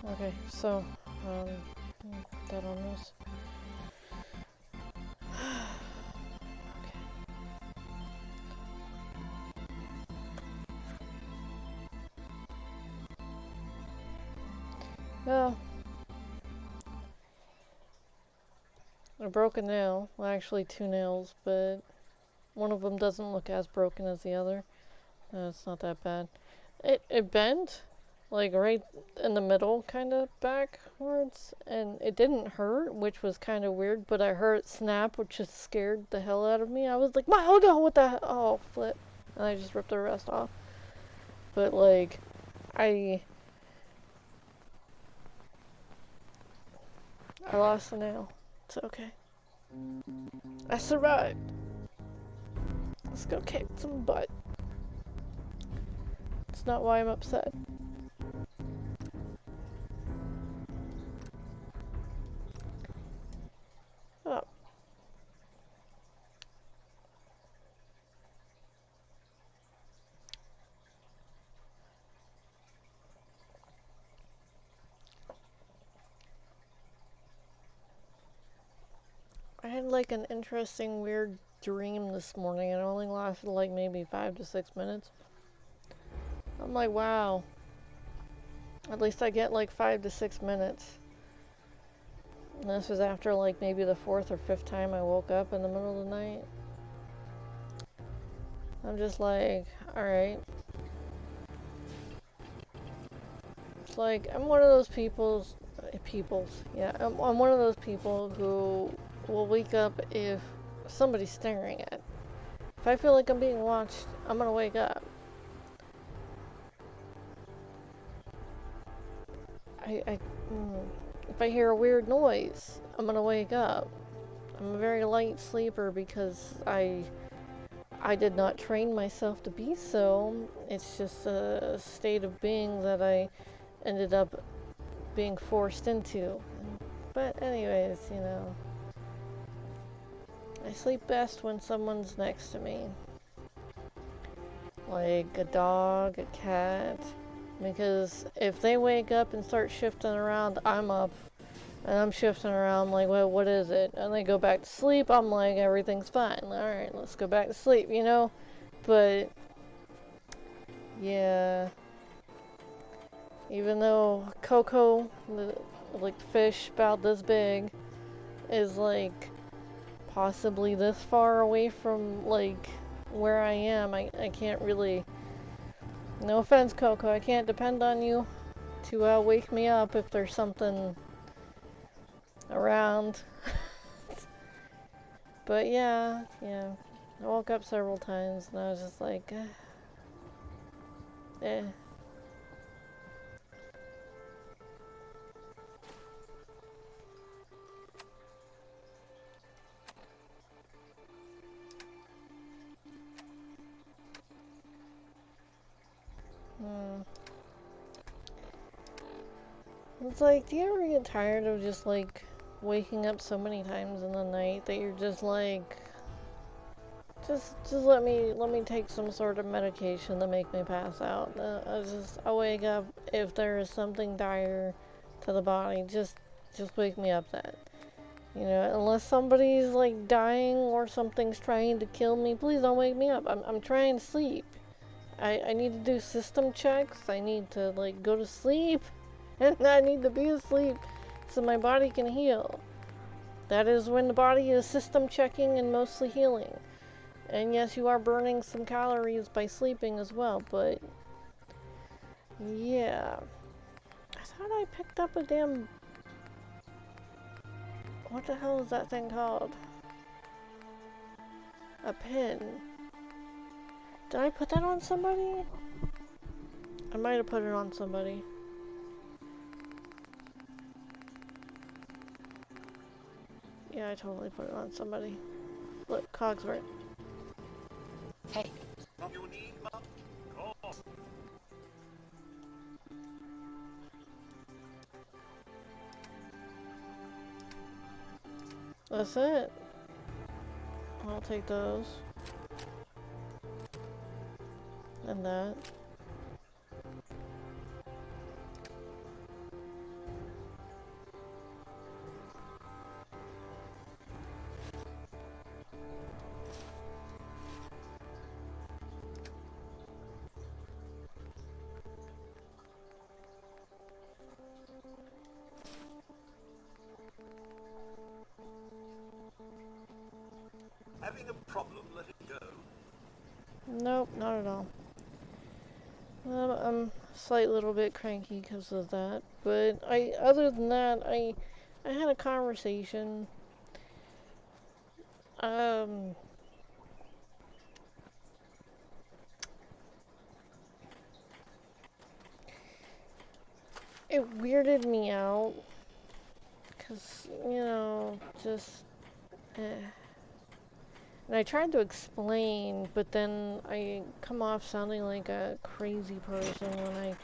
Okay, so, put that on this. Well, I broke a nail. Well, actually 2 nails, but one of them doesn't look as broken as the other. It's not that bad. It bent, like right in the middle, kind of backwards, and it didn't hurt, which was kind of weird, but I heard it snap, which just scared the hell out of me. I was like, my, hold on, what the hell? Oh, flip. And I just ripped the rest off. But, like, I lost a nail. It's okay. I survived. Let's go kick some butt. It's not why I'm upset. Oh. I had like an interesting, weird dream this morning, and it only lasted like maybe 5 to 6 minutes. I'm like, wow. At least I get like 5 to 6 minutes. And this was after like maybe the 4th or 5th time I woke up in the middle of the night. I'm just like, alright. It's like, I'm one of those yeah, I'm one of those people who will wake up if somebody's staring at. If I feel like I'm being watched, I'm gonna wake up. If I hear a weird noise, I'm gonna wake up. I'm a very light sleeper because I did not train myself to be so. It's just a state of being that I ended up being forced into. But anyways, you know, I sleep best when someone's next to me. Like a dog, a cat. Because if they wake up and start shifting around, I'm up. And I'm shifting around like, well, what is it? And they go back to sleep, I'm like, everything's fine. Alright, let's go back to sleep, you know? But, yeah. Even though Coco, like fish about this big, is like possibly this far away from like where I am, I can't really, no offense Coco, I can't depend on you to wake me up if there's something around. But yeah, I woke up several times and I was just like, eh. It's like, do you ever get tired of just like waking up so many times in the night that you're just like, just let me take some sort of medication to make me pass out. I wake up if there is something dire to the body, just wake me up then. You know, unless somebody's like dying or something's trying to kill me, please don't wake me up. I'm trying to sleep. I need to do system checks. I need to like go to sleep. And I need to be asleep so my body can heal. That is when the body is system checking and mostly healing. And yes, you are burning some calories by sleeping as well, but yeah. I thought I picked up a damn... What the hell is that thing called? A pin. Did I put that on somebody? I might have put it on somebody. Yeah, I totally put it on somebody. Look, Cogsworth. Hey. That's it. I'll take those. And that. having a problem letting go? Nope, not at all. I'm a slight little bit cranky because of that, but other than that, I had a conversation. Um, it weirded me out, because, just, eh. And I tried to explain, but then I come off sounding like a crazy person when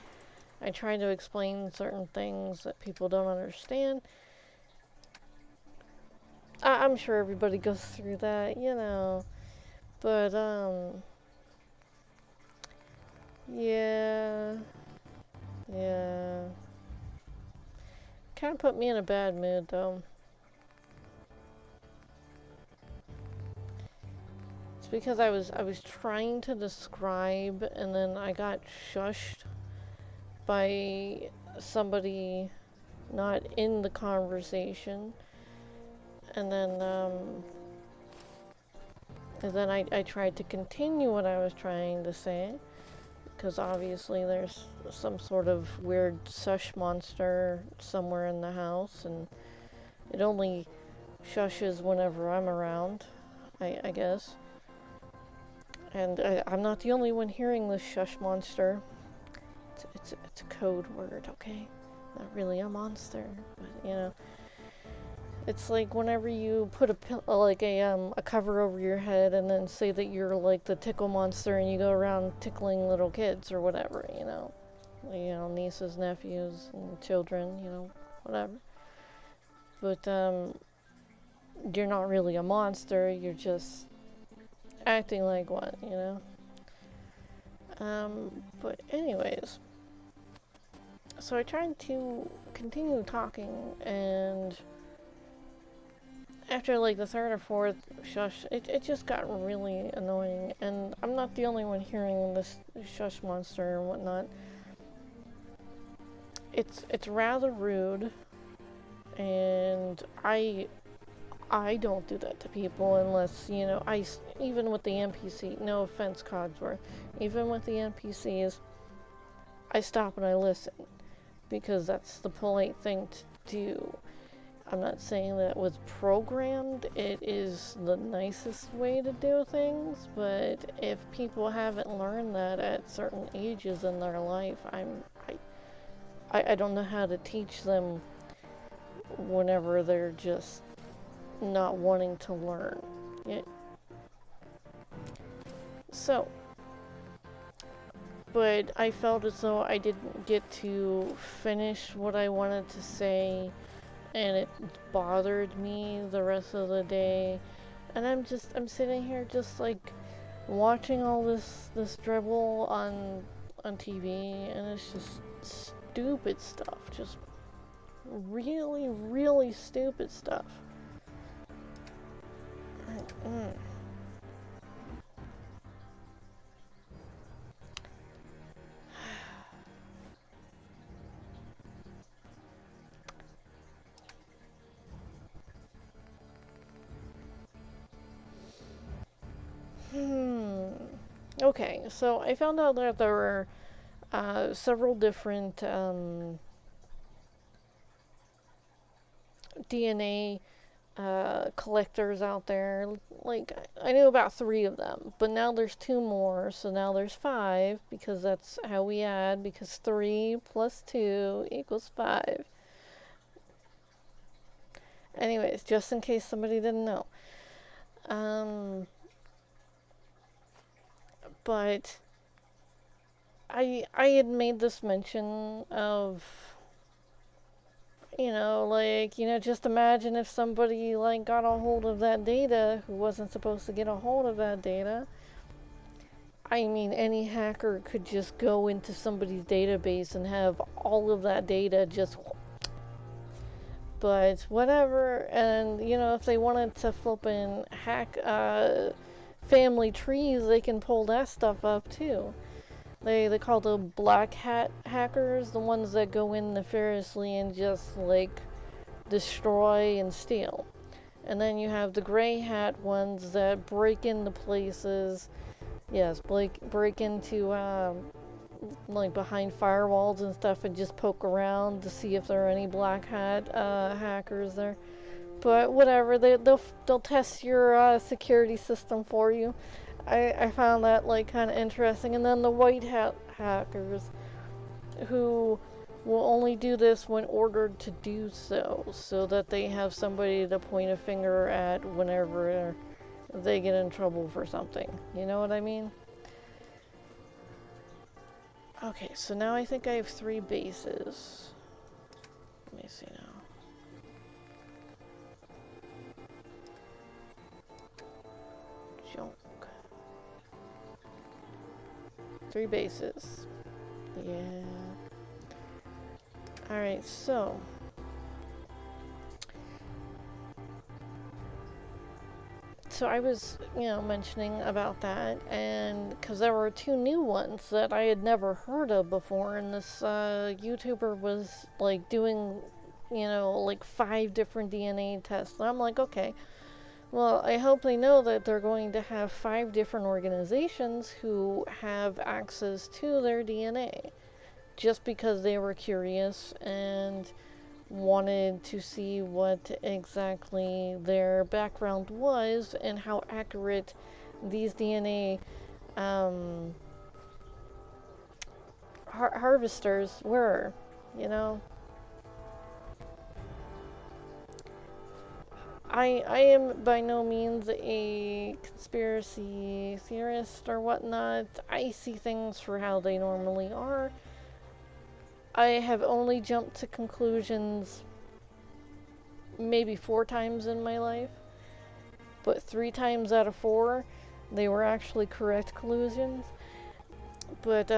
I try to explain certain things that people don't understand. I'm sure everybody goes through that, but, yeah, yeah. Kind of put me in a bad mood, though. It's because I was trying to describe, and then I got shushed by somebody not in the conversation, and then I tried to continue what I was trying to say, because obviously there's some sort of weird sush monster somewhere in the house, and it only shushes whenever I'm around, I guess. And I'm not the only one hearing this shush monster. It's a code word, okay? Not really a monster, but it's like whenever you put a cover over your head and then say that you're like the tickle monster and you go around tickling little kids or whatever, nieces, nephews, and children, whatever. But you're not really a monster. You're just acting like one. But anyways, so I tried to continue talking, and after like the third or fourth shush, it just got really annoying, and I'm not the only one hearing this shush monster and whatnot. It's rather rude, and I don't do that to people unless, even with the NPC, no offense, Codsworth, even with the NPCs, I stop and I listen, because that's the polite thing to do. I'm not saying that it was programmed, it is the nicest way to do things, but if people haven't learned that at certain ages in their life, I don't know how to teach them whenever they're just not wanting to learn. Yeah. So, but I felt as though I didn't get to finish what I wanted to say, and it bothered me the rest of the day. And I'm sitting here just like watching all this dribble on TV, and it's just stupid stuff, just really, really stupid stuff. Mm. Okay, so I found out that there were several different DNA collectors out there. Like, I knew about 3 of them, but now there's 2 more, so now there's 5, because that's how we add, because 3 plus 2 equals 5. Anyways, just in case somebody didn't know. But I had made this mention of, just imagine if somebody like got a hold of that data who wasn't supposed to get a hold of that data. I mean, any hacker could just go into somebody's database and have all of that data just. But whatever, and if they wanted to flip and hack family trees, they can pull that stuff up too. They call the black hat hackers the ones that go in nefariously and just like destroy and steal. And then you have the gray hat ones that break into places. Yes, break into like behind firewalls and stuff and just poke around to see if there are any black hat hackers there. But whatever, they'll test your security system for you. I found that like kind of interesting. And then the white hat hackers who will only do this when ordered to do so, so that they have somebody to point a finger at whenever they get in trouble for something. You know what I mean? Okay, so now I think I have 3 bases. Let me see now. Junk. 3 bases. Yeah. Alright, so I was, mentioning about that, and because there were 2 new ones that I had never heard of before, and this YouTuber was like doing, like 5 different DNA tests. And I'm like, okay, well, I hope they know that they're going to have 5 different organizations who have access to their DNA, just because they were curious and wanted to see what exactly their background was and how accurate these DNA harvesters were, you know. I am by no means a conspiracy theorist or whatnot. I see things for how they normally are. I have only jumped to conclusions maybe 4 times in my life, but 3 times out of 4 they were actually correct conclusions. But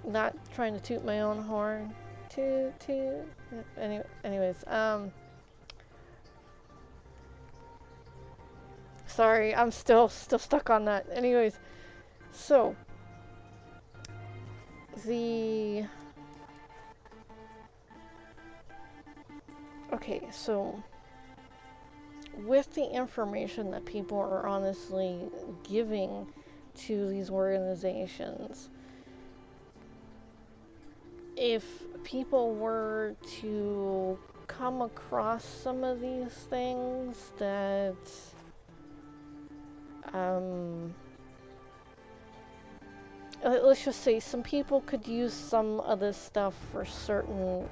not trying to toot my own horn. Toot toot. Anyways, sorry, I'm still stuck on that. Anyways, so the okay, so with the information that people are honestly giving to these organizations, if people were to come across some of these things that let's just say some people could use some of this stuff for certain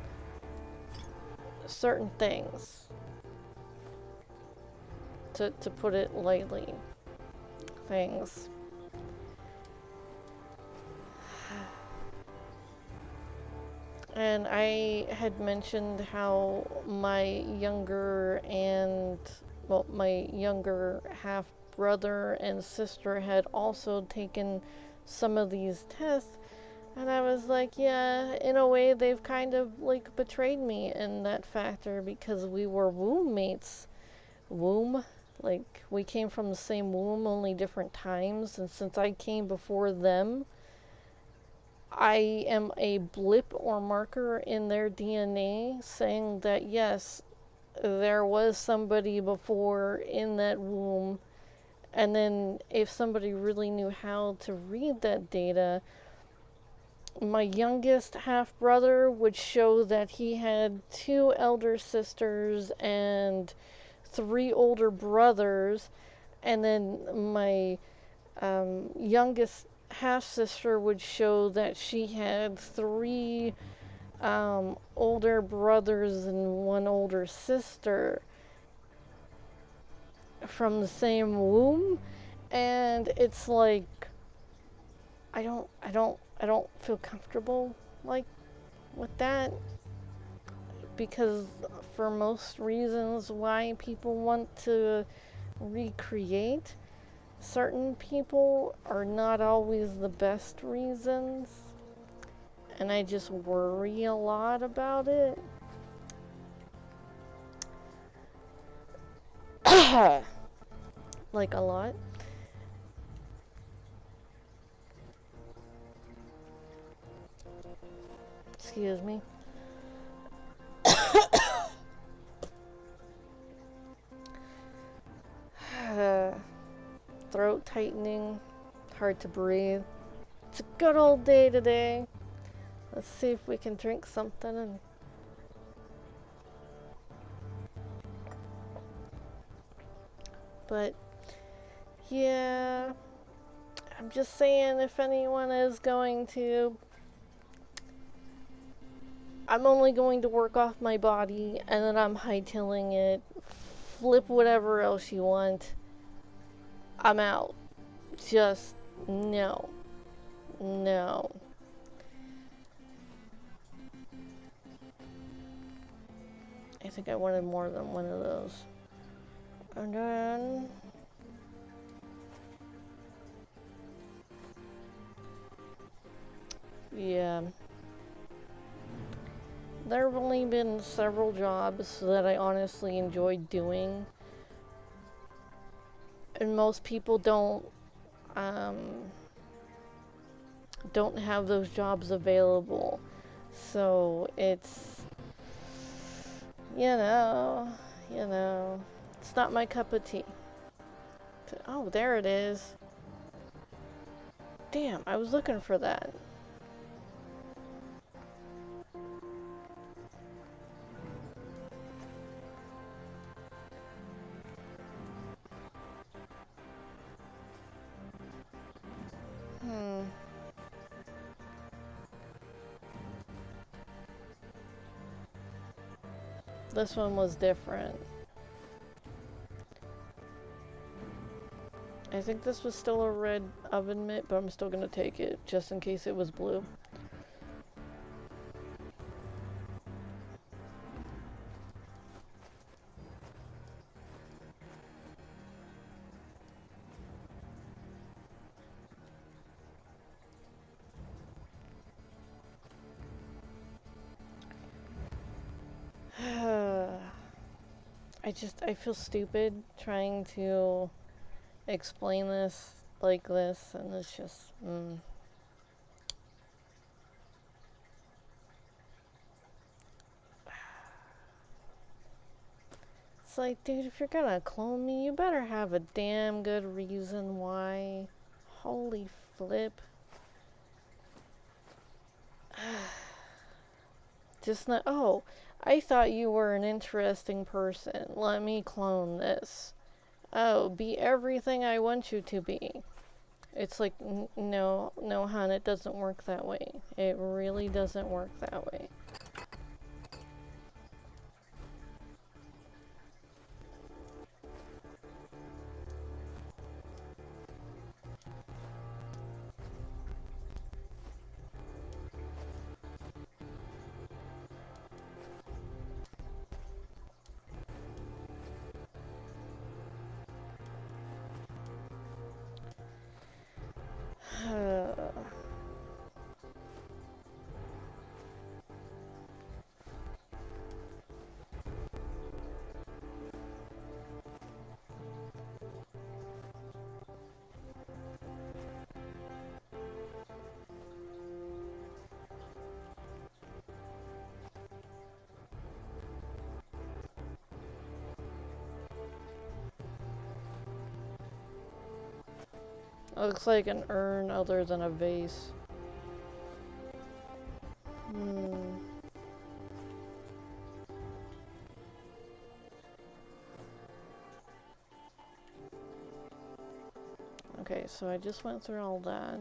things, to put it lightly. Things. And I had mentioned how my younger half brother and sister had also taken some of these tests, and I was like, yeah, in a way they've kind of like betrayed me in that factor, because we were womb mates. Womb? Like, we came from the same womb, only different times, and since I came before them, I am a blip or marker in their DNA saying that yes, there was somebody before in that womb. And then if somebody really knew how to read that data, my youngest half brother would show that he had 2 elder sisters and 3 older brothers, and then my youngest half sister would show that she had 3 older brothers and 1 older sister from the same womb. And it's like, I don't feel comfortable like with that, because for most reasons why people want to recreate certain people are not always the best reasons, and I just worry a lot about it. Like a lot. Excuse me. throat tightening, hard to breathe. It's a good old day today. Let's see if we can drink something and but yeah, I'm just saying if anyone is going to, I'm only going to work off my body and then I'm hightailing it. Flip whatever else you want. I'm out. Just no. No. I think I wanted more than one of those. And then yeah. There have only been several jobs that I honestly enjoyed doing. And most people um, don't have those jobs available. So it's, you know, you know, it's not my cup of tea. Oh, there it is. Damn, I was looking for that. Hmm. This one was different. I think this was still a red oven mitt, but I'm still gonna take it just in case it was blue. I feel stupid trying to explain this like this, and it's just, It's like, dude, if you're gonna clone me, you better have a damn good reason why. Holy flip. Just not, oh, I thought you were an interesting person. Let me clone this. Oh, be everything I want you to be. It's like, no, no, hon, it doesn't work that way. It really doesn't work that way. It looks like an urn other than a vase. Hmm. Okay, so I just went through all that.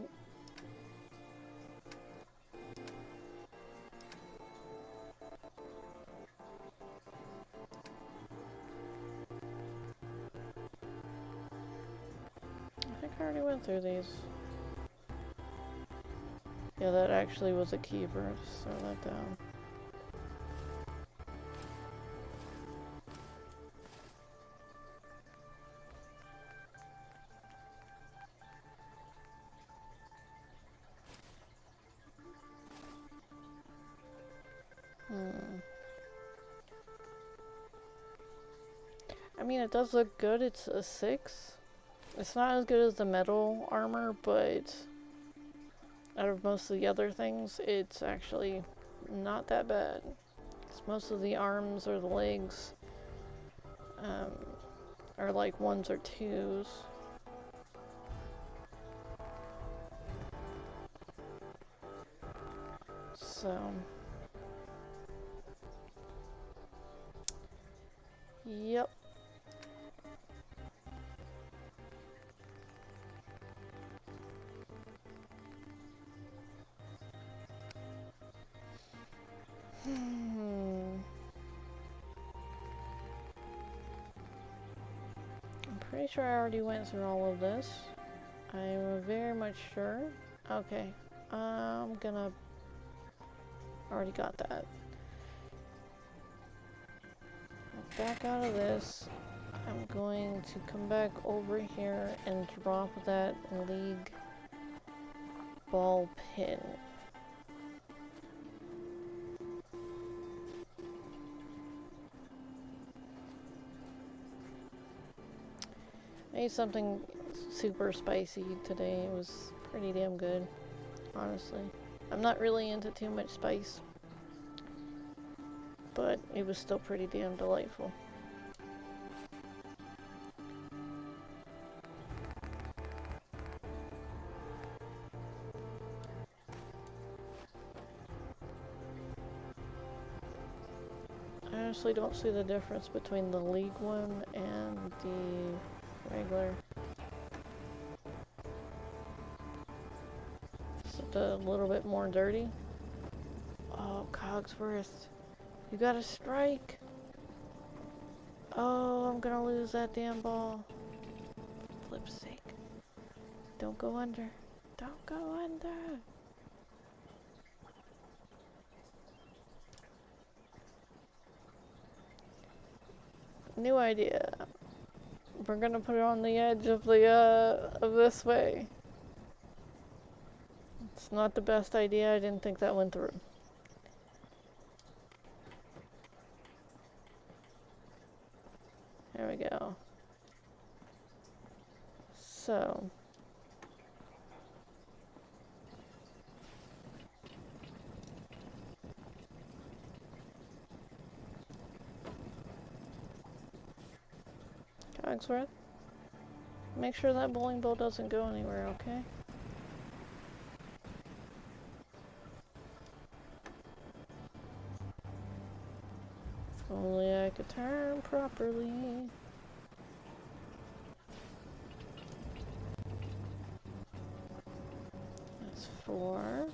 I think I already went through these. Yeah, that actually was a keeper. Just throw that down. Hmm. I mean, it does look good. It's a 6. It's not as good as the metal armor, but out of most of the other things, it's actually not that bad. 'Cause most of the arms or the legs are like 1s or 2s. So, yep. I'm pretty sure I already went through all of this. I'm very much sure. Okay, I'm gonna... Already got that. Back out of this. I'm going to come back over here and drop that league ball pin. I ate something super spicy today. It was pretty damn good, honestly. I'm not really into too much spice, but it was still pretty damn delightful. I honestly don't see the difference between the league one and the regular. It's a little bit more dirty. Oh, Cogsworth. You got a strike. Oh, I'm gonna lose that damn ball. Flip's sake. Don't go under. Don't go under. New idea. We're gonna put it on the edge of the, of this way. It's not the best idea. I didn't think that went through. There we go. So. Cogsworth. Make sure that bowling ball doesn't go anywhere, okay? If only I could turn properly. That's 4.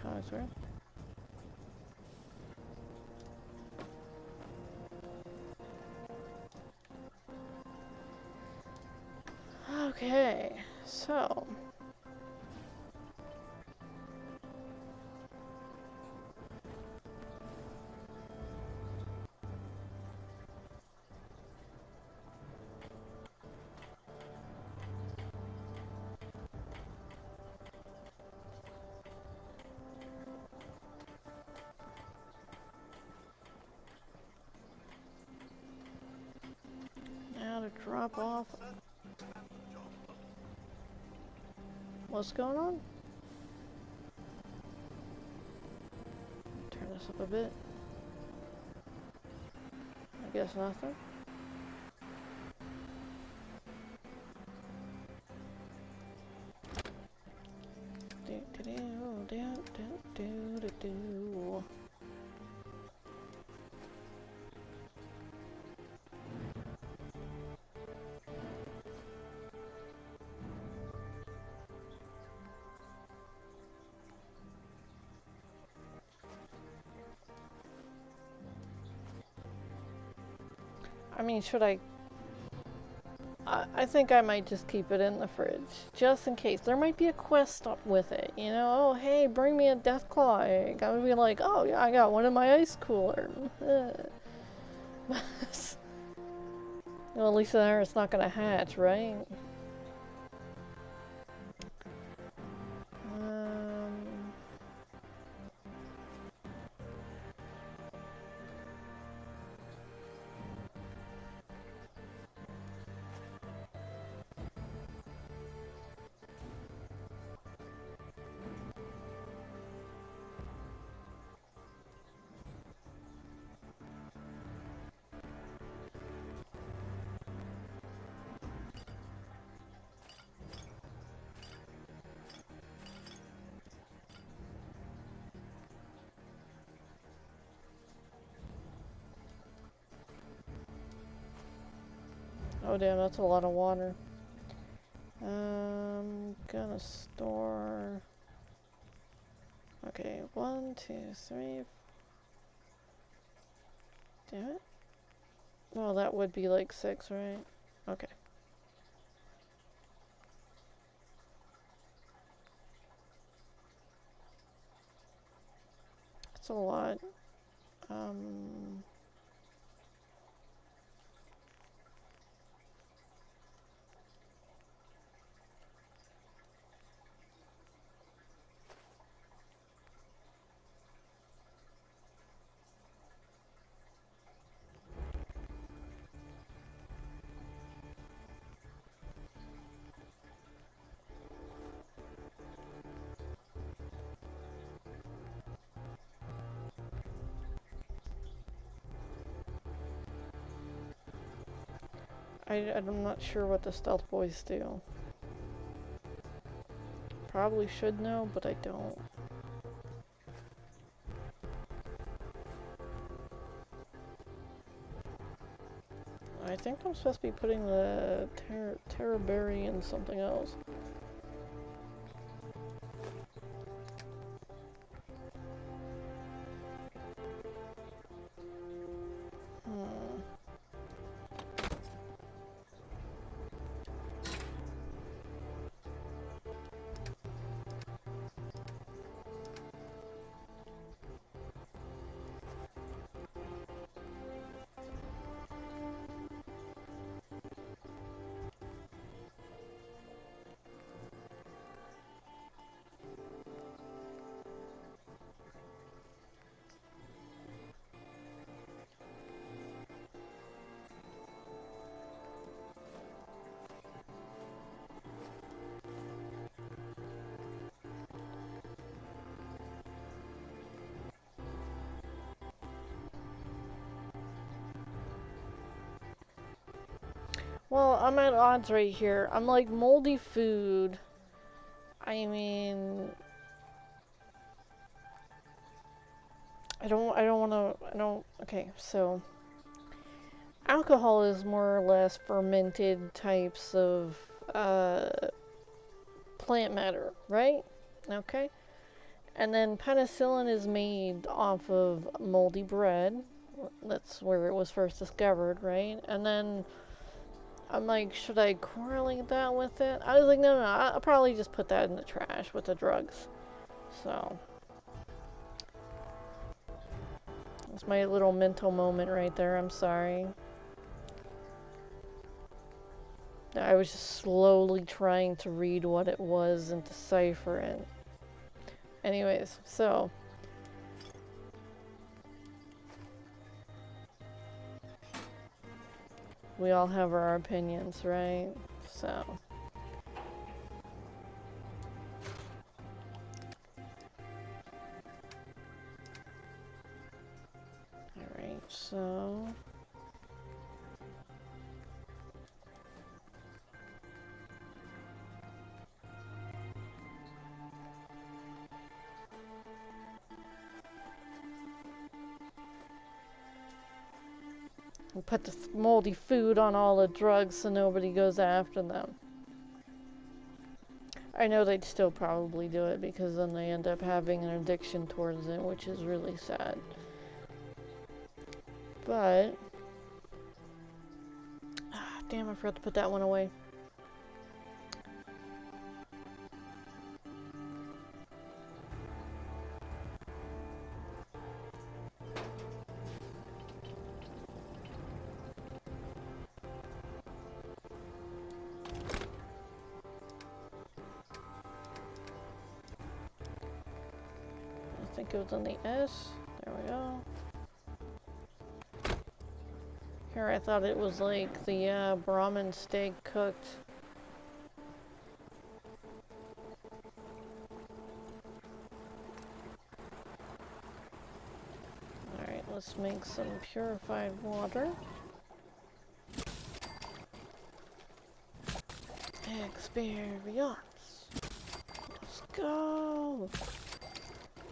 Cogsworth. Okay, so. Now to drop off. What's going on? Turn this up a bit. I guess nothing. Do do do do do do do. I mean, should I think I might just keep it in the fridge, just in case. There might be a quest up with it, you know? Oh, hey, bring me a Deathclaw egg. I would be like, oh, yeah, I got one in my ice cooler. Well, at least there it's not gonna hatch, right? Um... Oh damn, that's a lot of water. Gonna store... Okay, 1, 2, 3... Damn it. Well, that would be like 6, right? Okay. That's a lot. Um... I'm not sure what the stealth boys do. Probably should know, but I don't. I think I'm supposed to be putting the terra berry in something else. Hmm. Well, I'm at odds right here. I'm like moldy food. I mean, okay, so alcohol is more or less fermented types of uh, plant matter, right? Okay. And then penicillin is made off of moldy bread. That's where it was first discovered, right? And then I'm like, should I correlate that with it? I was like, no, I'll probably just put that in the trash with the drugs. So, that's my little mental moment right there. I'm sorry. I was just slowly trying to read what it was and decipher it. Anyways, so. We all have our opinions, right? So. Alright, so. And put the moldy food on all the drugs so nobody goes after them. I know they'd still probably do it because then they end up having an addiction towards it, which is really sad. But... damn, I forgot to put that one away. I think it was on the S. There we go. Here, I thought it was like the Brahmin steak cooked. Alright, let's make some purified water. Experience. Let's go.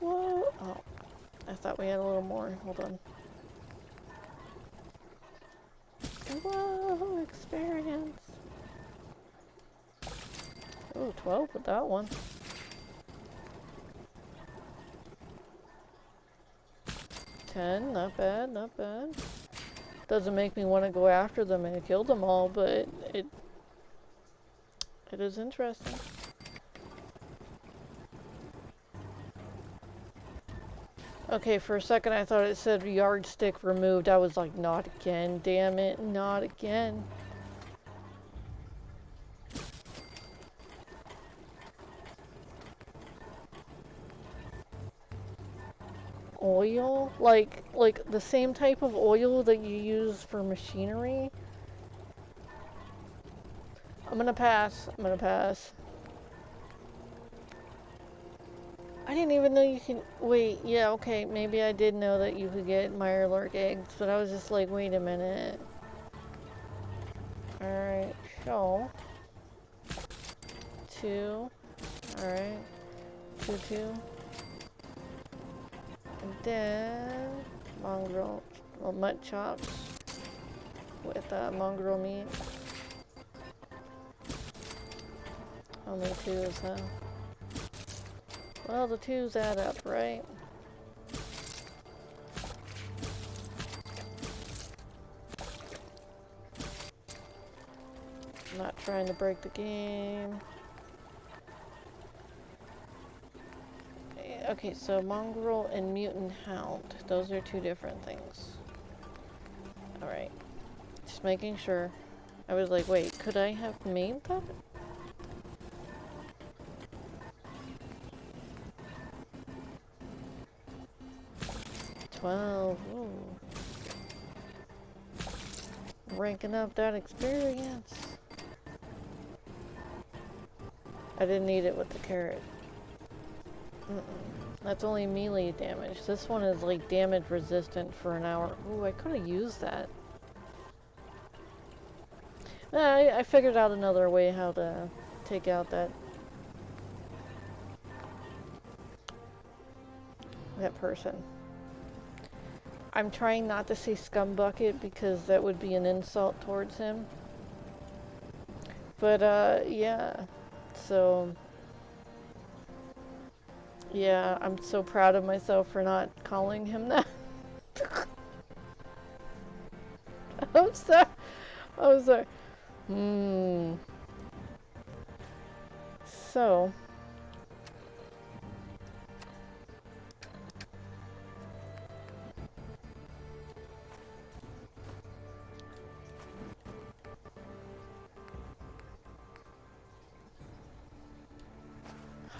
Whoa. Oh, I thought we had a little more. Hold on. Whoa, experience. Ooh, 12 with that one. 10, not bad, not bad. Doesn't make me want to go after them and kill them all, but it is interesting. Okay, for a second I thought it said yardstick removed. I was like, not again, damn it, not again. Oil? Like the same type of oil that you use for machinery? I'm gonna pass. I'm gonna pass. I didn't even know you can... Wait, yeah, okay, maybe I did know that you could get Mirelurk eggs, but I was just like, wait a minute. Alright, so... 2. Alright. 2. And then... mongrel... well, mutt chops. With mongrel meat. Only 2s, huh? Well, the 2s add up, right? I'm not trying to break the game. Okay, so mongrel and mutant hound. Those are 2 different things. Alright. Just making sure. I was like, wait, could I have made that? 12. Ooh. Ranking up that experience. I didn't need it with the carrot. That's only melee damage. This one is like damage resistant for an hour. Ooh, I could have used that. I figured out another way how to take out that person. I'm trying not to say scumbucket because that would be an insult towards him. But yeah. So yeah, I'm so proud of myself for not calling him that. I'm sorry. I'm sorry. So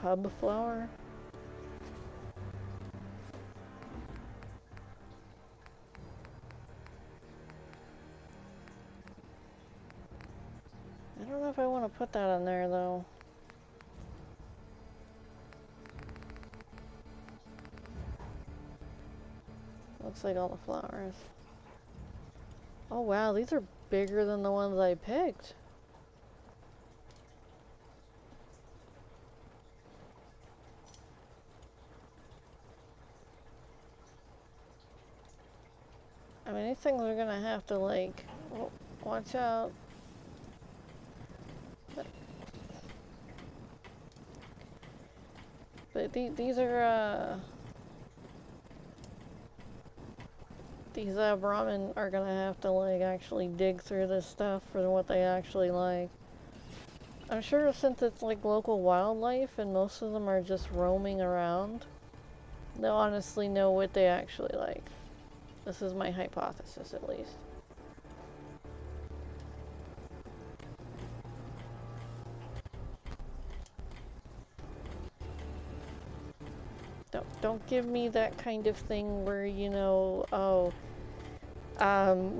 hub flower. I don't know if I want to put that on there though. Looks like all the flowers. Oh wow, these are bigger than the ones I picked. I mean, these things are gonna have to like, oh, watch out. But these are, these Brahmin are gonna have to like actually dig through this stuff for what they actually like. I'm sure since it's like local wildlife and most of them are just roaming around, they'll honestly know what they actually like. This is my hypothesis, at least. Don't give me that kind of thing where, you know, oh,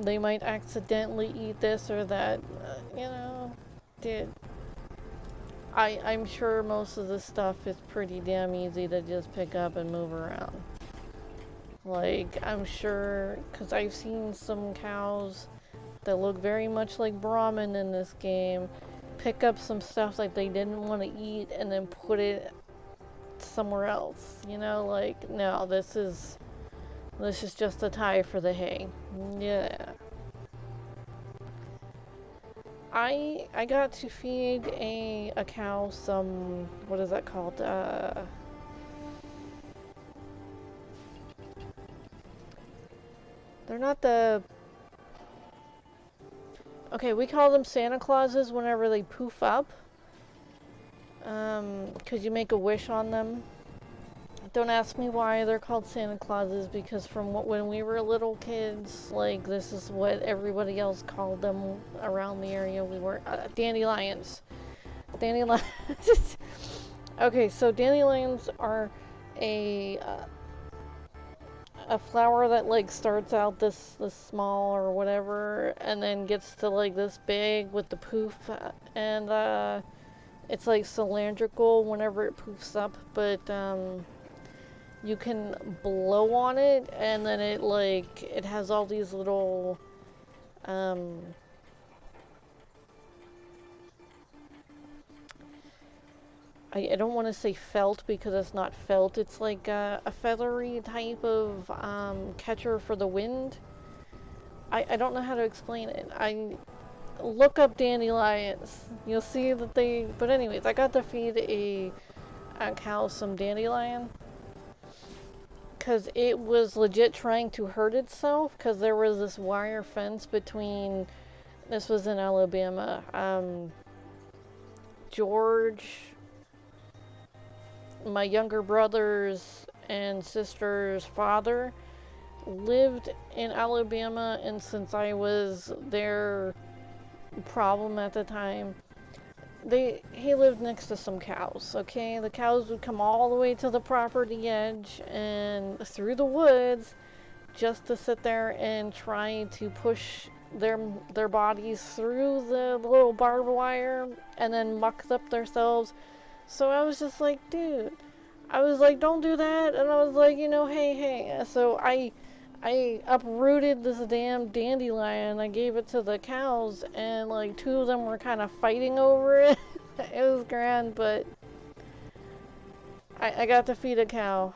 they might accidentally eat this or that, you know, dude. I'm sure most of this stuff is pretty damn easy to just pick up and move around. Like, I'm sure, because I've seen some cows that look very much like Brahmin in this game, pick up some stuff that they didn't want to eat and then put it somewhere else, you know, like, no, this is just a tie for the hay. Yeah. I got to feed a cow some, what is that called? They're not the, okay, we call them Santa Clauses whenever they poof up. 'Cause you make a wish on them. Don't ask me why they're called Santa Clauses, because from when we were little kids, like, this is what everybody else called them around the area we were. Dandelions. Dandelions. Okay, so dandelions are a uh, a flower that like starts out this small or whatever, and then gets to like this big with the poof, and it's like cylindrical whenever it poofs up, but you can blow on it, and then it has all these little um, I don't want to say felt because it's not felt. It's like a feathery type of catcher for the wind. I don't know how to explain it. I look up dandelions. You'll see that they. But anyways, I got to feed a cow some dandelion because it was legit trying to hurt itself because there was this wire fence between. This was in Alabama. George, my younger brother's and sister's father, lived in Alabama, and since I was their problem at the time, he lived next to some cows. Okay, the cows would come all the way to the property edge and through the woods just to sit there and try to push their bodies through the little barbed wire and then muck up themselves. So I was just like, dude, I was like, don't do that. And I was like, hey. So I uprooted this damn dandelion. I gave it to the cows, and like two of them were kind of fighting over it. It was grand, but I got to feed a cow.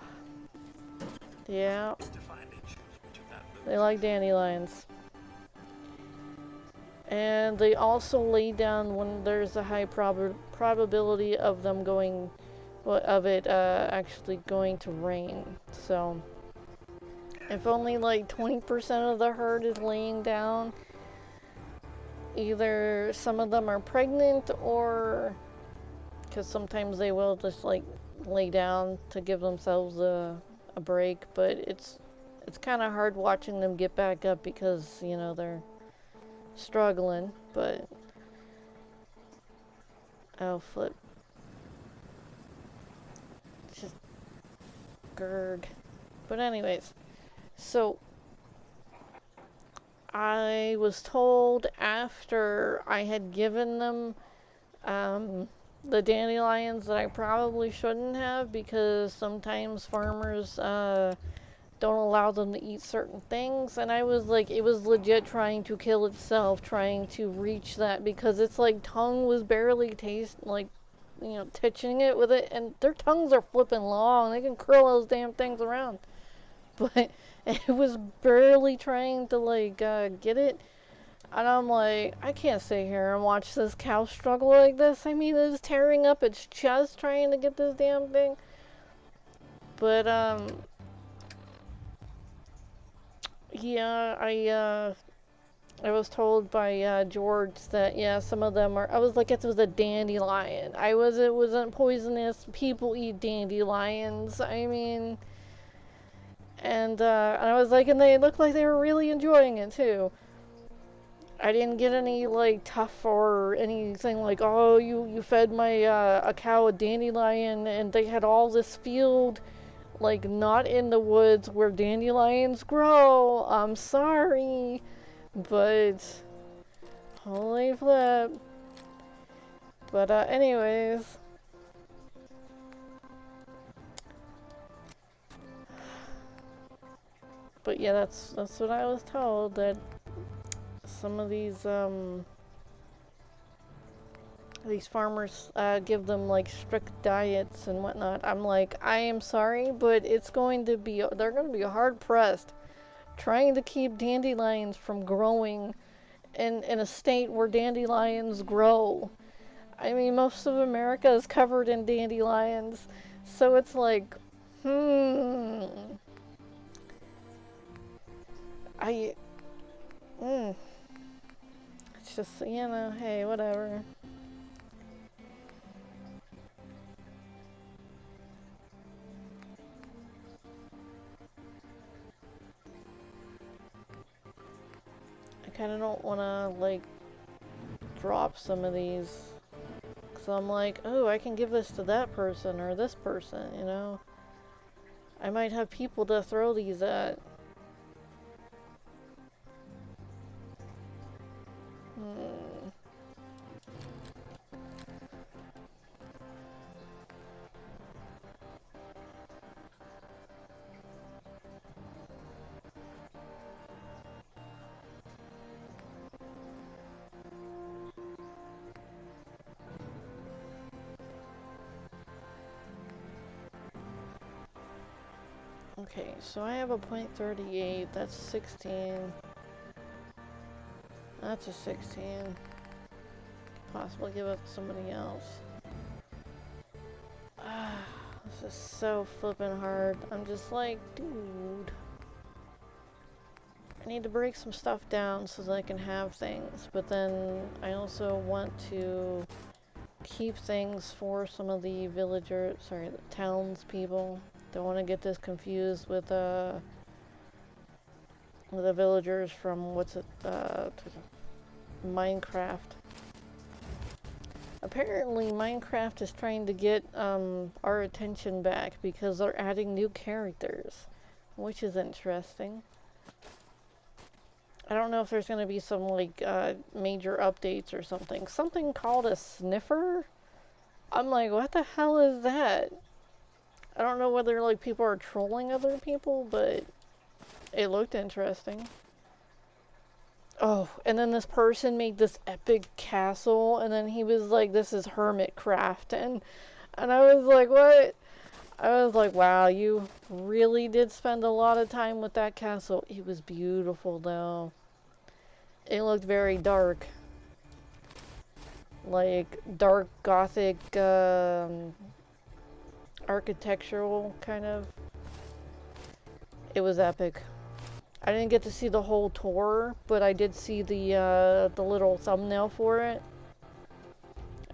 Yeah, they like dandelions. And they also lay down when there's a high probability of them going, of it actually going to rain. So if only like 20% of the herd is laying down, either some of them are pregnant, or because sometimes they will just like lay down to give themselves a break, but it's kind of hard watching them get back up because they're struggling. But oh flip, just Gerg. But anyways, so I was told after I had given them the dandelions that I probably shouldn't have, because sometimes farmers don't allow them to eat certain things, and I was like, it was legit trying to kill itself, trying to reach that, because its like tongue was barely touching it with it, and their tongues are flipping long, they can curl those damn things around. But it was barely trying to get it. And I'm like, I can't sit here and watch this cow struggle like this. I mean, it's tearing up its chest trying to get this damn thing. But, yeah, I was told by, George that, yeah, some of them are, I was like, it was a dandelion. It wasn't poisonous. People eat dandelions. I mean, and I was like, and they looked like they were really enjoying it, too. I didn't get any like tough or anything like, oh, you fed my a cow a dandelion, and they had all this field like not in the woods where dandelions grow. I'm sorry, but holy flip. But anyways, but yeah, that's what I was told, that some of these farmers give them like strict diets and whatnot. I'm like, I am sorry, but they're going to be hard pressed trying to keep dandelions from growing in a state where dandelions grow. I mean, most of America is covered in dandelions, so it's like, hmm, I, mm, it's just, hey, whatever. I kind of don't want to, like, drop some of these. So I'm like, oh, I can give this to that person or this person, you know? I might have people to throw these at. Hmm. Okay, so I have a .38, that's 16. That's a 16. Possibly give it to somebody else. Ah, this is so flippin' hard. I'm just like, dude. I need to break some stuff down so that I can have things, but then I also want to keep things for some of the the townspeople. Don't want to get this confused with the villagers from Minecraft. Apparently, Minecraft is trying to get our attention back because they're adding new characters, which is interesting. I don't know if there's going to be some like major updates or something. Something called a sniffer? I'm like, what the hell is that? I don't know whether like people are trolling other people, but it looked interesting. Oh, and then this person made this epic castle, and then he was like, this is Hermitcraft, and I was like, what? I was like, wow, you really did spend a lot of time with that castle. It was beautiful, though. It looked very dark. Like, dark gothic, architectural, kind of. It was epic. I didn't get to see the whole tour, but I did see the little thumbnail for it.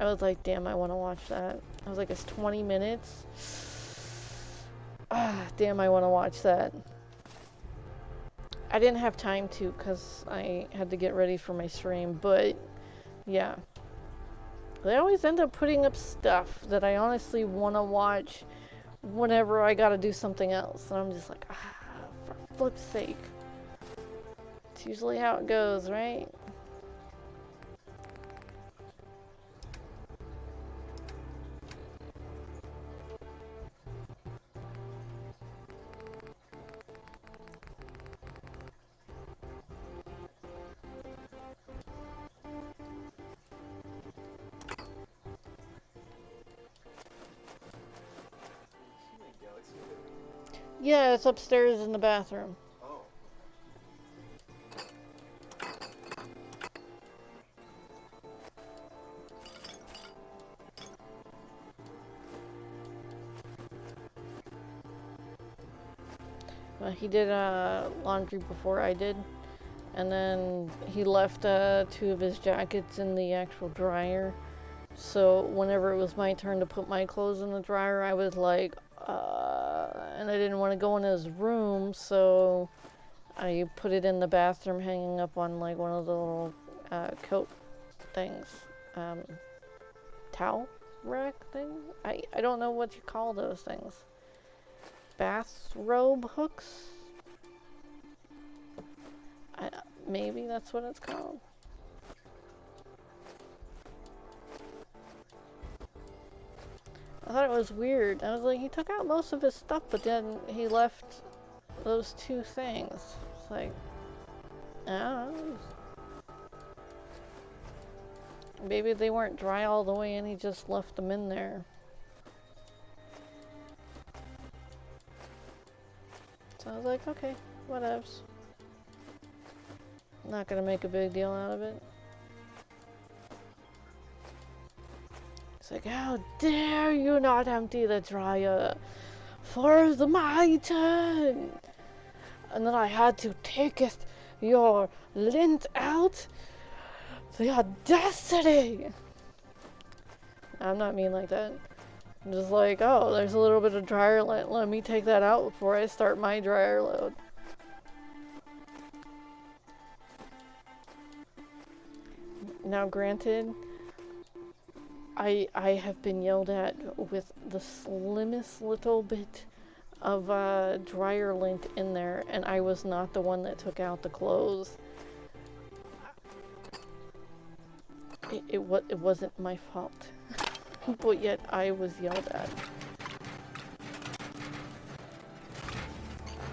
I was like, damn, I want to watch that. I was like, it's 20 minutes. Ah, damn, I want to watch that. I didn't have time to because I had to get ready for my stream, but yeah. They always end up putting up stuff that I honestly want to watch whenever I gotta do something else. And I'm just like, for flip's sake. It's usually how it goes, right? Yeah, it's upstairs in the bathroom. He did laundry before I did, and then he left 2 of his jackets in the actual dryer. So whenever it was my turn to put my clothes in the dryer, I was like, and I didn't want to go in his room, so I put it in the bathroom, hanging up on like one of the little coat things, um, towel rack thing. I don't know what you call those things. Bathrobe hooks? I, maybe that's what it's called. I thought it was weird. I was like, he took out most of his stuff, but then he left those 2 things. It's like, I don't know. Maybe they weren't dry all the way and he just left them in there. So I was like, okay, whatevs. Not gonna make a big deal out of it. It's like, how dare you not empty the dryer for the mutant? And then I had to take your lint out. The audacity! I'm not mean like that. I'm just like, oh, there's a little bit of dryer lint. Let me take that out before I start my dryer load. Now, granted, I have been yelled at with the slimmest little bit of dryer lint in there, and I was not the one that took out the clothes. It wasn't my fault. But yet I was yelled at.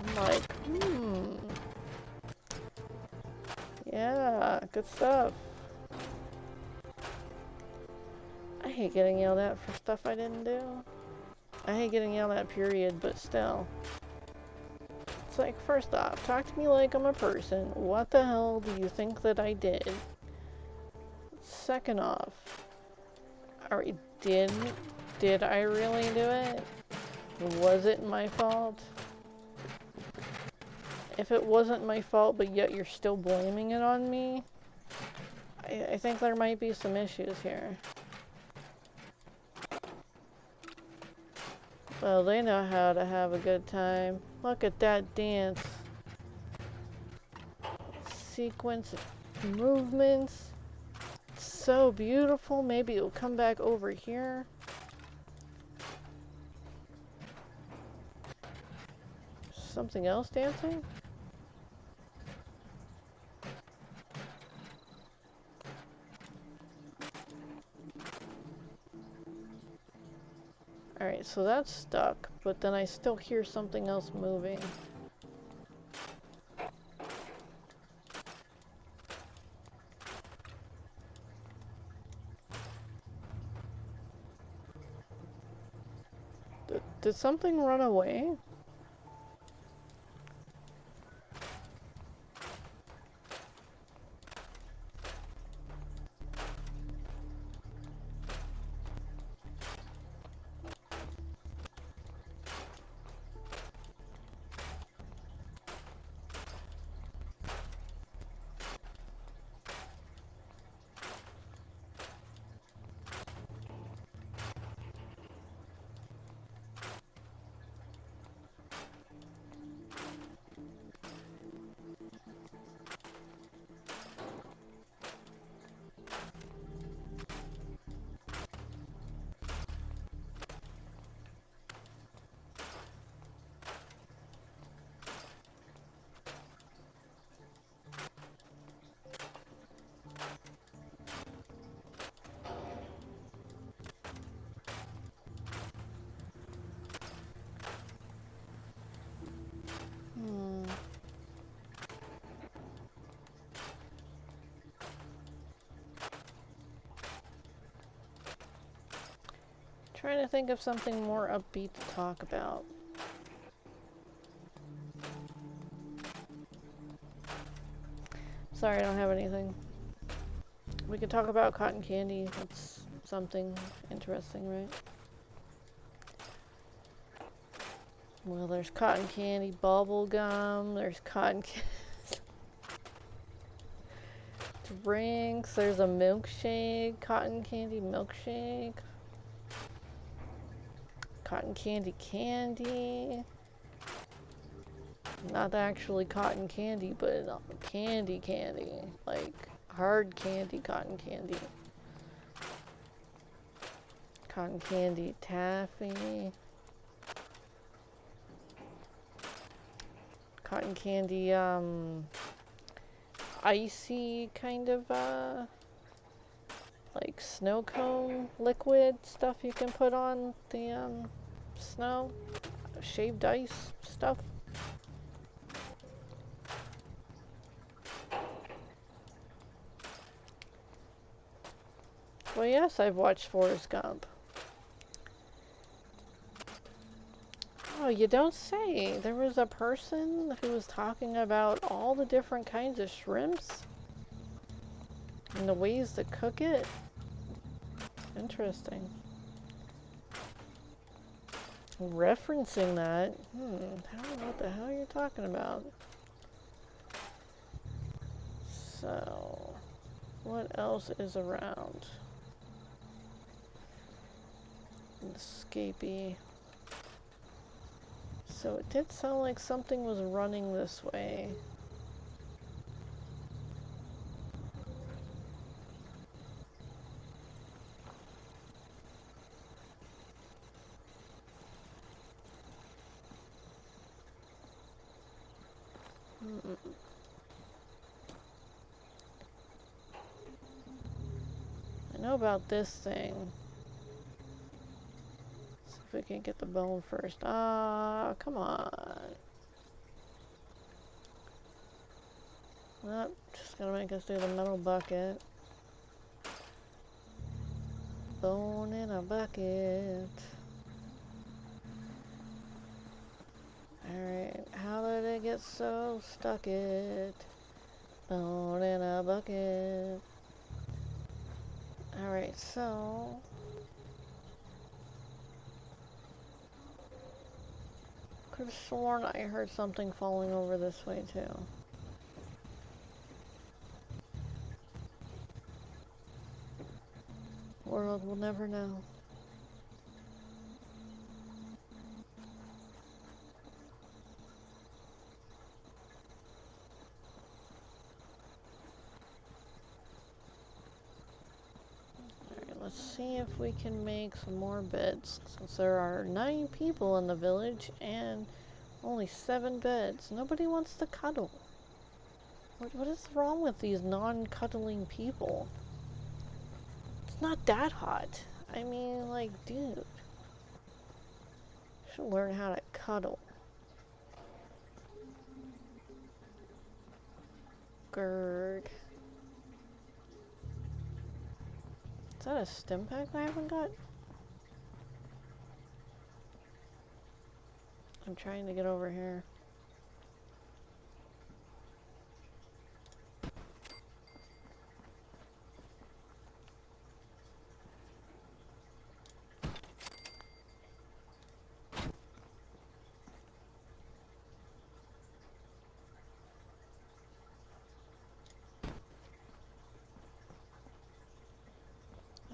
I'm like, yeah, good stuff. I hate getting yelled at for stuff I didn't do. I hate getting yelled at, period, but still. It's like, first off, talk to me like I'm a person. What the hell do you think that I did? Second off, did I really do it? Was it my fault? If it wasn't my fault, but yet you're still blaming it on me, I think there might be some issues here. Well, they know how to have a good time. Look at that dance. Sequence of movements. So beautiful. Maybe it'll come back over here. Something else dancing? Alright, so that's stuck, but then I still hear something else moving. Did something run away? Trying to think of something more upbeat to talk about. Sorry, I don't have anything. We could talk about cotton candy. That's something interesting, right? Well, there's cotton candy bubble gum. There's cotton candy drinks. There's a milkshake. Cotton candy milkshake. Cotton candy. Not actually cotton candy, but candy. Like hard candy, cotton candy. Cotton candy taffy. Cotton candy, icy kind of, like snow cone liquid stuff you can put on the, snow. Shaved ice stuff. Well, yes, I've watched Forrest Gump. Oh, you don't say. There was a person who was talking about all the different kinds of shrimps and the ways to cook it. Interesting. Referencing that. I don't know what the hell you're talking about. So, what else is around? Escapee. So it did sound like something was running this way. I know about this thing. See if we can get the bone first. Ah, come on. Nope, just gonna make us do the metal bucket. Bone in a bucket. Alright, how did it get so stuck it? Bone in a bucket. Alright, so... Could have sworn I heard something falling over this way too. World will never know. Alright, let's see if we can make some more beds. Since there are 9 people in the village and only 7 beds. Nobody wants to cuddle. What is wrong with these non-cuddling people? It's not that hot. I mean, like, dude. Should learn how to cuddle. Grrg. Is that a stim pack I haven't got? I'm trying to get over here.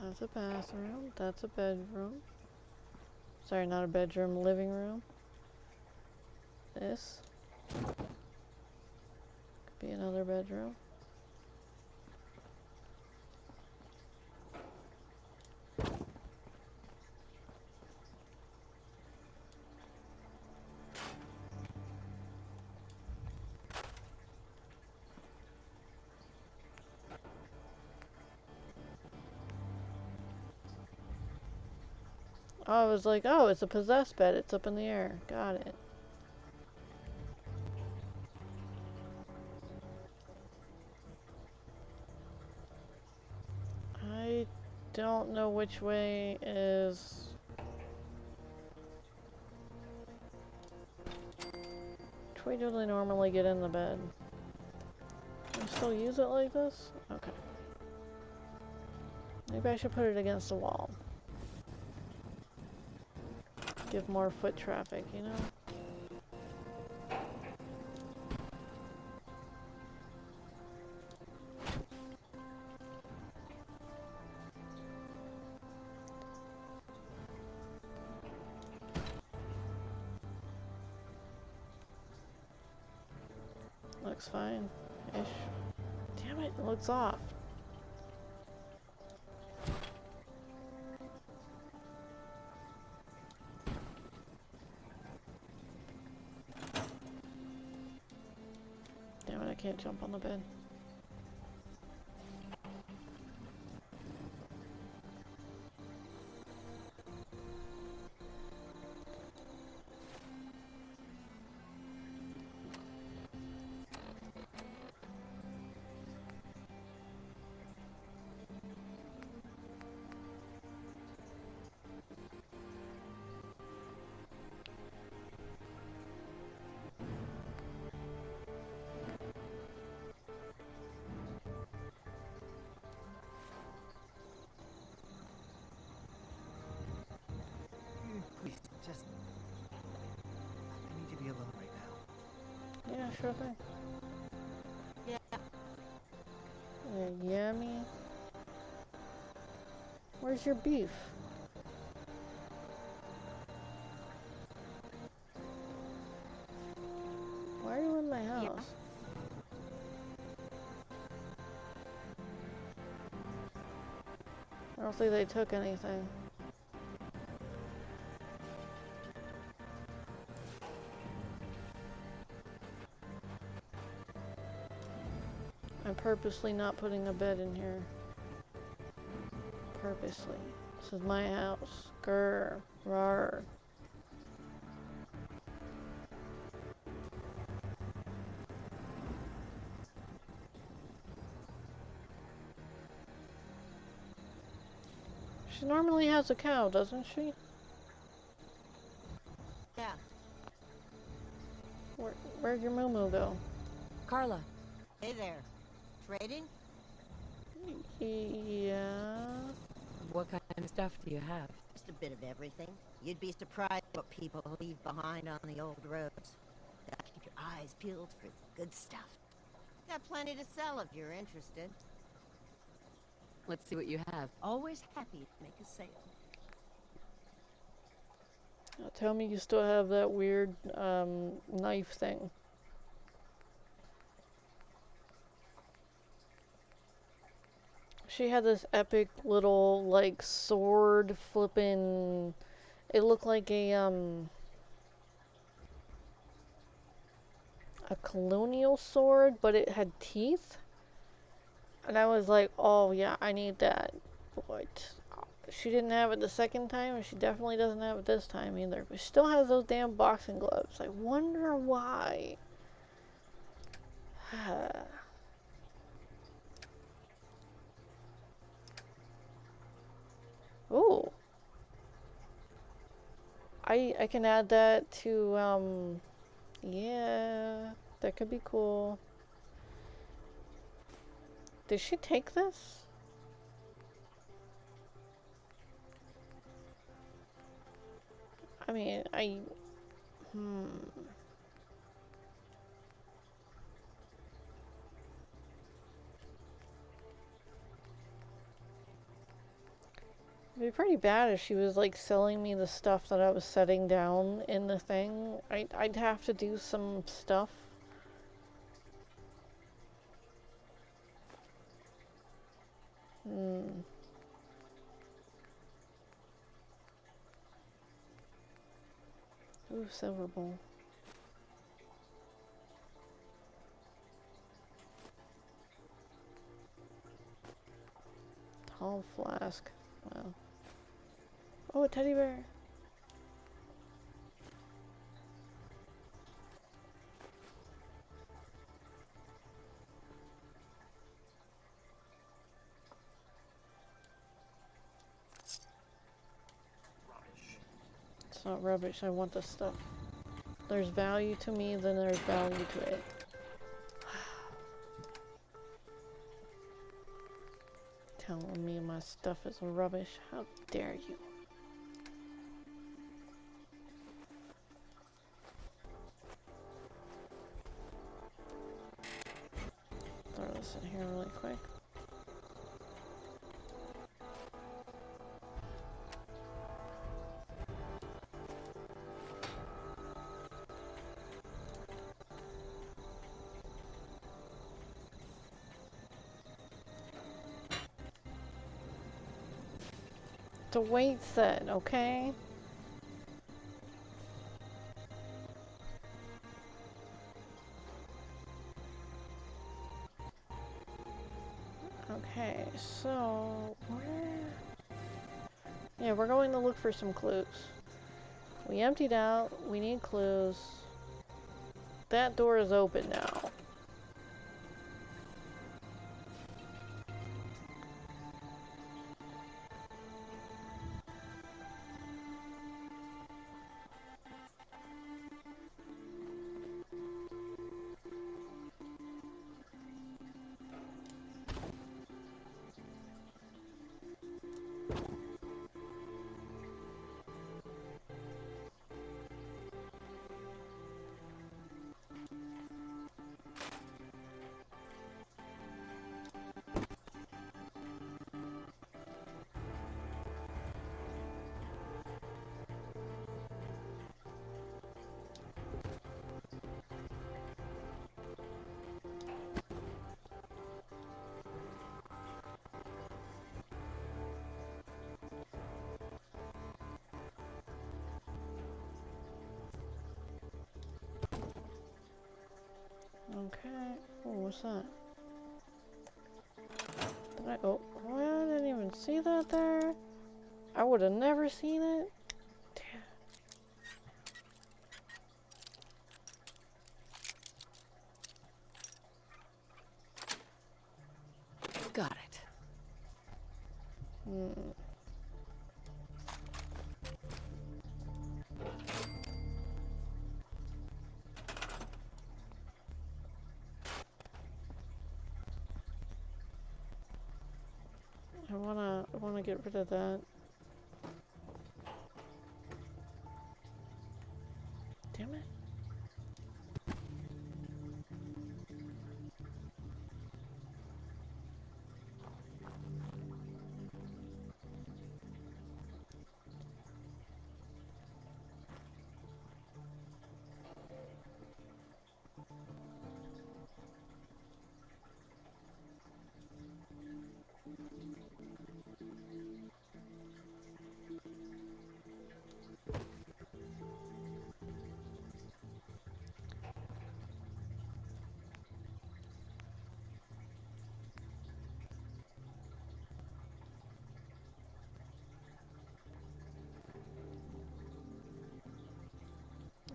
That's a bathroom. That's a bedroom. Sorry, not a bedroom, living room. This could be another bedroom. Oh, I was like, oh, it's a possessed bed. It's up in the air. Got it. I don't know which way is... Which way do they normally get in the bed? Can I still use it like this? Okay. Maybe I should put it against the wall. Give more foot traffic, you know? Looks fine-ish. Damn it, it looks off. Damn it, I can't jump on the bed. sure thing. Yeah. Yummy. Where's your beef? Why are you in my Yeah. house? I don't think they took anything. I'm purposely not putting a bed in here. Purposely. This is my house. Grr. Rawr. She normally has a cow, doesn't she? Yeah. Where'd your moo go? Carla, Hey there. Trading? Yeah. what kind of stuff do you have? Just a bit of everything. You'd be surprised what people leave behind on the old roads. Gotta keep your eyes peeled for the good stuff. Got plenty to sell if you're interested. Let's see what you have. Always happy to make a sale. Tell me you still have that weird knife thing. She had this epic little like sword flippin'. It looked like a colonial sword, but it had teeth. And I was like, oh yeah, I need that. But she didn't have it the second time, and she definitely doesn't have it this time either. But she still has those damn boxing gloves. I wonder why. Ooh. I can add that to yeah, that could be cool. Did she take this? I mean, hmm. It'd be pretty bad if she was like selling me the stuff that I was setting down in the thing. I'd have to do some stuff. Hmm. Ooh, silver bowl. Tall flask. Wow. Oh, a teddy bear. It's not rubbish. I want this stuff. There's value to me, then there's value to it. Telling me my stuff is rubbish. How dare you? Throw this in here really quick. It's a weight set, okay? Okay, so where? Yeah, we're going to look for some clues. We emptied out. We need clues. That door is open now. Okay. Oh, what's that? Did I? Oh, I didn't even see that there. I would have never seen it. Damn. Got it. Hmm. I wanna get rid of that. Damn it.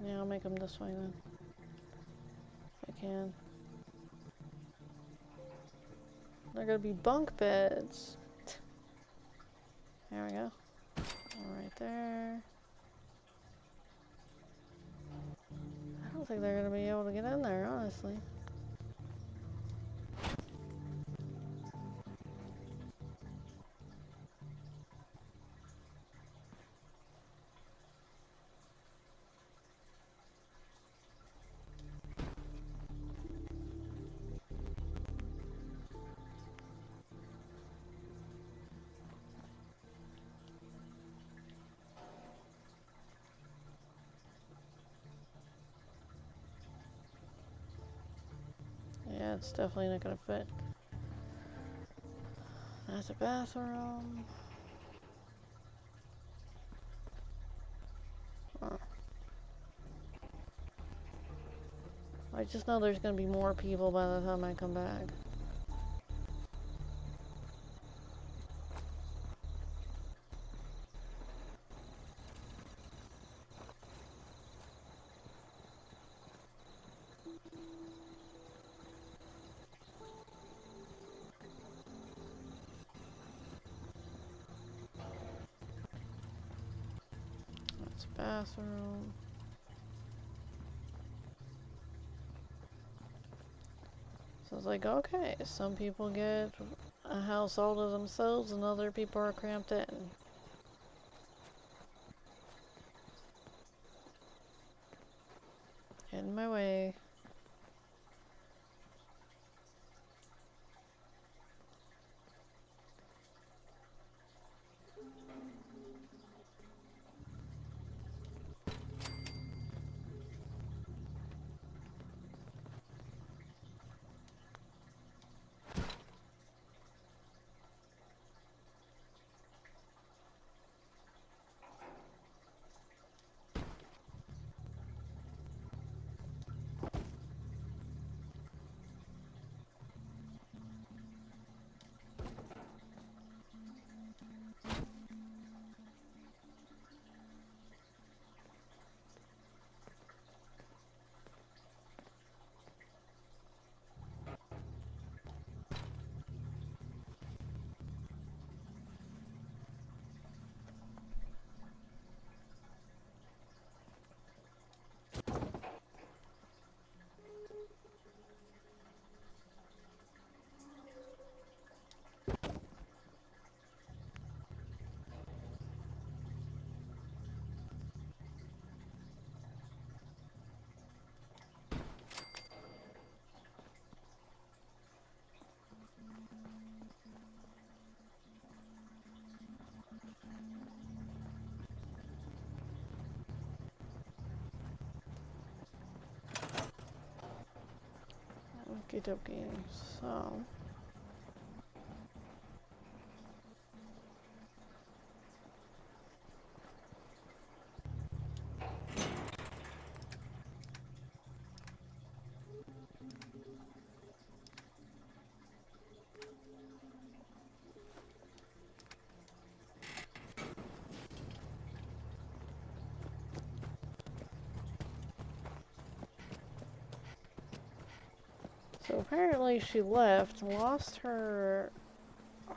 Yeah, I'll make them this way then. If I can. They're gonna be bunk beds. There we go. All right there. I don't think they're gonna be able to get in there, honestly. Yeah, it's definitely not gonna fit. That's a bathroom. Huh. I just know there's gonna be more people by the time I come back. That's a bathroom. So it's like, okay, some people get a house all to themselves and other people are cramped in. In my way. Okie dokie. So. So apparently she left, lost her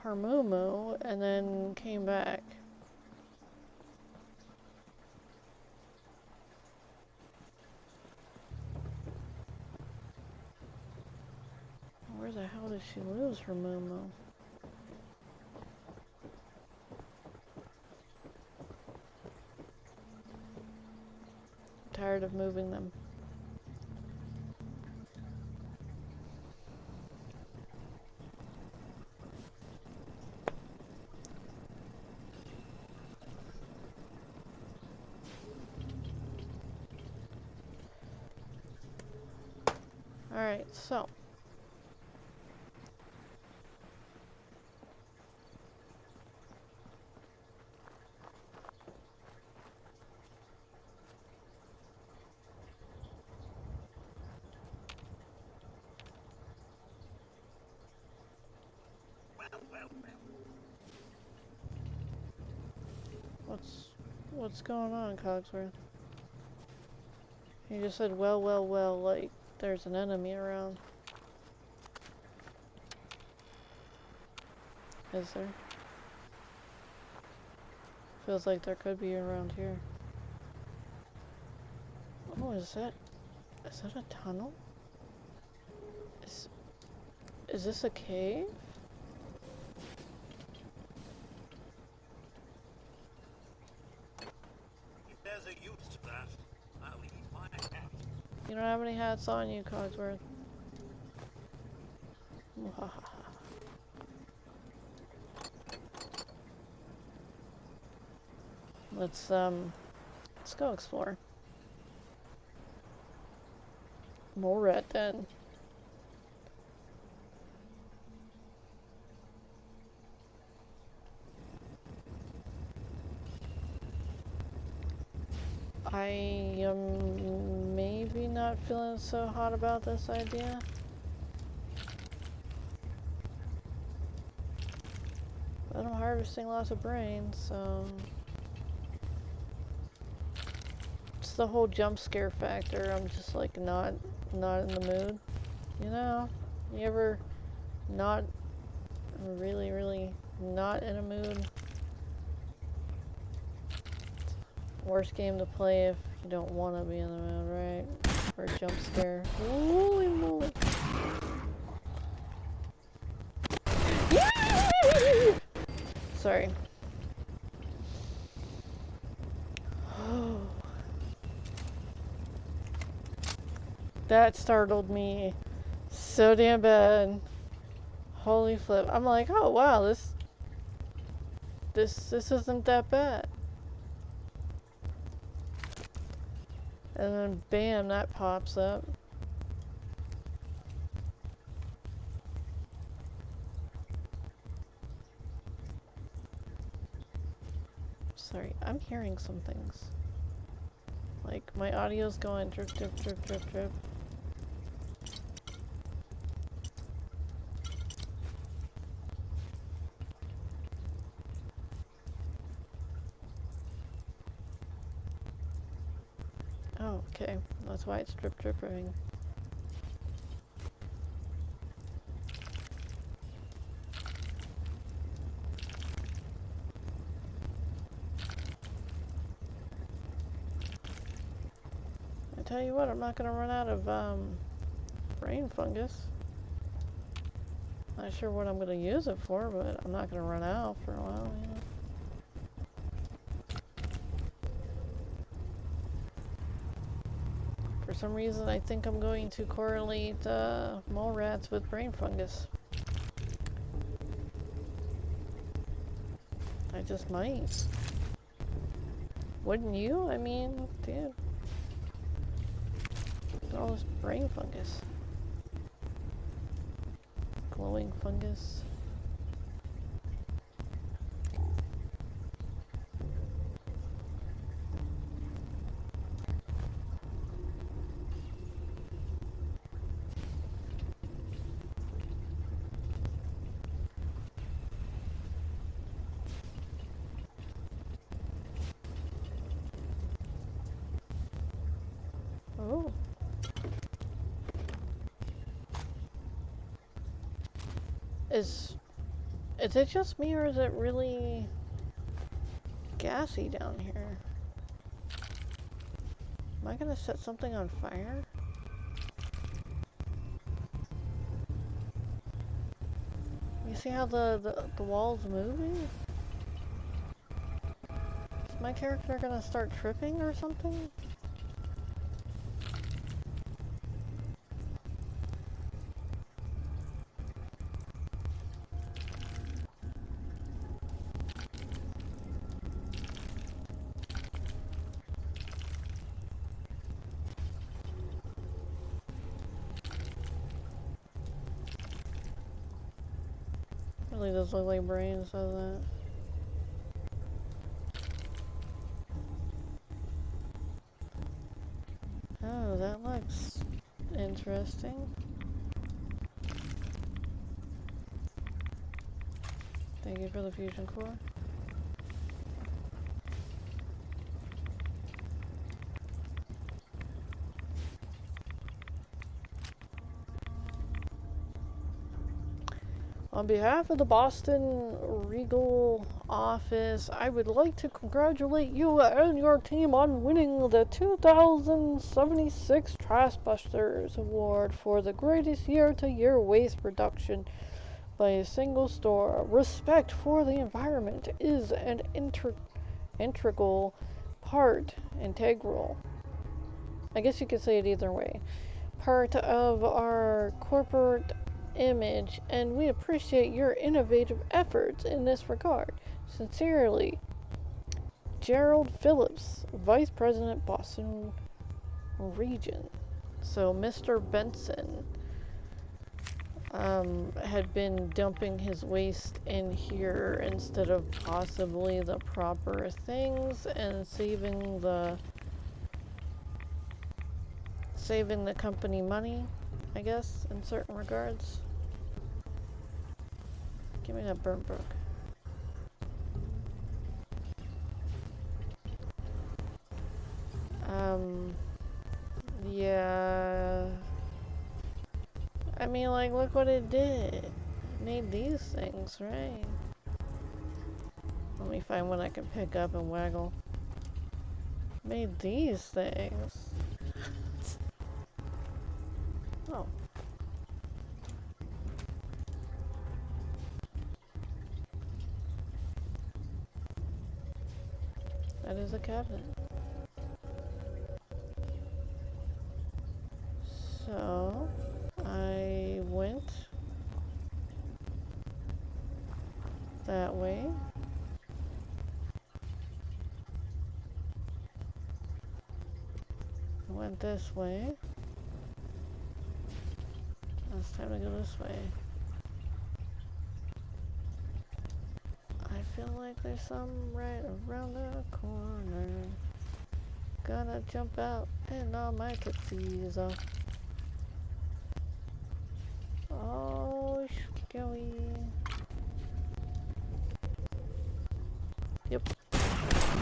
Moo, and then came back. Where the hell did she lose her Moo? I'm tired of moving them. Alright, so. What's going on, Cogsworth? You just said, well, like there's an enemy around. Is there? Feels like there could be around here. Oh, is that a tunnel? Is this a cave? If there's a use to that, I'll eat my hat. You don't have any hats on you, Cogsworth. Let's go explore. More red then. I am maybe not feeling so hot about this idea. But I'm harvesting lots of brains, so... It's the whole jump scare factor. I'm just like not in the mood. You know? You ever not really not in a mood? Worst game to play if you don't want to be in the mood, right? For a jump scare. Holy moly. Sorry. That startled me so damn bad. Holy flip. I'm like, oh wow, this isn't that bad. And then bam, that pops up. Sorry, I'm hearing some things. Like, my audio's going drip, drip, drip, drip, drip. Oh, okay. That's why it's drip, dripping. I tell you what, I'm not gonna run out of brain fungus. Not sure what I'm gonna use it for, but I'm not gonna run out for a while, you know. For some reason, I think I'm going to correlate mole rats with brain fungus. I just might. Wouldn't you? I mean, dude. All this brain fungus. Glowing fungus. Oh. Is it just me or is it really gassy down here? Am I gonna set something on fire? You see how the wall's moving? Is my character gonna start tripping or something? Really does look like brains, doesn't it? Oh, that looks interesting. Thank you for the fusion core. On behalf of the Boston Regal office, I would like to congratulate you and your team on winning the 2076 Trash Busters Award for the greatest year-to-year waste reduction by a single store. Respect for the environment is an integral part, I guess you could say it either way, part of our corporate image, and we appreciate your innovative efforts in this regard. Sincerely, Gerald Phillips, Vice President, Boston Region. So Mr. Benson had been dumping his waste in here instead of possibly the proper things and saving the company money, I guess, in certain regards. Give me that burnt book. Yeah. I mean, like, look what it did. It made these things, right? Let me find one I can pick up and waggle. Made these things. Oh. That is a cabinet. So, I went that way. I went this way. Now it's time to go this way. I feel like there's some right around the corner. Gonna jump out and all my tootsies off. Oh, scary. Yep.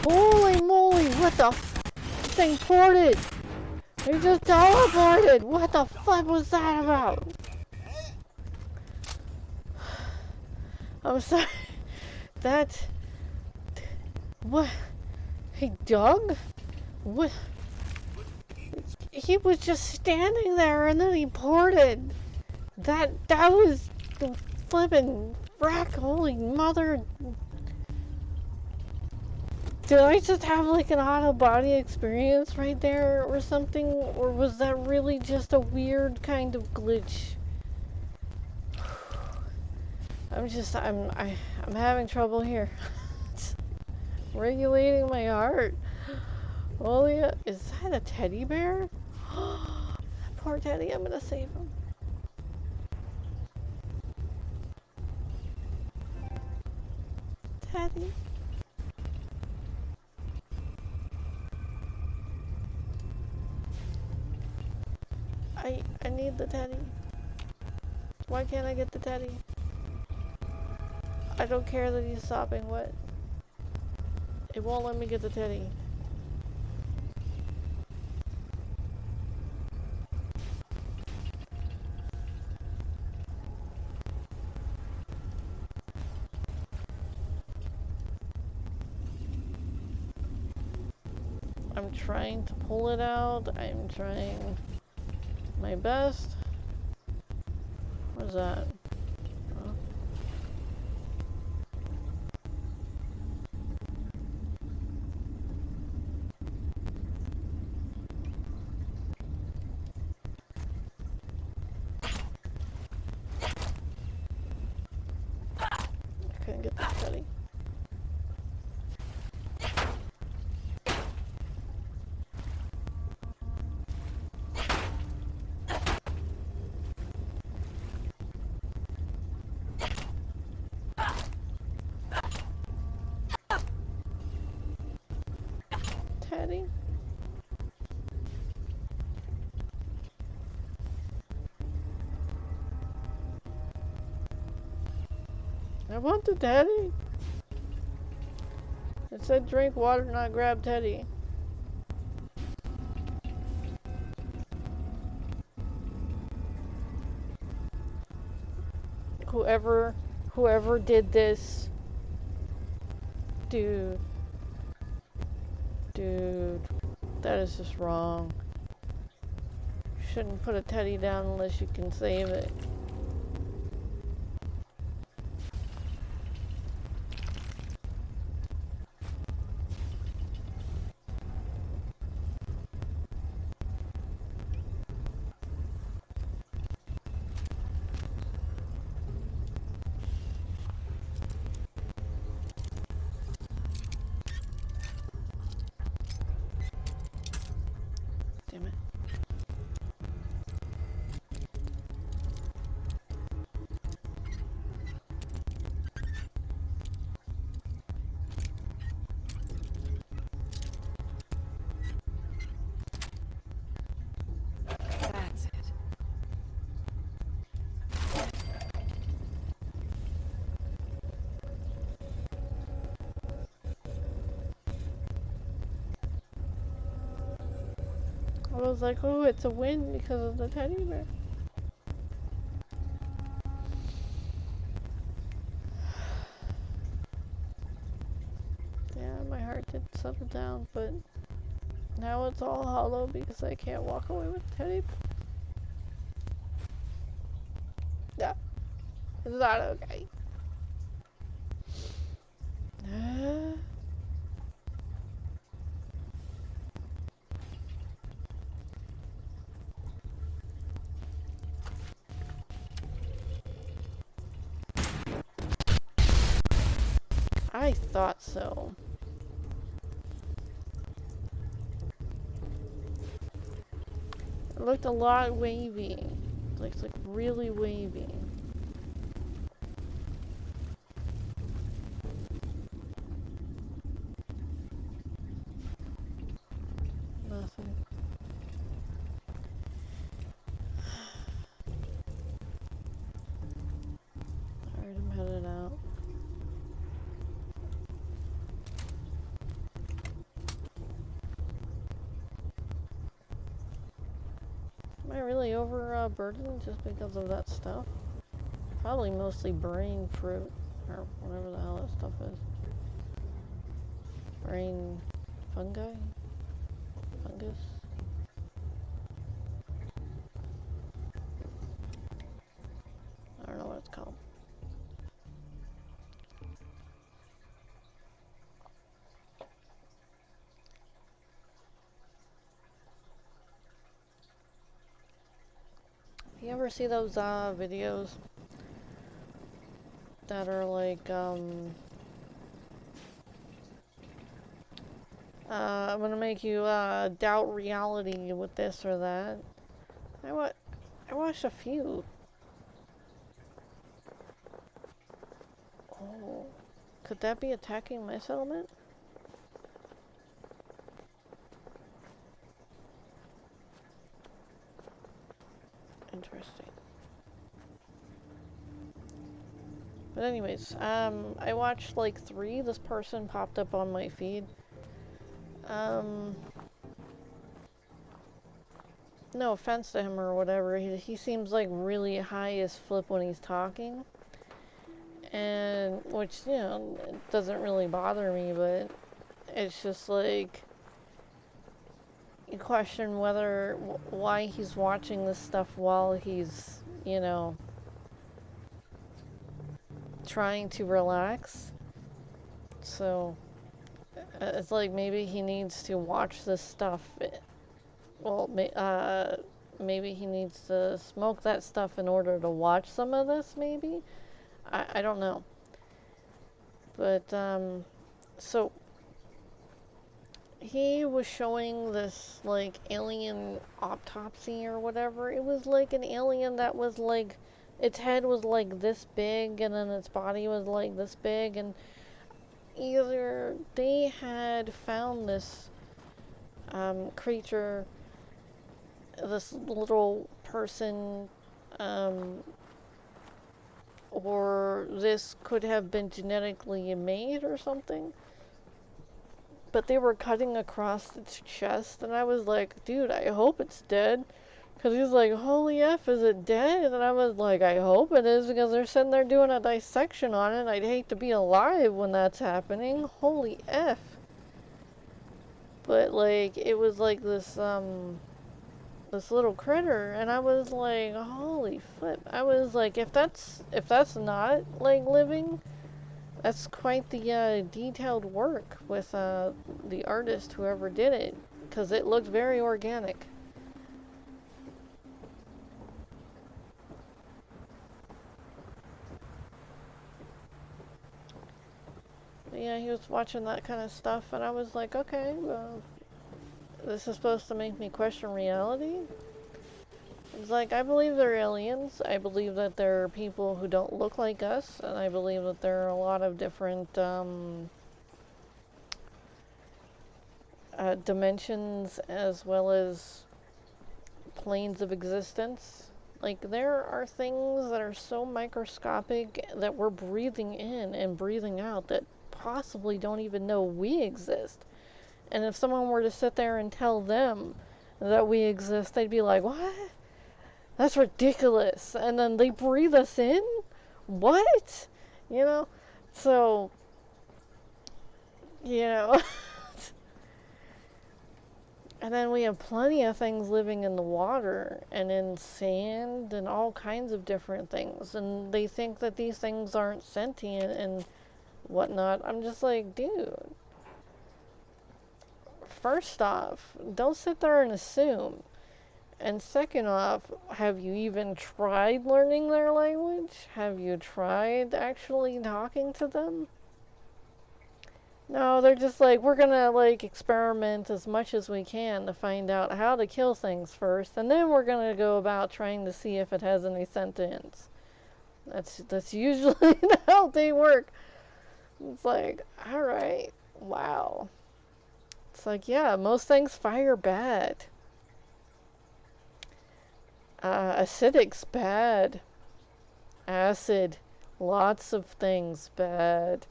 Holy moly, what the thing ported? They just teleported! What the fuck was that about? I'm sorry. That... What? Hey, Doug? What? He was just standing there and then he ported. That was the flippin' frack, holy mother. Did I just have like an out-of-body experience right there or something? Or was that really just a weird kind of glitch? I'm having trouble here. Regulating my heart. Holy, is that a teddy bear? That poor teddy, I'm gonna save him. Teddy. I need the teddy. Why can't I get the teddy? I don't care that he's sopping wet. It won't let me get the teddy. I'm trying to pull it out. I'm trying my best. What's that? Oh. Couldn't get that Teddy. Teddy? I want the Teddy. It said drink water, not grab Teddy. Whoever did this, dude, that is just wrong. You shouldn't put a Teddy down unless you can save it. Damn it. That's it. I was like, oh, it's a win because of the teddy bear. Yeah, my heart did settle down, but now it's all hollow because I can't walk away with teddy bear. Yeah, it's not okay. I thought so. It looked a lot wavy. It's like really wavy. Nothing. Alright, I'm headed out. Am I really overburdened just because of that stuff? Probably mostly brain fruit, or whatever the hell that stuff is. Brain fungi? Fungus? I don't know what it's called. You ever see those videos that are like, I'm gonna make you doubt reality with this or that? I watched a few. Oh, could that be attacking my settlement? Interesting. But anyways, I watched like 3. This person popped up on my feed. No offense to him or whatever. He seems like really high as flip when he's talking. And, which, you know, it doesn't really bother me, but it's just like, you question why he's watching this stuff while he's, you know, trying to relax. So it's like maybe he needs to watch this stuff. Well, maybe he needs to smoke that stuff in order to watch some of this, maybe? I don't know. But, so he was showing this, like, alien autopsy or whatever. It was like an alien that was like, its head was like this big, and then its body was like this big, and either they had found this creature, this little person, or this could have been genetically made or something. But they were cutting across its chest, and I was like, dude, I hope it's dead. Because he's like, holy F, is it dead? And I was like, I hope it is, because they're sitting there doing a dissection on it. I'd hate to be alive when that's happening. Holy F. But, like, it was like this little critter, and I was like, holy flip. I was like, if that's not, like, living, that's quite the detailed work with the artist, whoever did it, because it looked very organic. But yeah, he was watching that kind of stuff, and I was like, okay, well, this is supposed to make me question reality? It's like, I believe they're aliens. I believe that there are people who don't look like us, and I believe that there are a lot of different dimensions as well as planes of existence. Like, there are things that are so microscopic that we're breathing in and breathing out that possibly don't even know we exist. And if someone were to sit there and tell them that we exist, they'd be like, what? That's ridiculous. And then they breathe us in? What? You know? So, you know. And then we have plenty of things living in the water and in sand and all kinds of different things. And they think that these things aren't sentient and whatnot. I'm just like, dude. First off, don't sit there and assume. And second off, have you even tried learning their language? Have you tried actually talking to them? No, they're just like, we're gonna like experiment as much as we can to find out how to kill things first, and then we're gonna go about trying to see if it has any sentience. That's usually how they work. It's like, alright, wow. It's like, yeah, most things fire bad. Acidic's bad. Acid. Lots of things bad.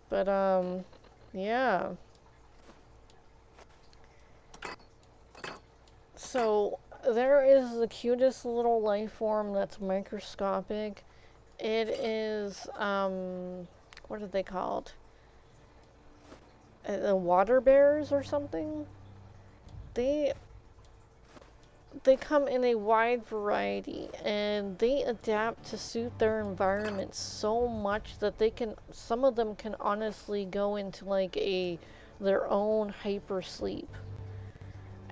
But, yeah. So, there is the cutest little life form that's microscopic. It is, what are they called? The water bears or something? They come in a wide variety, and they adapt to suit their environment so much that some of them can honestly go into like their own hyper sleep.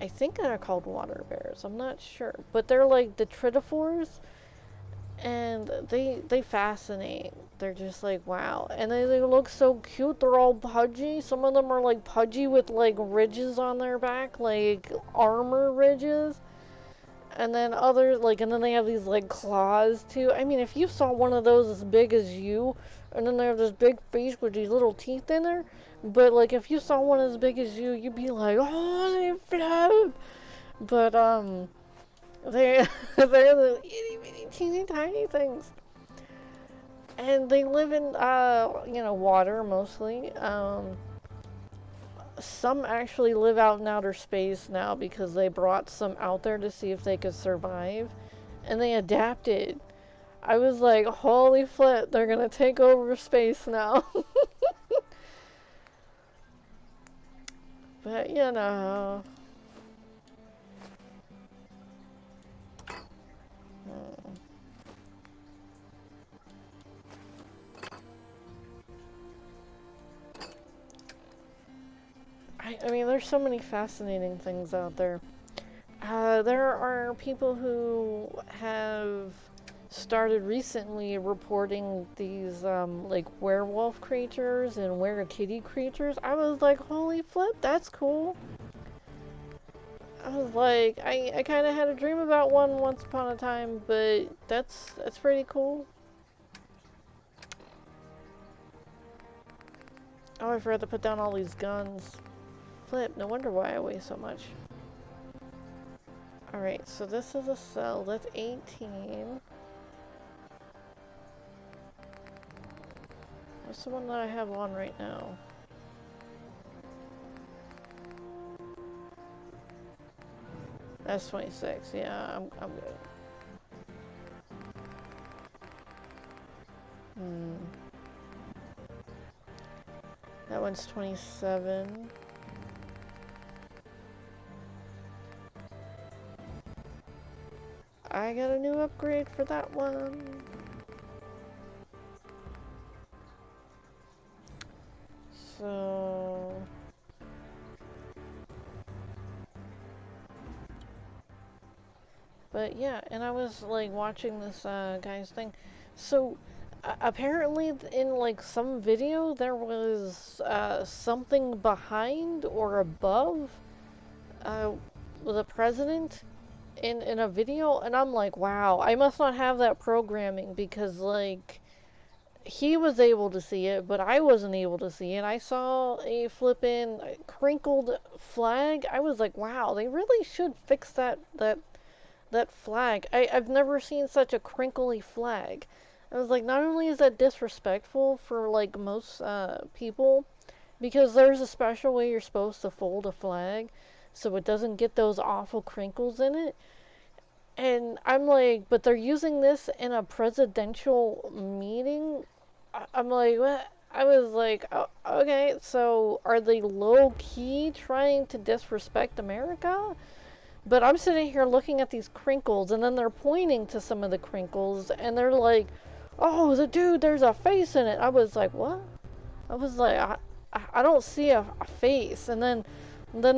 I think they're called water bears, I'm not sure, but they're like detritivores, and they fascinate. They're just like, wow. And they look so cute. They're all pudgy. Some of them are like pudgy with like ridges on their back, like armor ridges. And then others, like, and then they have these, like, claws, too. I mean, if you saw one of those as big as you, and then they have this big face with these little teeth in there, but, like, if you saw one as big as you, you'd be like, oh, they float! But, they're the itty bitty teeny tiny things. And they live in, you know, water, mostly. Some actually live out in outer space now because they brought some out there to see if they could survive. And they adapted. I was like, holy flip, they're gonna take over space now. But, you know. Hmm. I mean, there's so many fascinating things out there. There are people who have started recently reporting these, like, werewolf creatures and were-kitty creatures. I was like, holy flip, that's cool. I was like, I kind of had a dream about one once upon a time, but that's pretty cool. Oh, I forgot to put down all these guns. Flip, no wonder why I weigh so much. Alright, so this is a cell. That's 18. What's the one that I have on right now? That's 26. Yeah, I'm good. Hmm. That one's 27. I got a new upgrade for that one. So... But yeah, and I was like watching this guy's thing. So apparently in like some video there was something behind or above uh, the president in a video, and I'm like, wow, I must not have that programming because like he was able to see it, but I wasn't able to see it. I saw a flippin' crinkled flag. I was like, wow, they really should fix that flag. I've never seen such a crinkly flag. I was like, not only is that disrespectful for like most people, because there's a special way you're supposed to fold a flag so it doesn't get those awful crinkles in it. And I'm like, but they're using this in a presidential meeting? I'm like, what? I was like, oh, okay, so are they low key trying to disrespect America? But I'm sitting here looking at these crinkles, and then they're pointing to some of the crinkles, and they're like, oh, dude, there's a face in it. I was like, what? I was like, I don't see a face. And then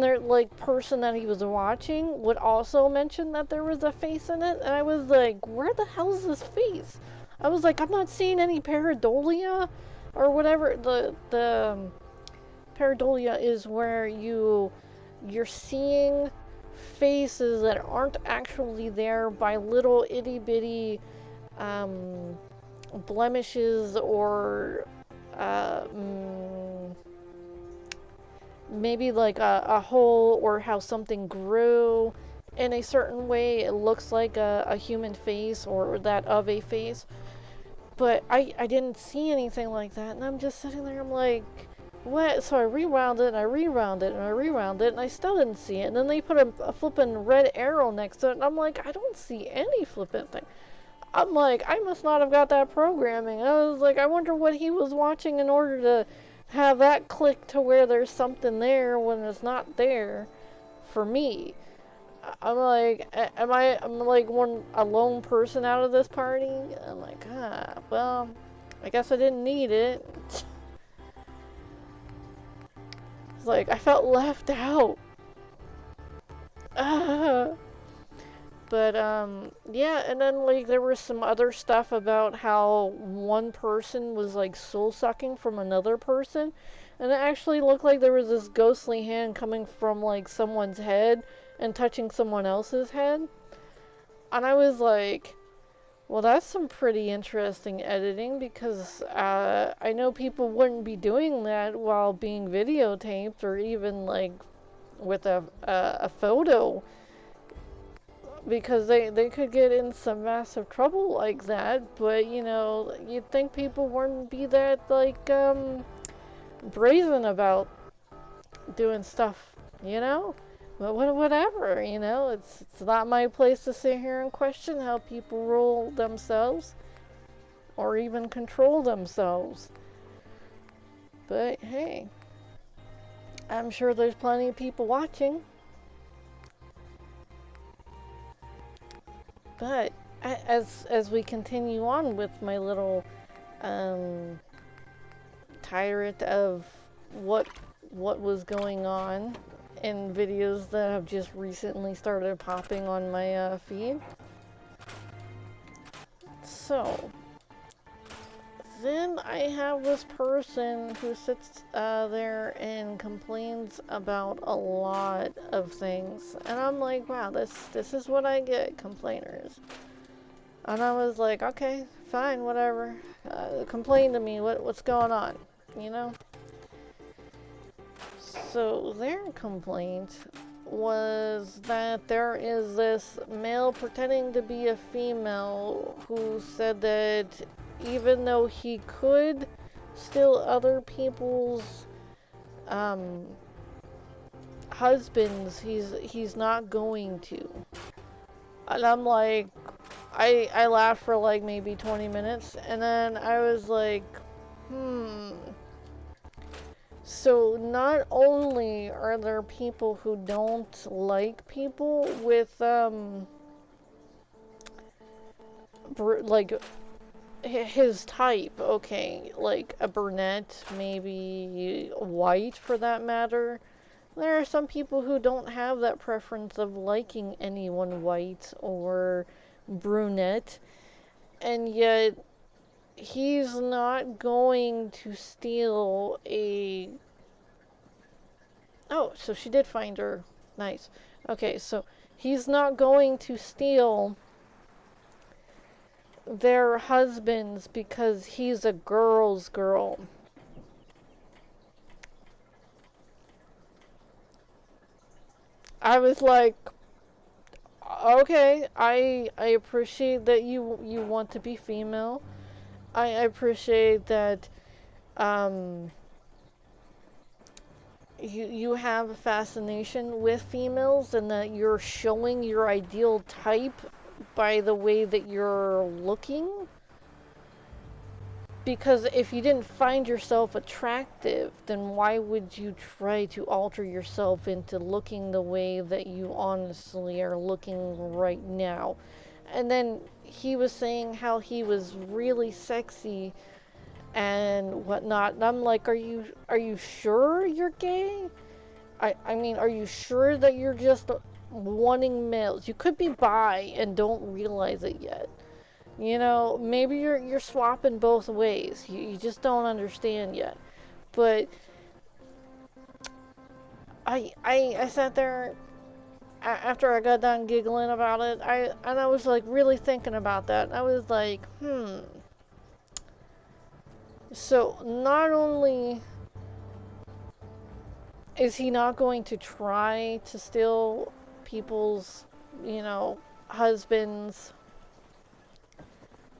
their like person that he was watching would also mention that there was a face in it, and I was like, where the hell is this face? I was like, I'm not seeing any pareidolia or whatever. The pareidolia is where you're seeing faces that aren't actually there by little itty bitty um, blemishes or uh, mm, maybe like a hole, or how something grew in a certain way. It looks like a human face or that of a face. But I didn't see anything like that, and I'm just sitting there, I'm like, what? So I rewound it, and I rewound it, and I rewound it, and I still didn't see it. And then they put a flippin' red arrow next to it, and I'm like, I don't see any flippin' thing. I'm like, I must not have got that programming. I was like, I wonder what he was watching in order to have that click to where there's something there when it's not there for me. I'm like, I'm like a lone person out of this party? I'm like, well, I guess I didn't need it. It's like, I felt left out. But, yeah, and then, like, there was some other stuff about how one person was, like, soul-sucking from another person, and it actually looked like there was this ghostly hand coming from, like, someone's head and touching someone else's head. And I was like, well, that's some pretty interesting editing, because, I know people wouldn't be doing that while being videotaped, or even, like, with a photo, because they could get in some massive trouble like that. But you know, you'd think people wouldn't be that like brazen about doing stuff, you know. But whatever, you know, it's not my place to sit here and question how people rule themselves or even control themselves. But hey, I'm sure there's plenty of people watching. But as we continue on with my little tirade of what was going on in videos that have just recently started popping on my feed. So then I have this person who sits there and complains about a lot of things, and I'm like, wow, this is what I get, complainers. And I was like, okay, fine, whatever. Complain to me. What's going on? You know. So their complaint was that there is this male pretending to be a female who said that even though he could steal other people's husbands, he's not going to. And I'm like, I laughed for like maybe 20 minutes, and then I was like, So not only are there people who don't like people with like his type, okay, like a brunette, maybe white for that matter. There are some people who don't have that preference of liking anyone white or brunette, and yet he's not going to steal a... Oh, so she did find her. Nice. Okay, so he's not going to steal their husbands because he's a girl's girl. I was like, okay, I appreciate that you want to be female. I appreciate that you have a fascination with females and that you're showing your ideal type by the way that you're looking. Because if you didn't find yourself attractive, then why would you try to alter yourself into looking the way that you honestly are looking right now? And then he was saying how he was really sexy and whatnot. And I'm like, are you sure you're gay? I mean, are you sure that you're just wanting males? You could be bi and don't realize it yet. You know, maybe you're swapping both ways. You just don't understand yet. But I sat there after I got done giggling about it. I was like really thinking about that. And I was like, So not only is he not going to try to steal people's, you know, husbands.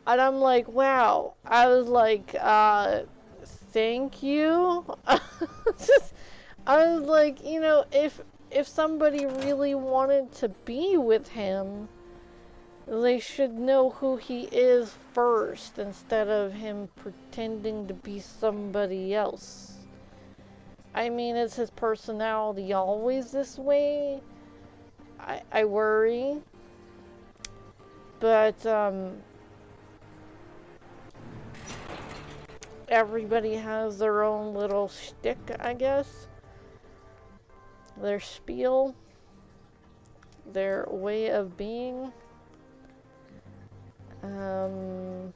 And I'm like, wow. I was like, thank you. I was like, you know, if somebody really wanted to be with him, they should know who he is first instead of him pretending to be somebody else. I mean, is his personality always this way? I worry. But, everybody has their own little shtick, I guess. Their spiel. Their way of being. And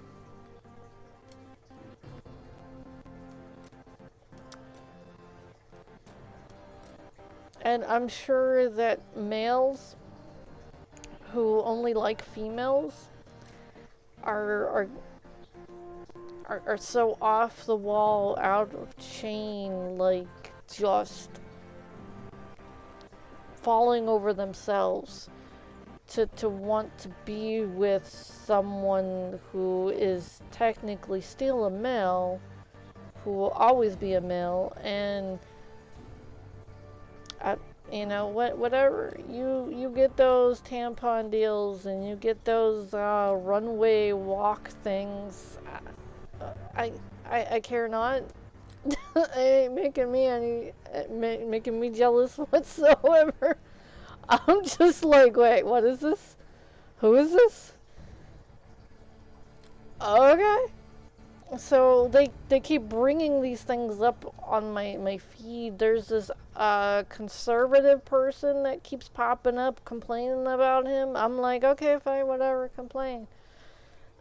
I'm sure that males who only like females are so off the wall, out of chain, like just falling over themselves to want to be with someone who is technically still a male, who will always be a male, and you know, whatever, you get those tampon deals and you get those runway walk things. I care not. It ain't making me making me jealous whatsoever. I'm just like, wait, what is this? Who is this? Okay. So they keep bringing these things up on my feed. There's this conservative person that keeps popping up complaining about him. I'm like, okay, fine, whatever, complain.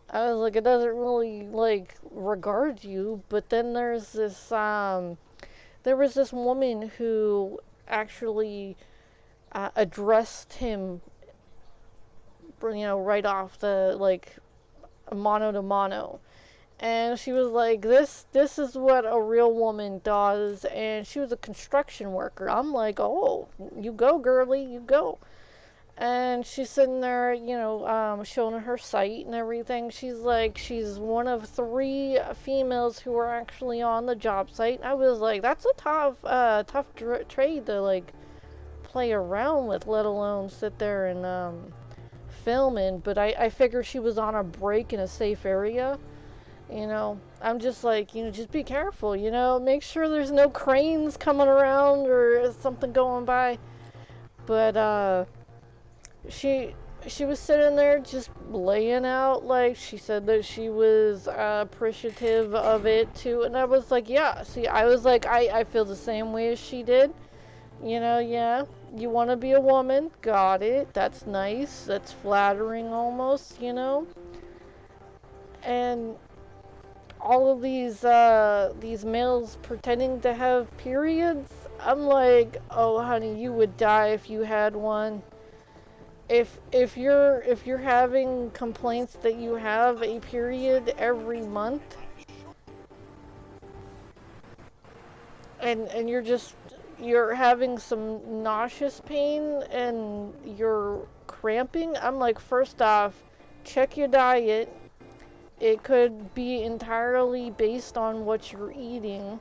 I was like, it doesn't really like regard you. But then there was this woman who actually addressed him, right off the like mono to mono. And she was like, this is what a real woman does. And she was a construction worker. I'm like, oh, you go, girly, you go. And she's sitting there, showing her site and everything. She's like, she's one of 3 females who are actually on the job site. I was like, that's a tough trade to like play around with, let alone sit there and film in. But I figured she was on a break in a safe area. I'm just like, just be careful, make sure there's no cranes coming around or something going by. But she she was sitting there just laying out, like, she said that she was appreciative of it too. And I was like, yeah, see, I was like, I feel the same way as she did. Yeah, you want to be a woman, got it, that's nice, that's flattering almost. And all of these males pretending to have periods. I'm like, oh honey, you would die if you had one. If you're having complaints that you have a period every month, and you're having some nauseous pain and you're cramping, I'm like, first off, check your diet. It could be entirely based on what you're eating.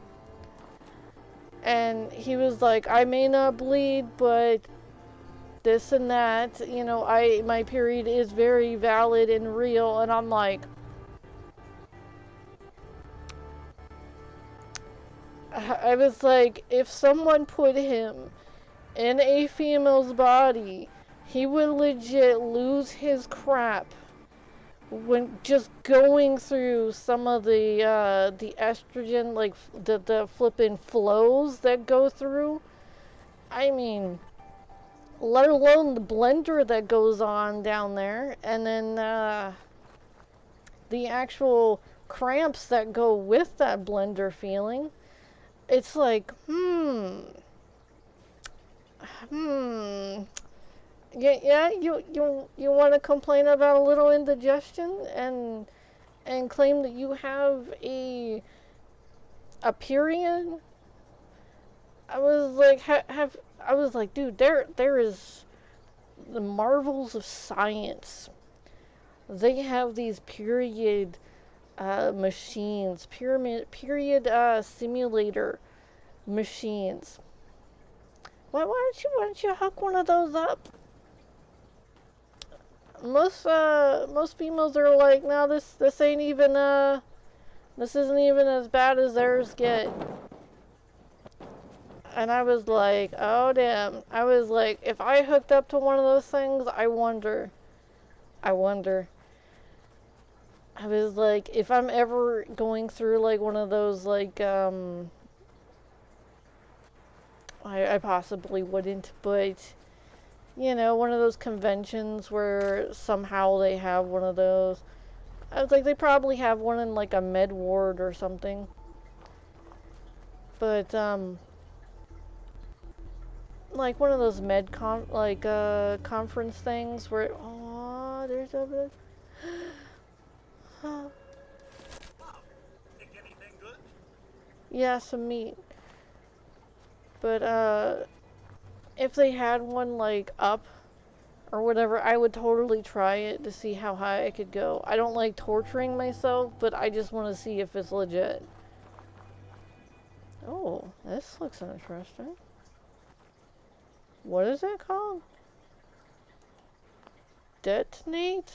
And he was like, I may not bleed, but this and that, my period is very valid and real. And I'm like, I was like, if someone put him in a female's body, he would legit lose his crap when just going through some of the estrogen, like the flippin' flows that go through. I mean, let alone the blender that goes on down there, and then the actual cramps that go with that blender feeling. It's like, hmm. Yeah, you want to complain about a little indigestion and claim that you have a period. I was like, I was like, dude, there is the marvels of science. They have these period machines, period simulator machines. Why don't you hook one of those up? Most females are like, no, this ain't even this isn't even as bad as theirs get. And I was like, oh damn. I was like, if I hooked up to one of those things, I wonder. I was like, if I'm ever going through like one of those like I possibly wouldn't, but one of those conventions where somehow they have one of those. I was like, they probably have one in like a med ward or something. But like one of those conference things where, oh, there's a Wow. Think anything good? yeah, some meat. But if they had one like up or whatever, I would totally try it to see how high I could go. I don't like torturing myself, but I just want to see if it's legit. Oh, this looks interesting. What is it called? Detonate?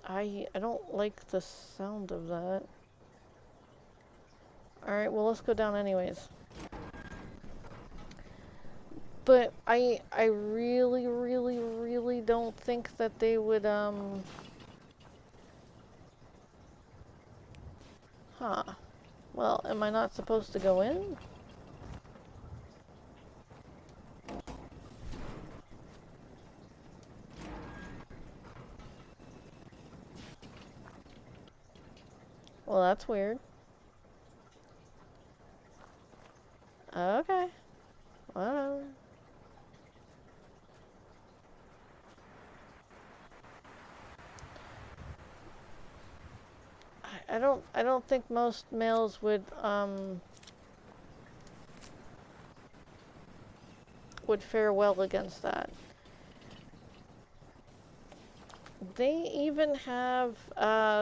I don't like the sound of that. Alright, well, let's go down anyways. But I really, really, really don't think that they would, huh. Well, am I not supposed to go in? Well, that's weird. Okay. Whatever. I don't think most males would fare well against that. They even have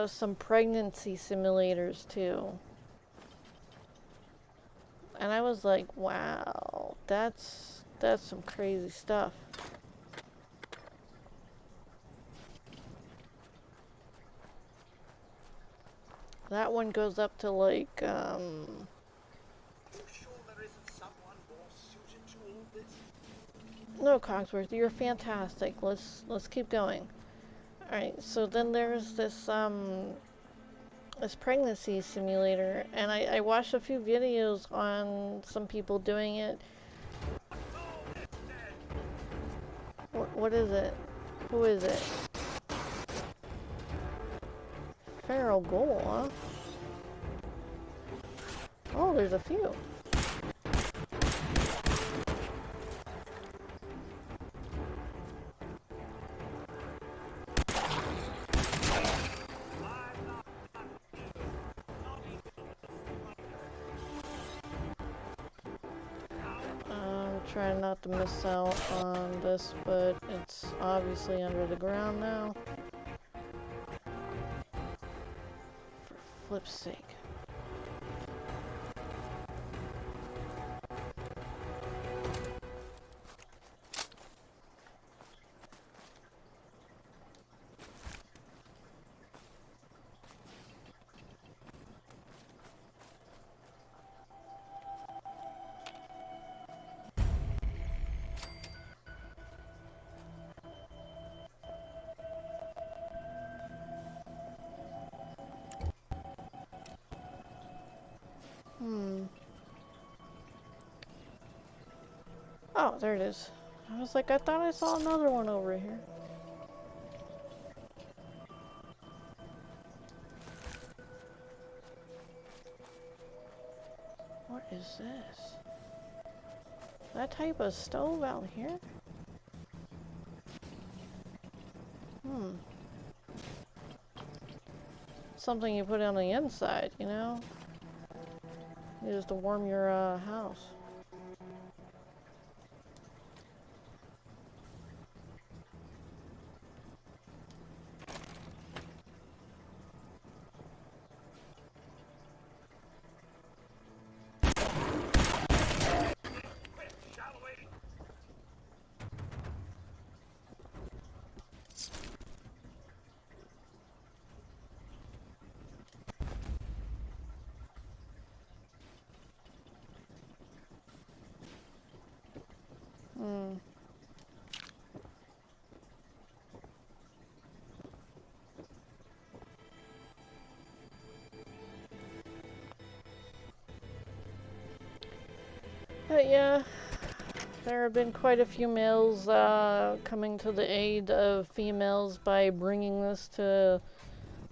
some pregnancy simulators too. And I was like, wow, that's some crazy stuff. That one goes up to like, You sure there isn't someone more suited to all this? no, Cogsworth, you're fantastic. Let's keep going. Alright, so then there's this pregnancy simulator, and I watched a few videos on some people doing it. What is it? Who is it? Feral Ghoul, huh? Oh, there's a few. I'm trying not to miss out on this, but it's obviously under the ground now. For flip's sake. Oh, there it is. I was like, I thought I saw another one over here. What is this? That type of stove out here? Something you put on the inside, you know? Just to warm your house. But yeah, there have been quite a few males coming to the aid of females by bringing this to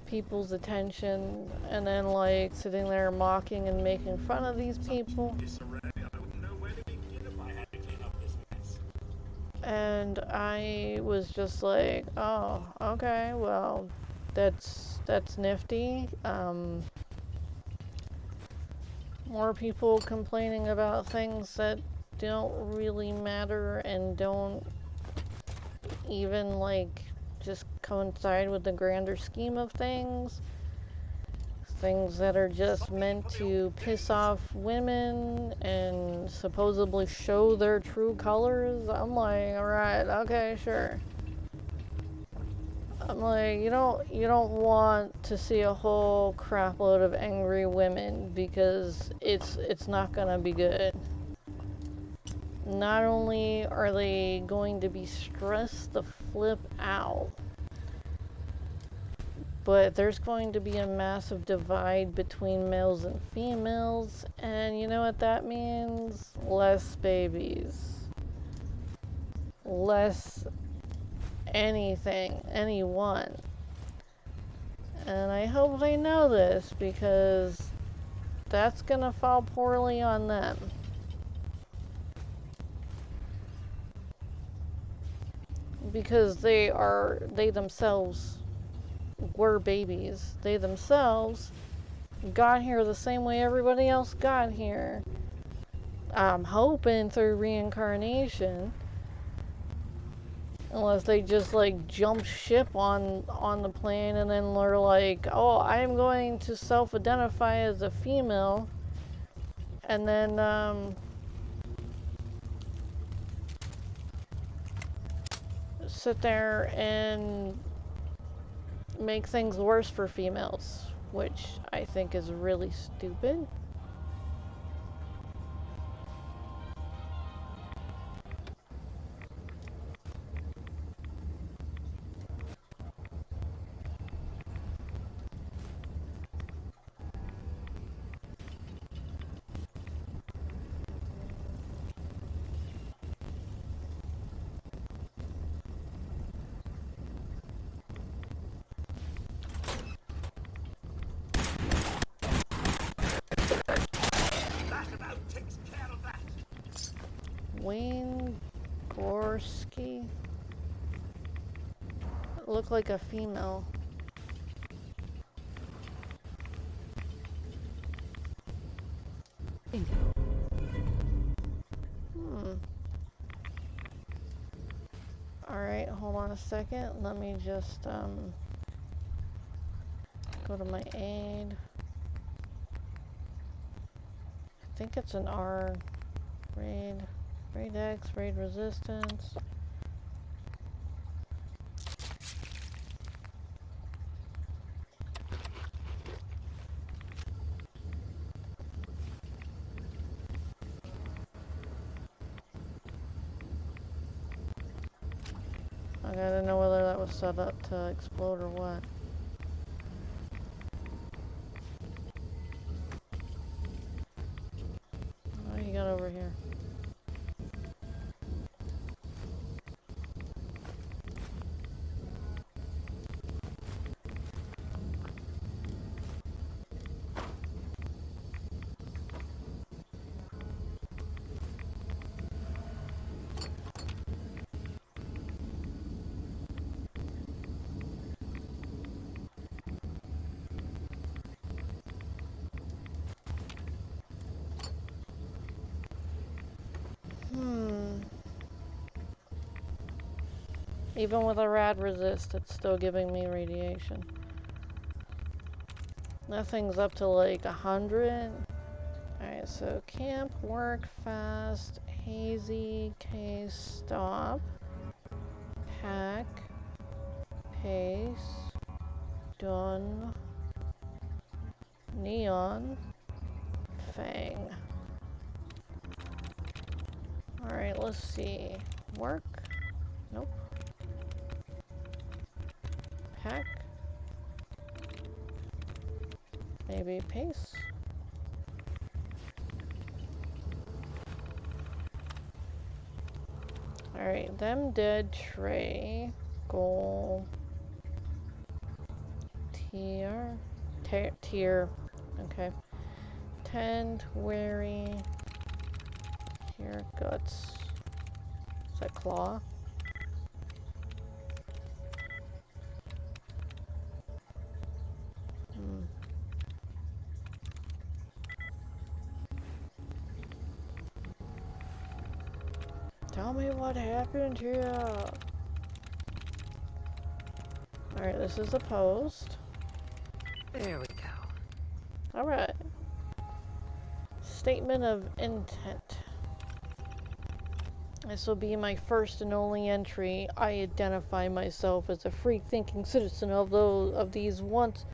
people's attention, and then like sitting there mocking and making fun of these people. And I was just like, oh, okay, well, that's nifty. More people complaining about things that don't really matter and don't even like just coincide with the grander scheme of things. Things that are just meant to piss off women and supposedly show their true colors. I'm like, alright, okay, sure. I'm like, you don't want to see a whole crap load of angry women because it's not gonna be good. Not only are they going to be stressed the flip out, but there's going to be a massive divide between males and females, and you know what that means? Less babies. Less anything, anyone. And I hope they know this because that's gonna fall poorly on them. Because they themselves were babies. They themselves got here the same way everybody else got here. I'm hoping through reincarnation. Unless they just like jump ship on the plane and then they're like, oh, I'm going to self-identify as a female, and then sit there and make things worse for females, which I think is really stupid. That about takes care of that. Wayne Gorski looked like a female. Bingo. Alright, hold on a second. Let me just go to my aid. I think it's an R. Raid X, raid resistance. I gotta know whether that was set up to explode or what. What do you got over here? Even with a rad resist, it's still giving me radiation. That thing's up to like 100. Alright, so camp, work, fast, hazy, case, stop, pack, pace, done, neon, fang. Alright, let's see. Work? Nope. Pack? Maybe pace? Alright, them dead tray. Goal. Tier. Tier. Okay. Tend, wary. Here, guts. Is that claw? Tell me what happened here. Alright, this is a post. There we go. Alright. Statement of intent. This will be my first and only entry. I identify myself as a free-thinking citizen of these once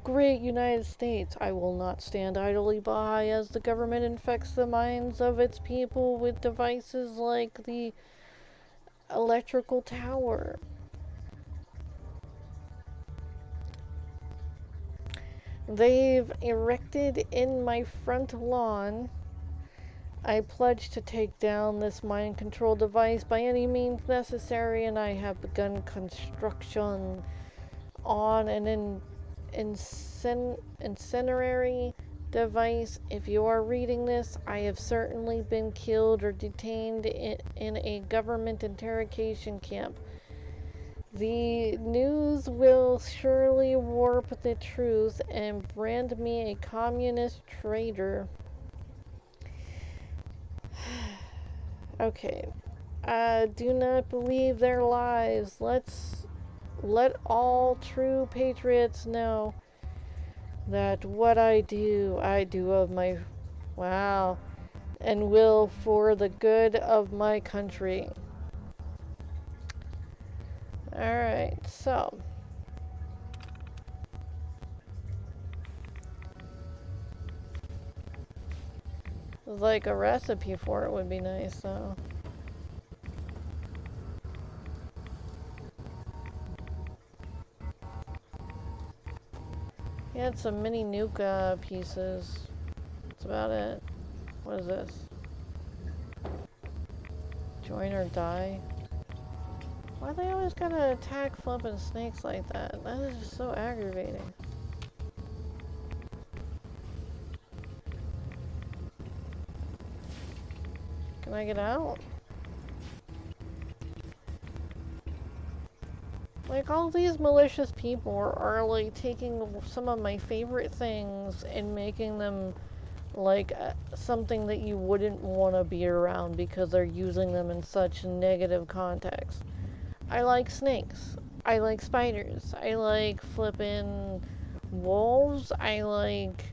great United States. I will not stand idly by as the government infects the minds of its people with devices like the electrical tower. They've erected in my front lawn. I pledge to take down this mind control device by any means necessary, and I have begun construction on an incendiary device. If you are reading this, I have certainly been killed or detained in a government interrogation camp. The news will surely warp the truth and brand me a communist traitor. Okay. Do not believe their lies. Let all true patriots know that what I do of my, wow, and will for the good of my country. Alright, so. Like a recipe for it would be nice, though. He had some mini nuka pieces. That's about it. What is this? Join or die? Why they always gotta attack flipping snakes like that? That is just so aggravating. Can I get out? Like, all these malicious people are like taking some of my favorite things and making them like something that you wouldn't want to be around because they're using them in such negative context. I like snakes. I like spiders. I like flippin' wolves. I like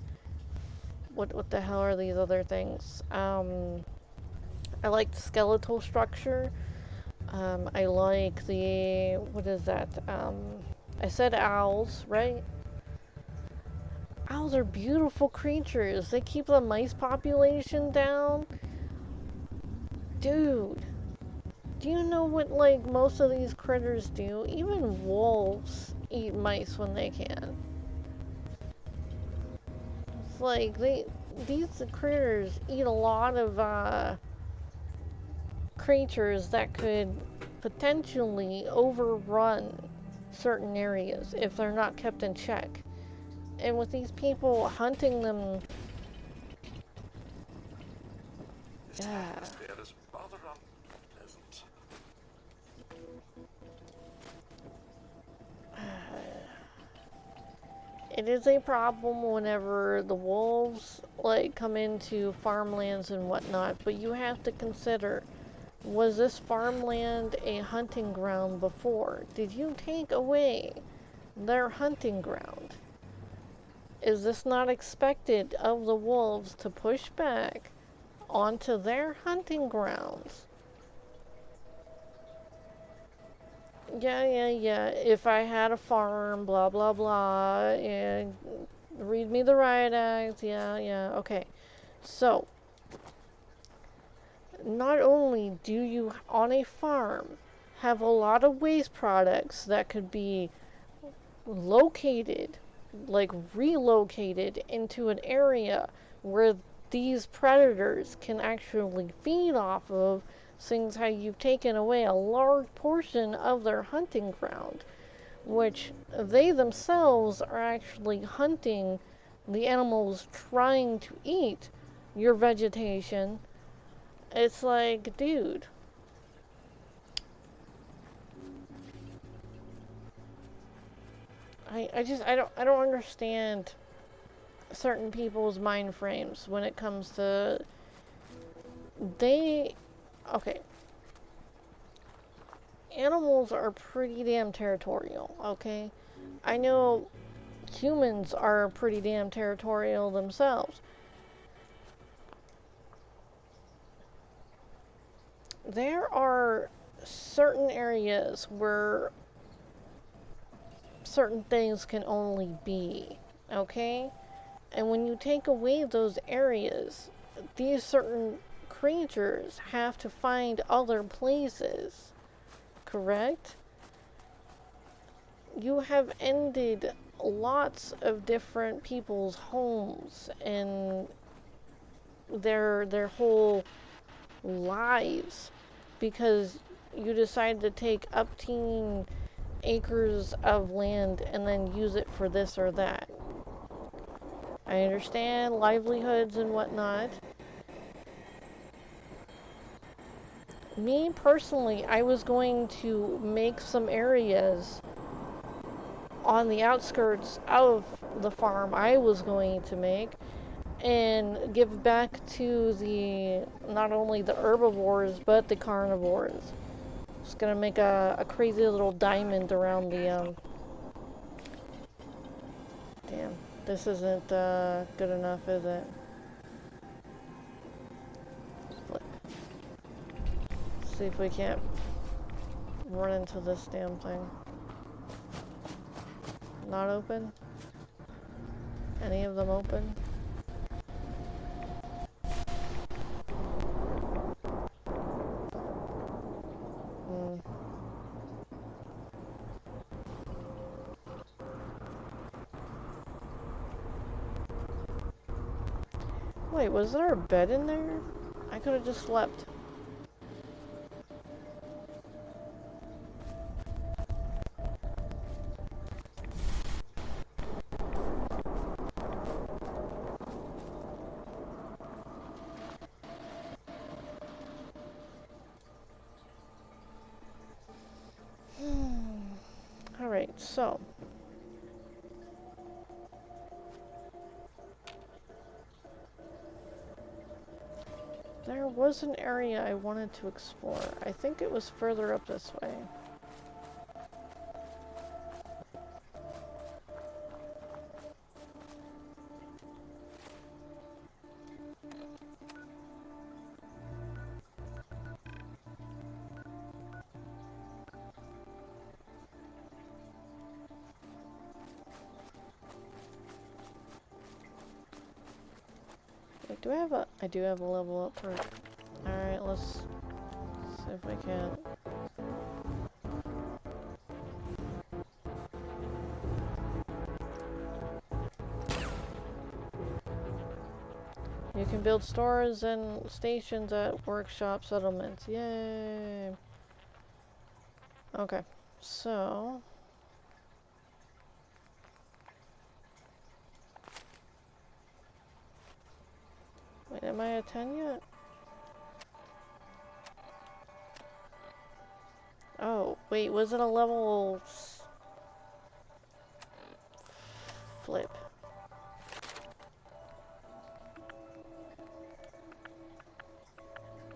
what the hell are these other things? I like the skeletal structure. I like the what is that? I said owls, right? Owls are beautiful creatures. They keep the mice population down. Dude, do you know what, like, most of these critters do? Even wolves eat mice when they can. It's like, these critters eat a lot of, creatures that could potentially overrun certain areas if they're not kept in check. And with these people hunting them... This Yeah. atmosphere is rather unpleasant. It is a problem whenever the wolves like come into farmlands and whatnot, but you have to consider, was this farmland a hunting ground before? Did you take away their hunting ground? Is this not expected of the wolves to push back onto their hunting grounds? Yeah. If I had a farm, blah, blah, blah, and read me the riot act, yeah, okay. So, not only do you, on a farm, have a lot of waste products that could be located, like relocated into an area where these predators can actually feed off of, seeing how you've taken away a large portion of their hunting ground, which they themselves are actually hunting the animals trying to eat your vegetation. It's like, dude. I don't understand certain people's mind frames when it comes to okay, animals are pretty damn territorial, okay? I know humans are pretty damn territorial themselves. there are certain areas where certain things can only be, okay? And when you take away those areas, these certain creatures have to find other places, correct? You have ended lots of different people's homes and their whole lives because you decided to take upteen acres of land and then use it for this or that. I understand livelihoods and whatnot. Me personally, I was going to make some areas on the outskirts of the farm I was going to make and give back to the not only the herbivores but the carnivores. Just gonna make a crazy little diamond around the damn, this isn't good enough, is it? Flip. See if we can't run into this damn thing. Not open? Any of them open? Hmm. Wait, was there a bed in there? I could have just slept. Alright, so. There was an area I wanted to explore. I think it was further up this way. Wait, do I have a... I do have a level up perk. Alright, let's see if we can. You can build stores and stations at workshop settlements. Yay! Okay, so... Wait, am I at 10 yet? Oh, wait, was it a level... Flip.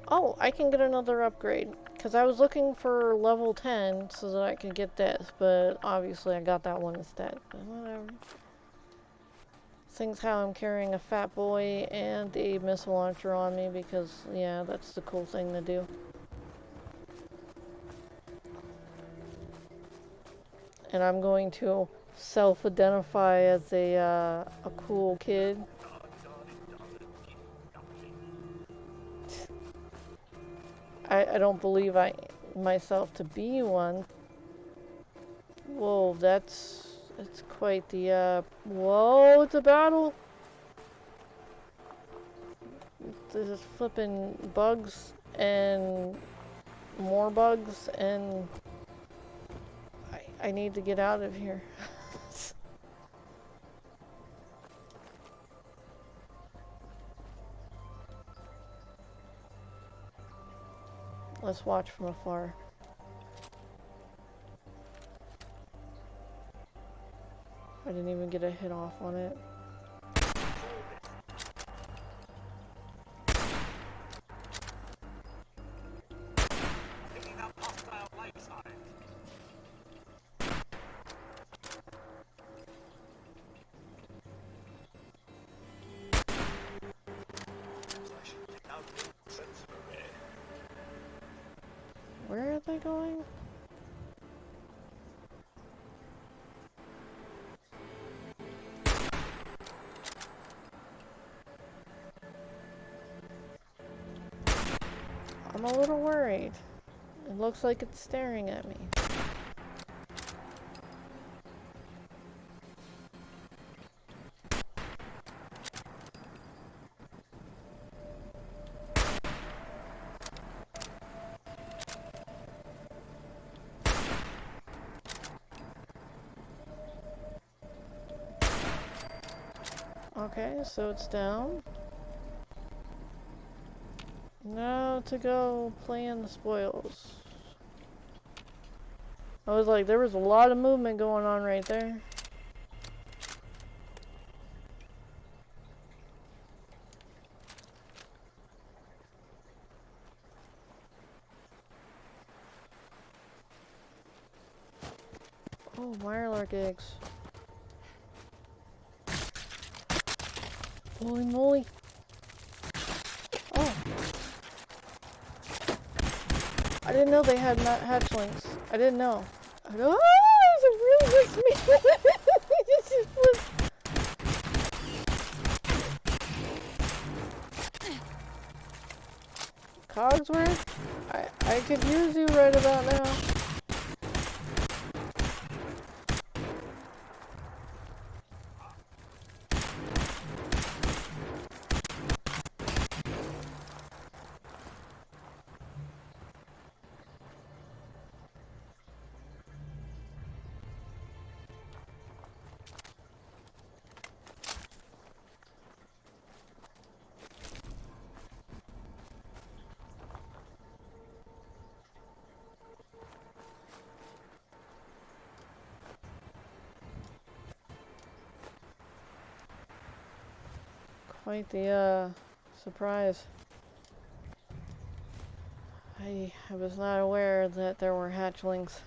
Oh, I can get another upgrade. Because I was looking for level 10 so that I could get this, but obviously I got that one instead. But whatever. Things how I'm carrying a fat boy and a missile launcher on me because, yeah, that's the cool thing to do. And I'm going to self-identify as a cool kid. I don't believe myself to be one. Whoa, it's quite the, whoa, it's a battle! There's flipping bugs and more bugs and I need to get out of here. Let's watch from afar. I didn't even get a hit off on it. Where are they going? I'm a little worried. It looks like it's staring at me. Okay, so it's down. Now to go play in the spoils. I was like, there was a lot of movement going on right there. Oh, Mirelurk eggs. Holy moly. Oh. I didn't know they had hatchlings. I didn't know. Oh, it's a really big smell. It just was. Cogsworth? I could use you right about now. Quite the surprise. I was not aware that there were hatchlings.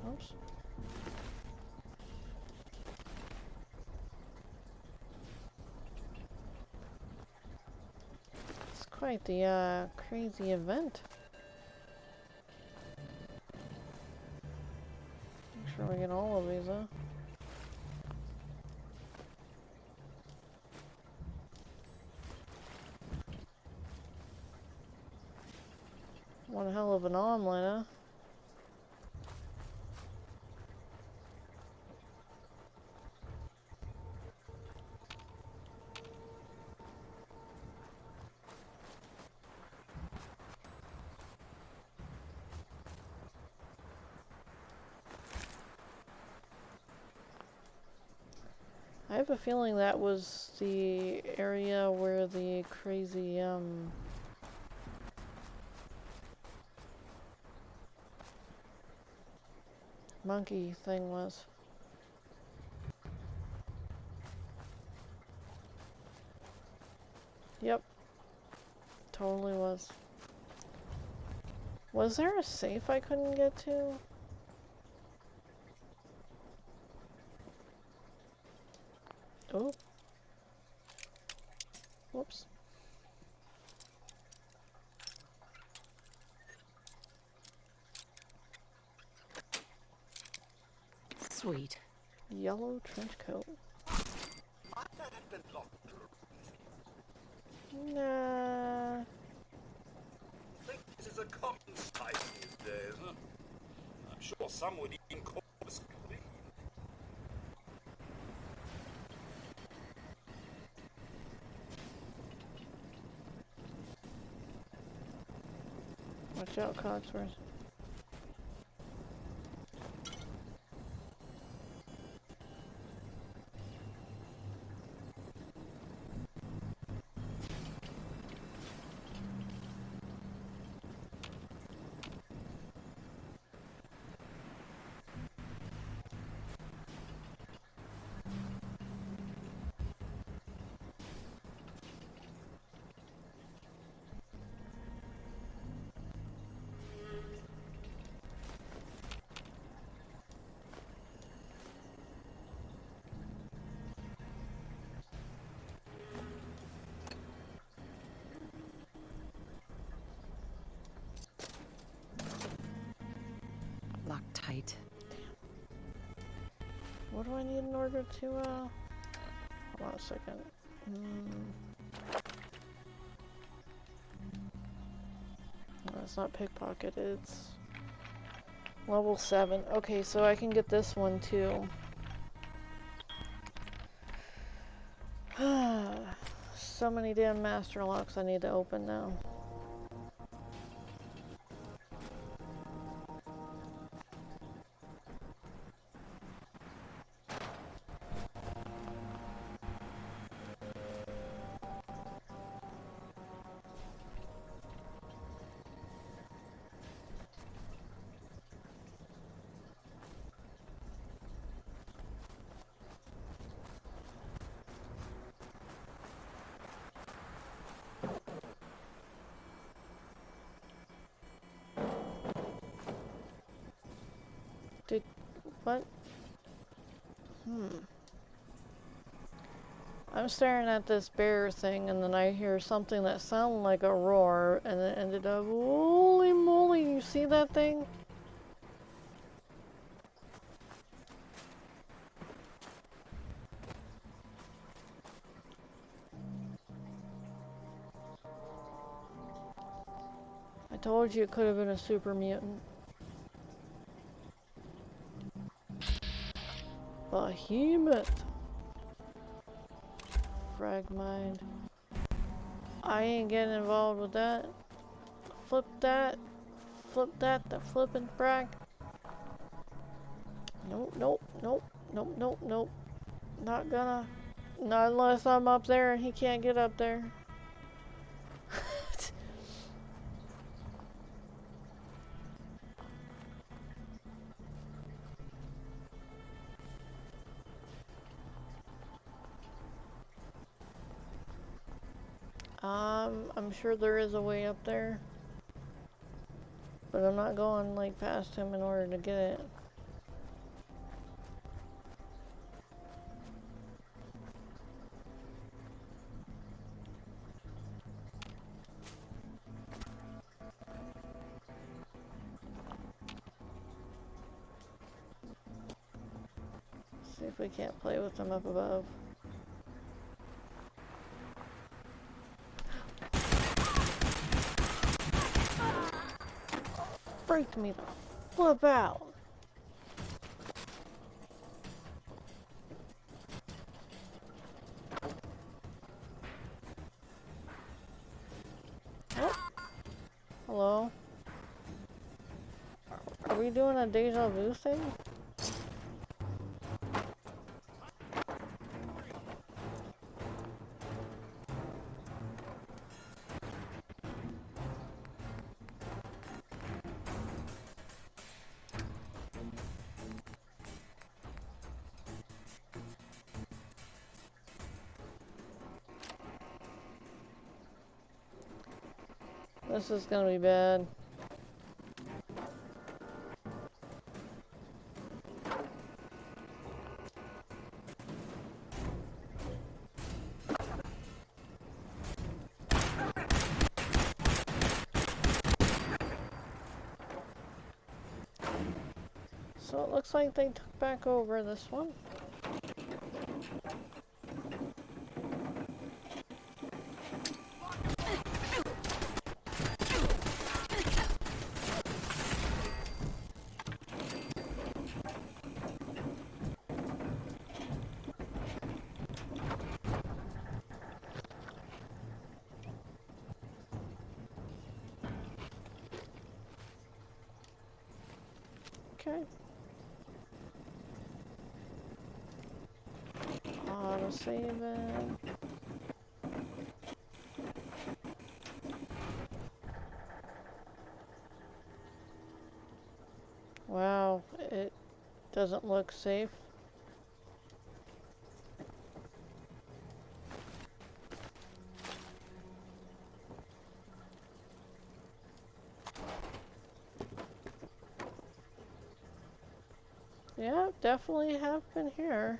Oops. It's quite the crazy event. Make sure we get all of these, though. One hell of an omelet, huh? I have a feeling that was the area where the crazy, monkey thing was. Yep. Totally was. Was there a safe I couldn't get to? Oh. Whoops. Sweet. Yellow trench coat. I bet it been locked. Nah. I think this is a common sight these days, huh? I'm sure some would even call this clean. Watch out, Cogsworth. locked tight. What do I need in order to, hold on a second. No, it's not pickpocket, it's level 7. Okay, so I can get this one too. So many damn master locks I need to open now. What? I'm staring at this bear thing and then I hear something that sounded like a roar and it ended up, holy moly, you see that thing? I told you it could have been a super mutant. Behemoth. Fragmine. I ain't getting involved with that. Flip that. Flip that. The flippin' frag. Nope, nope, nope, nope, nope, nope. Not gonna. Not unless I'm up there and he can't get up there. I'm sure there is a way up there. But I'm not going like past him in order to get it. See if we can't play with them up above. Freaked me the flip out. Oh. Hello? Are we doing a deja vu thing? This is gonna be bad. So it looks like they took back over this one. Okay. Auto save it. Wow, it doesn't look safe. Yeah, definitely have been here.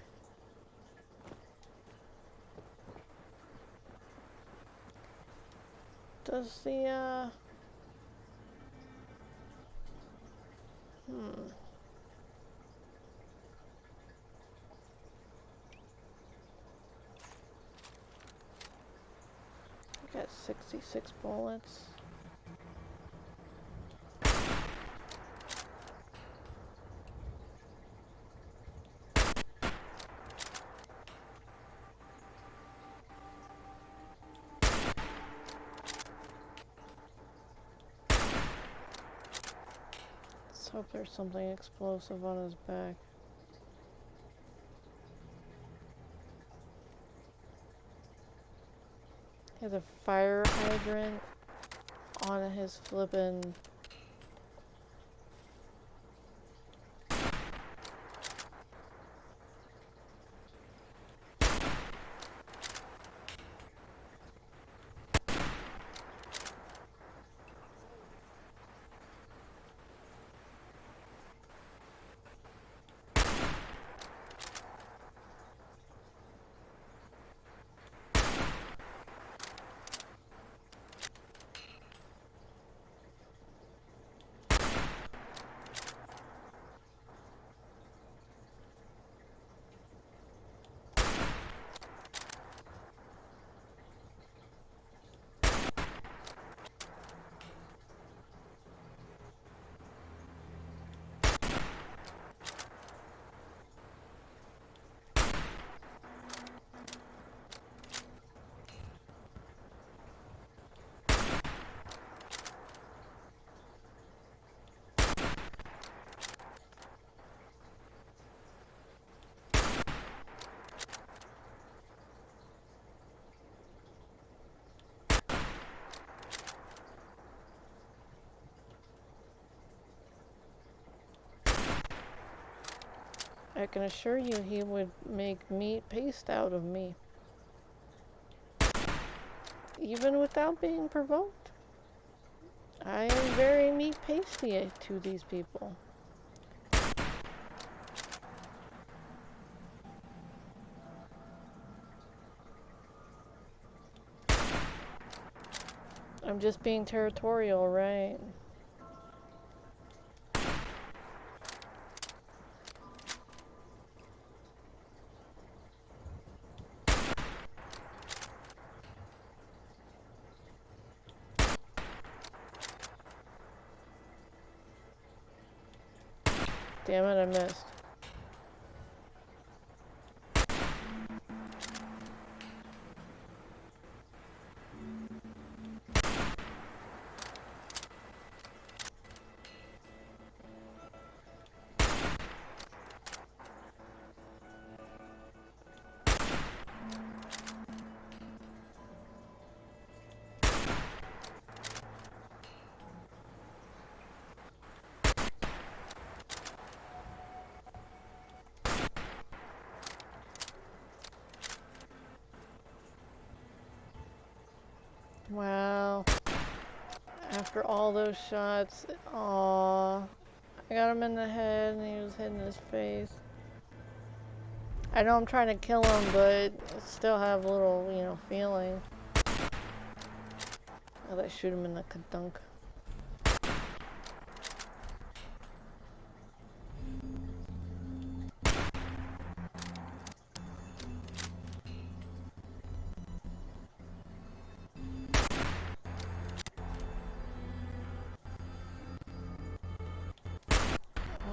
Does the, Got 66 bullets. Let's hope there's something explosive on his back. He has a fire hydrant on his flippin'. I can assure you he would make meat paste out of me. Even without being provoked. I am very meat pasty to these people. I'm just being territorial, right? Damn it, I missed. Wow. After all those shots, aww. I got him in the head and he was hitting his face. I know I'm trying to kill him, but I still have a little, you know, feeling. Oh, let's shoot him in the kadunk.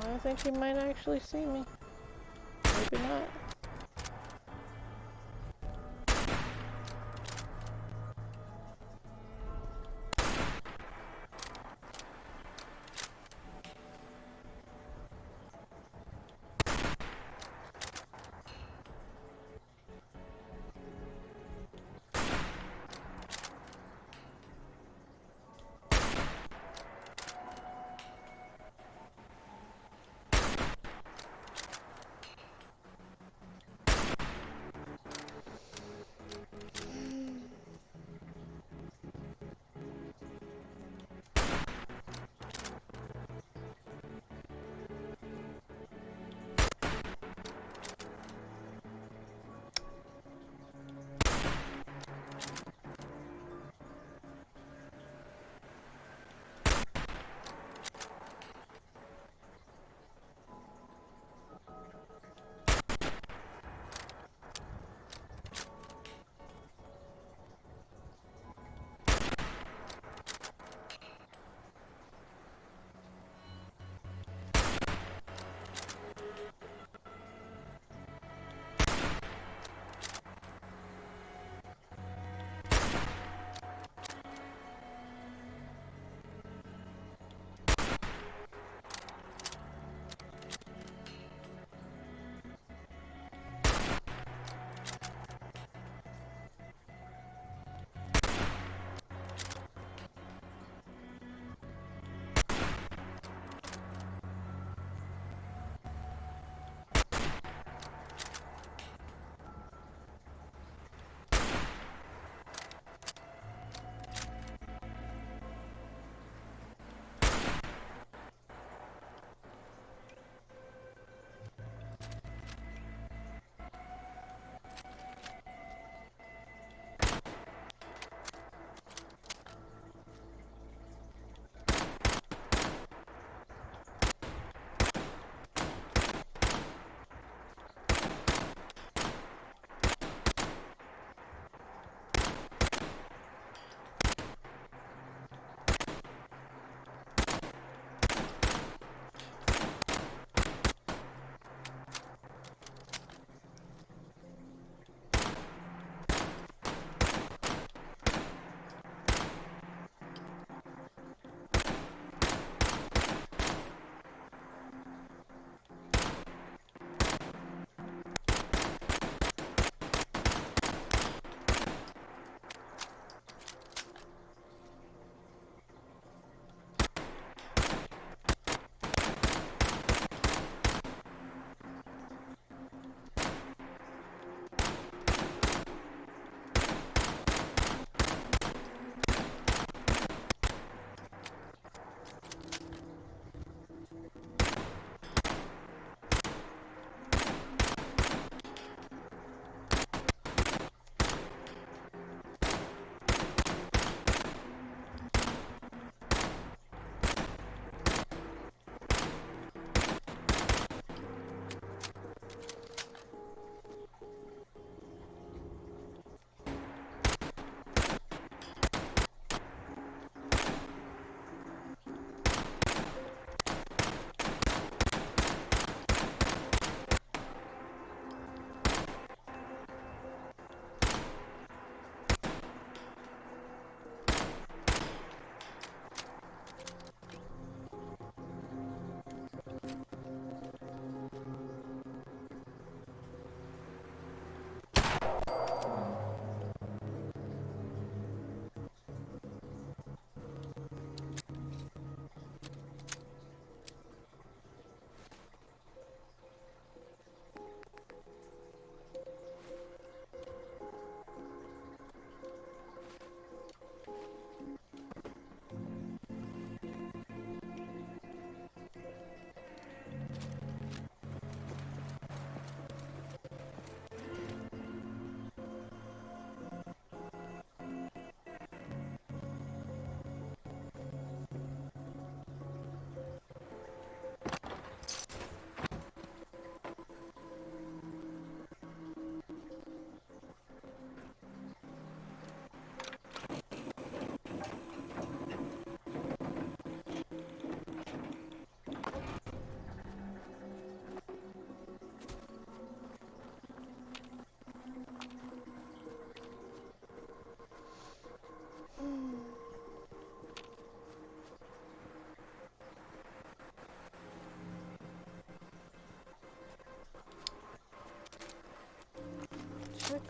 Well, I think he might actually see me. Maybe not.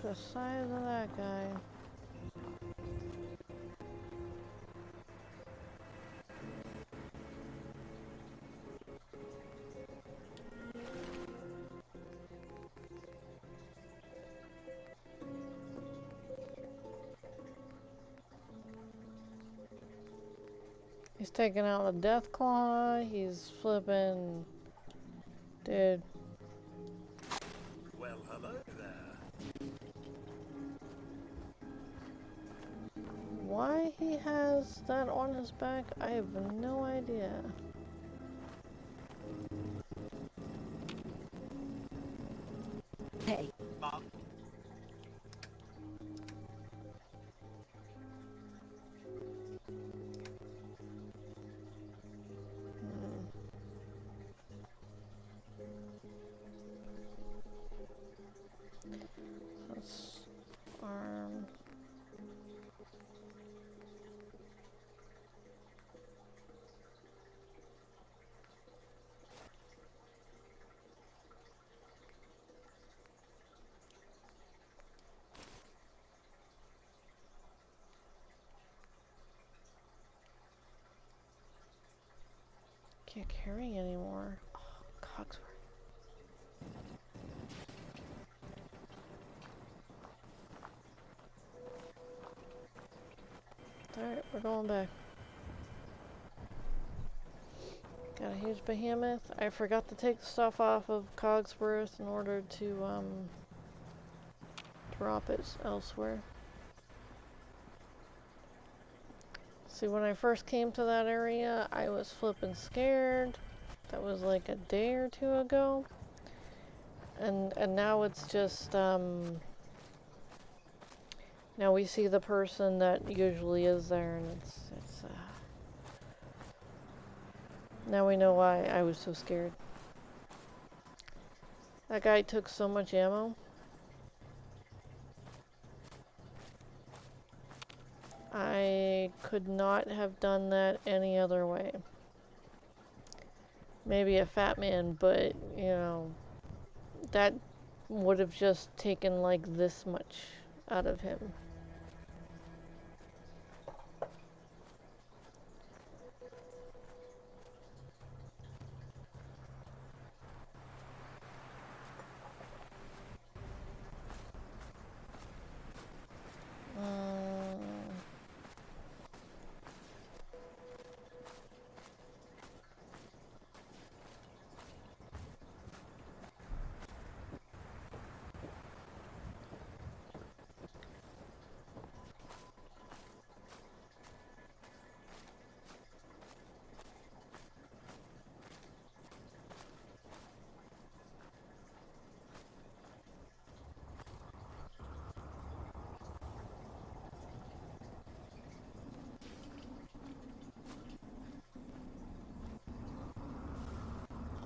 The size of that guy. He's taking out the death claw. He's flipping. Dude. Well, hello there. Why he has that on his back, I have no idea. Hey. That's arm. Can't carry anymore. Oh, Cogsworth. Alright, we're going back. Got a huge behemoth. I forgot to take the stuff off of Cogsworth in order to drop it elsewhere. See, when I first came to that area, I was flipping scared. That was like a day or two ago. And now it's just, now we see the person that usually is there, and it's now we know why I was so scared. That guy took so much ammo. I could not have done that any other way. Maybe a fat man, but, you know, that would have just taken like this much out of him.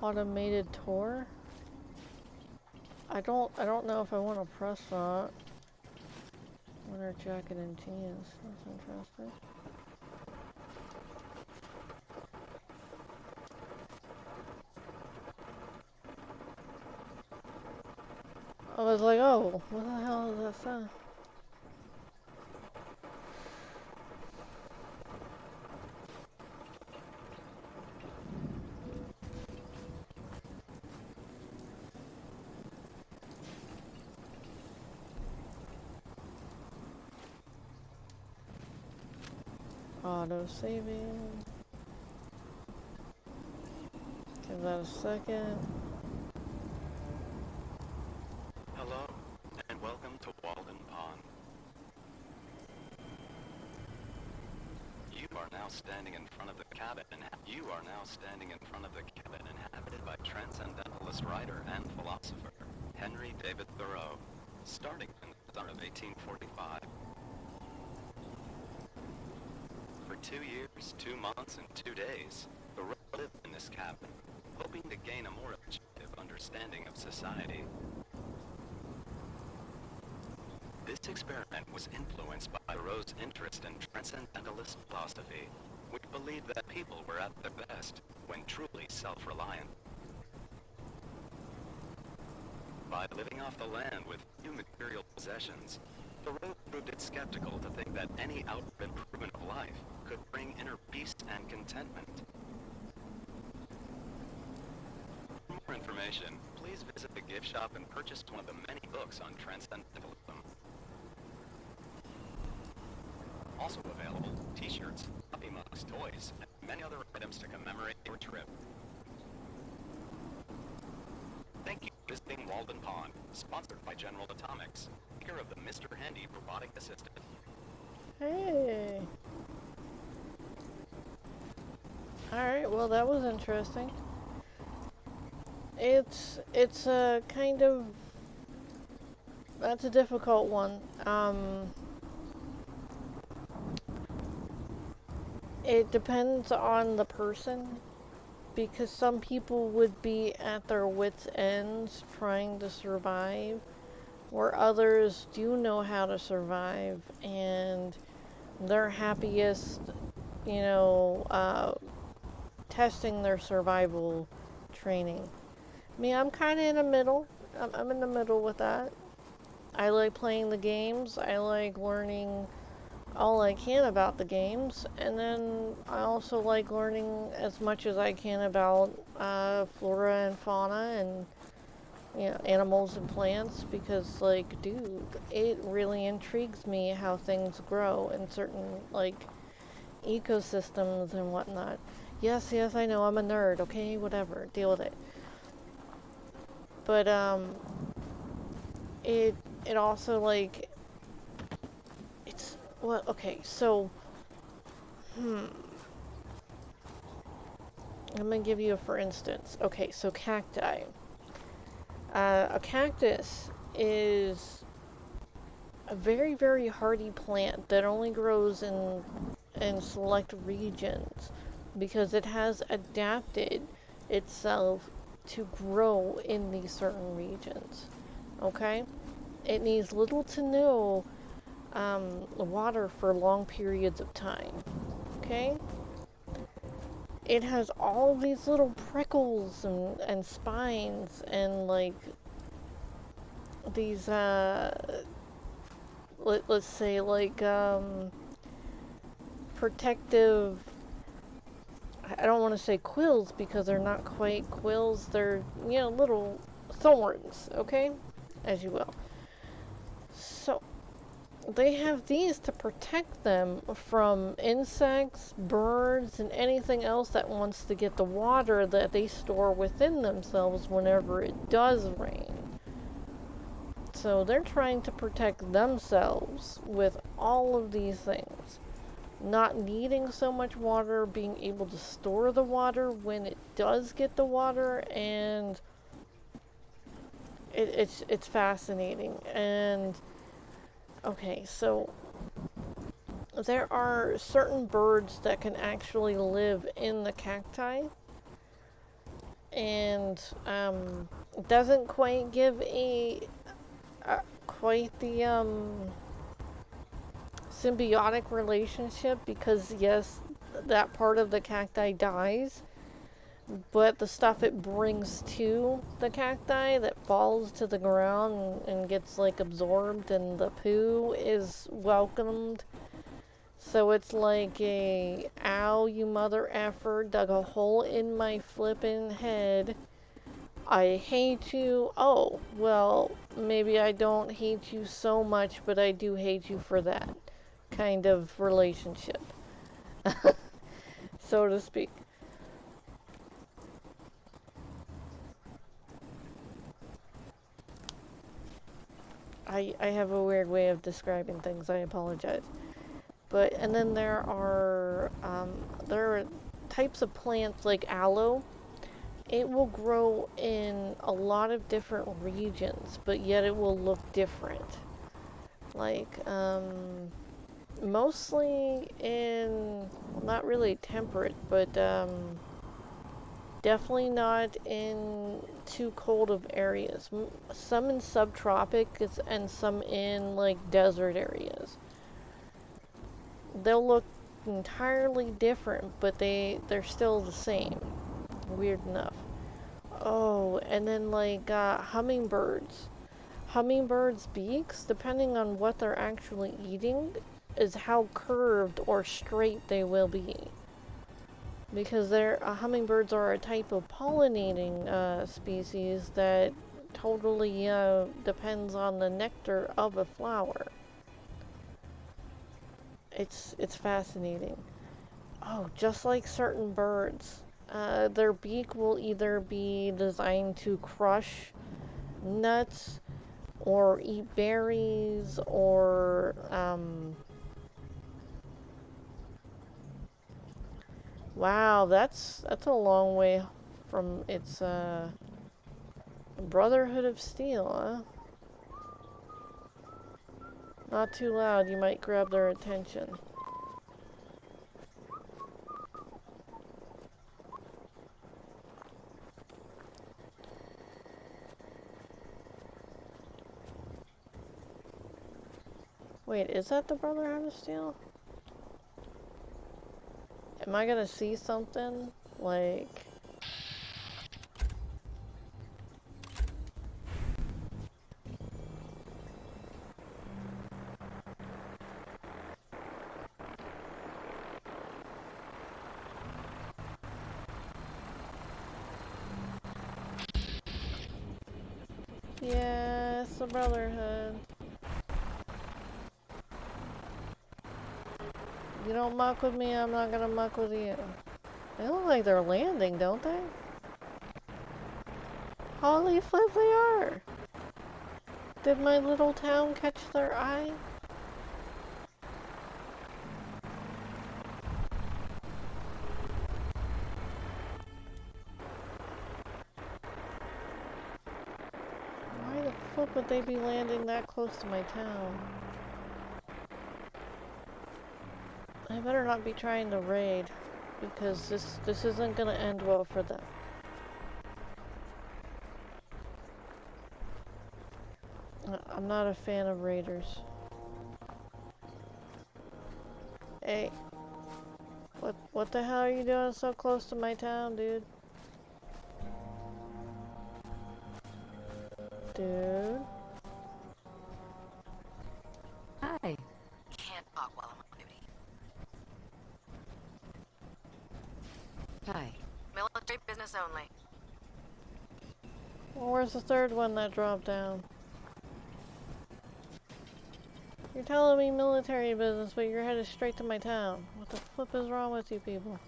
Automated tour? I don't know if I want to press that. Winter jacket and jeans. That's interesting. I was like, oh, what the hell is that sound? Auto saving. Give that a second. Hello, and welcome to Walden Pond. You are now standing in front of the cabin inhabited by transcendentalist writer and philosopher Henry David Thoreau, starting in the summer of 1845. For 2 years, 2 months, and 2 days, Thoreau lived in this cabin, hoping to gain a more objective understanding of society. This experiment was influenced by Thoreau's interest in transcendentalist philosophy, which believed that people were at their best when truly self-reliant. By living off the land with few material possessions, the road proved it skeptical to think that any outward improvement of life could bring inner peace and contentment. For more information, please visit the gift shop and purchase one of the many books on transcendentalism. Also available, t-shirts, puppy mugs, toys, and many other items to commemorate your trip. Thank you for visiting Walden Pond, sponsored by General Atomics, maker of the Mr. Handy robotic assistant. Hey. Alright, well that was interesting. It's a kind of... That's a difficult one. It depends on the person, because some people would be at their wits' ends trying to survive, where others do know how to survive, and they're happiest, you know, testing their survival training. Me, I'm kind of in the middle. I'm in the middle with that. I like playing the games. I like learning all I can about the games, and then I also like learning as much as I can about flora and fauna and, you know, animals and plants, because, like, dude, it really intrigues me how things grow in certain, like, ecosystems and whatnot. Yes, I know, I'm a nerd, okay, whatever, deal with it. But, it also, like, it's, well, okay, so, I'm gonna give you a for instance. Okay, so cacti. A cactus is a very, very hardy plant that only grows in select regions, because it has adapted itself to grow in these certain regions. Okay? It needs little to no water for long periods of time. Okay? It has all these little prickles and spines and, like, these, let's say, like, protective, I don't want to say quills, because they're not quite quills, they're, you know, little thorns, okay? As you will. So, they have these to protect them from insects, birds, and anything else that wants to get the water that they store within themselves whenever it does rain. So they're trying to protect themselves with all of these things. Not needing so much water, being able to store the water when it does get the water, and it's fascinating. And okay, so there are certain birds that can actually live in the cacti, and it doesn't quite give quite the symbiotic relationship, because yes, that part of the cacti dies, but the stuff it brings to the cacti that falls to the ground and gets, like, absorbed, and the poo is welcomed. So it's like a, ow, you mother effer, dug a hole in my flippin' head. I hate you. Oh, well, maybe I don't hate you so much, but I do hate you for that kind of relationship, so to speak. I have a weird way of describing things, I apologize. But, and then there are types of plants like aloe. It will grow in a lot of different regions, but yet it will look different. Like, mostly in, well, not really temperate, but definitely not in too cold of areas. Some in subtropics and some in, like, desert areas. They'll look entirely different, but they're still the same. Weird enough. Oh, and then, like, hummingbirds. hummingbirds' beaks, depending on what they're actually eating, is how curved or straight they will be. Because hummingbirds are a type of pollinating species that totally depends on the nectar of a flower. It's fascinating. Oh, just like certain birds, their beak will either be designed to crush nuts or eat berries or wow, that's a long way from its Brotherhood of Steel, huh? Not too loud, you might grab their attention. Wait, is that the Brotherhood of Steel? Am I gonna see something? Like... Yes, the Brotherhood. You don't muck with me, I'm not gonna muck with you. They look like they're landing, don't they? Holy flip, they are! Did my little town catch their eye? Why the flip would they be landing that close to my town? I better not be trying to raid, because this isn't gonna end well for them. I'm not a fan of raiders. Hey, what the hell are you doing so close to my town, dude? Dude? Hi. Can't talk while I'm on duty. Hi. Military business only. Well, where's the third one that dropped down? You're telling me military business, but you're headed straight to my town. What the flip is wrong with you people?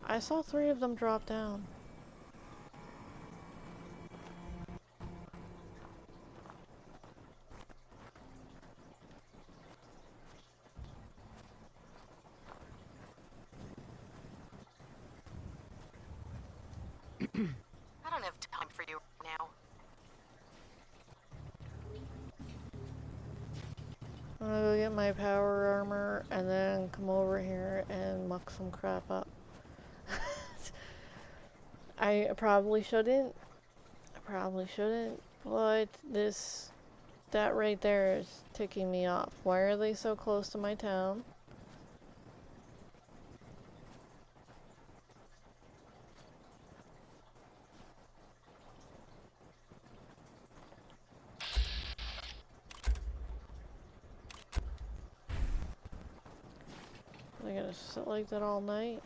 I saw 3 of them drop down. I don't have time for you now. I'm gonna go get my power armor and then come over here and muck some crap up. I probably shouldn't. But that right there is ticking me off. Why are they so close to my town? Are they gonna sit like that all night?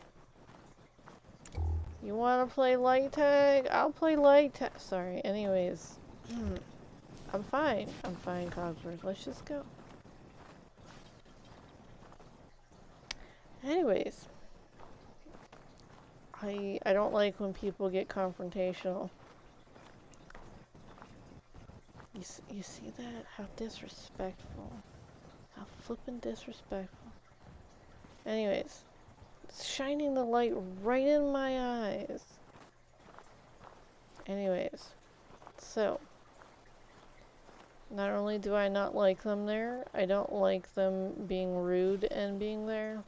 You wanna play light tag? I'll play light tag. Sorry, anyways. I'm fine, Cogsworth. Let's just go. Anyways. I don't like when people get confrontational. You see that? How disrespectful. How flippin' disrespectful. Anyways. It's shining the light right in my eyes. Anyways. So. Not only do I not like them there, I don't like them being rude and being there.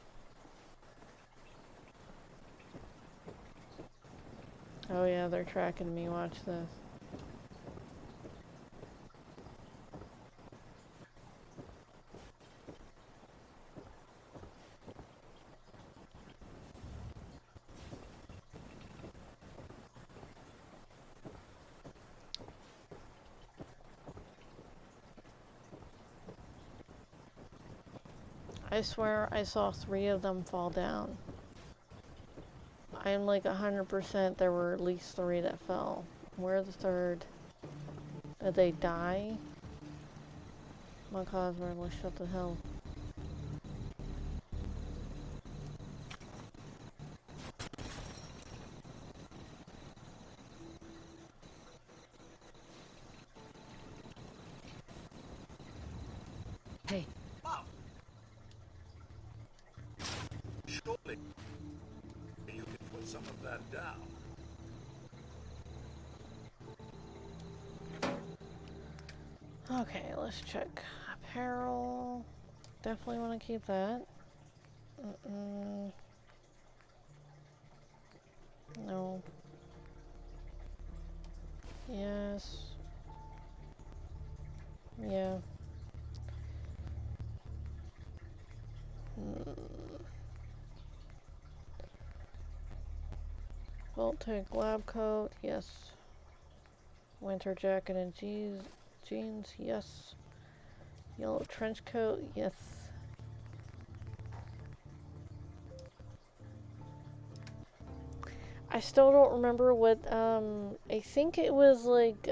Oh yeah, they're tracking me. Watch this. I swear I saw 3 of them fall down. I'm like 100% there were at least 3 that fell. Where's the 3rd? Did they die? My Cosmo, shut the hell. Hey. Oh. Surely you can put some of that down. Okay, let's check. Apparel. Definitely want to keep that. No. Yes. Yeah. Voltaic lab coat. Yes. Winter jacket and jeans. Yes. Yellow trench coat. Yes. I still don't remember what, I think it was like,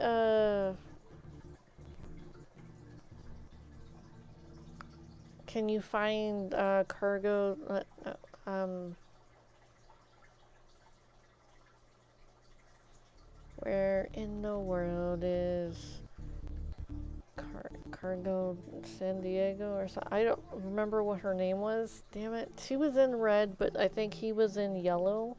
can you find, cargo, where in the world is Cargo San Diego or something? I don't remember what her name was. Damn it. She was in red, but I think he was in yellow.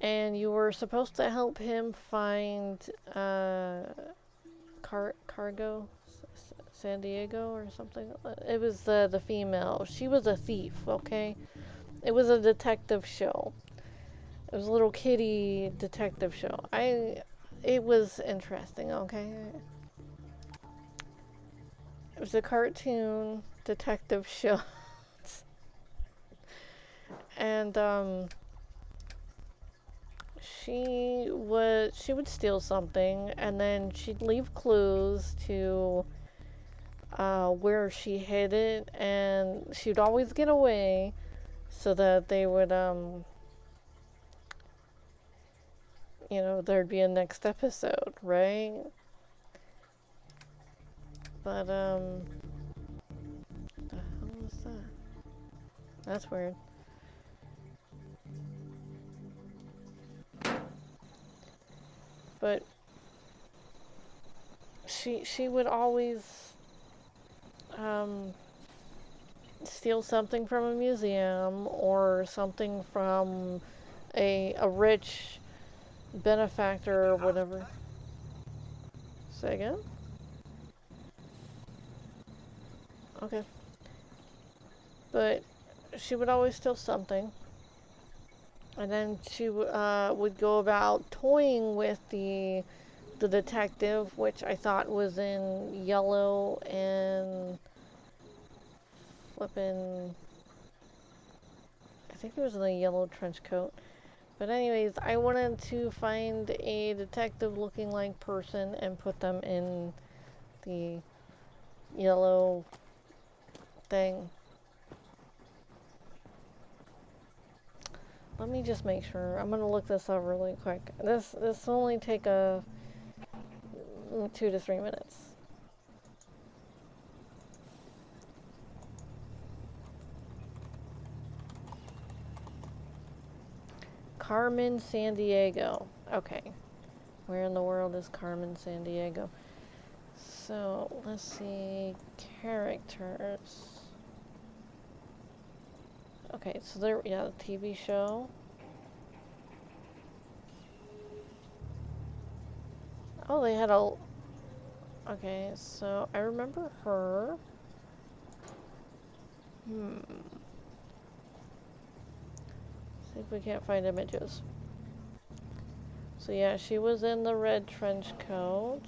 And you were supposed to help him find Cargo San Diego or something. It was the female. She was a thief, okay? It was a detective show. It was a little kitty detective show. It was interesting, okay? It was a cartoon detective show. And she would steal something and then she'd leave clues to where she hid it, and she'd always get away so that they would you know, there'd be a next episode, right? But the hell was that? That's weird. But she would always steal something from a museum or something from a rich benefactor or whatever. Say again? Okay. But she would always steal something. And then she would go about toying with the detective, which I thought was in yellow and flippin', I think it was in the yellow trench coat. But anyways, I wanted to find a detective looking like person and put them in the yellow thing. Let me just make sure. I'm gonna look this up really quick. This will only take a 2 to 3 minutes. Carmen San Diego. Okay. Where in the world is Carmen San Diego? So, let's see. Characters. Okay, so there, yeah, the TV show. Oh, they had a... Okay, so I remember her. See if we can't find images. So yeah, she was in the red trench coat.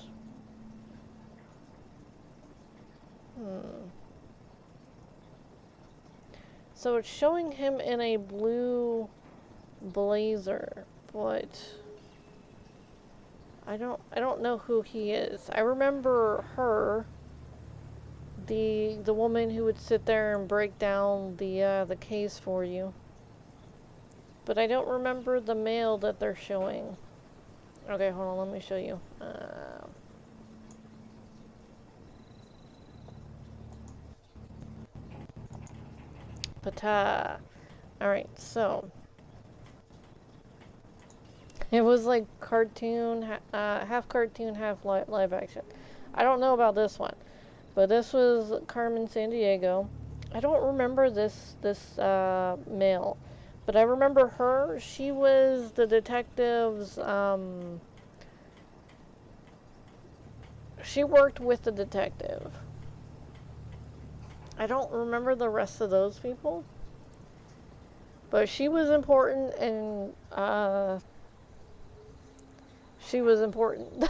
So it's showing him in a blue blazer, but I don't know who he is. I remember her, The woman who would sit there and break down the case for you. But I don't remember the male that they're showing. Okay, hold on, let me show you. Pata. Alright, so. It was like cartoon, half cartoon, half live action. I don't know about this one, but this was Carmen Sandiego. I don't remember this male, but I remember her. She was the detective's. She worked with the detective. I don't remember the rest of those people, but she was important, and she was important.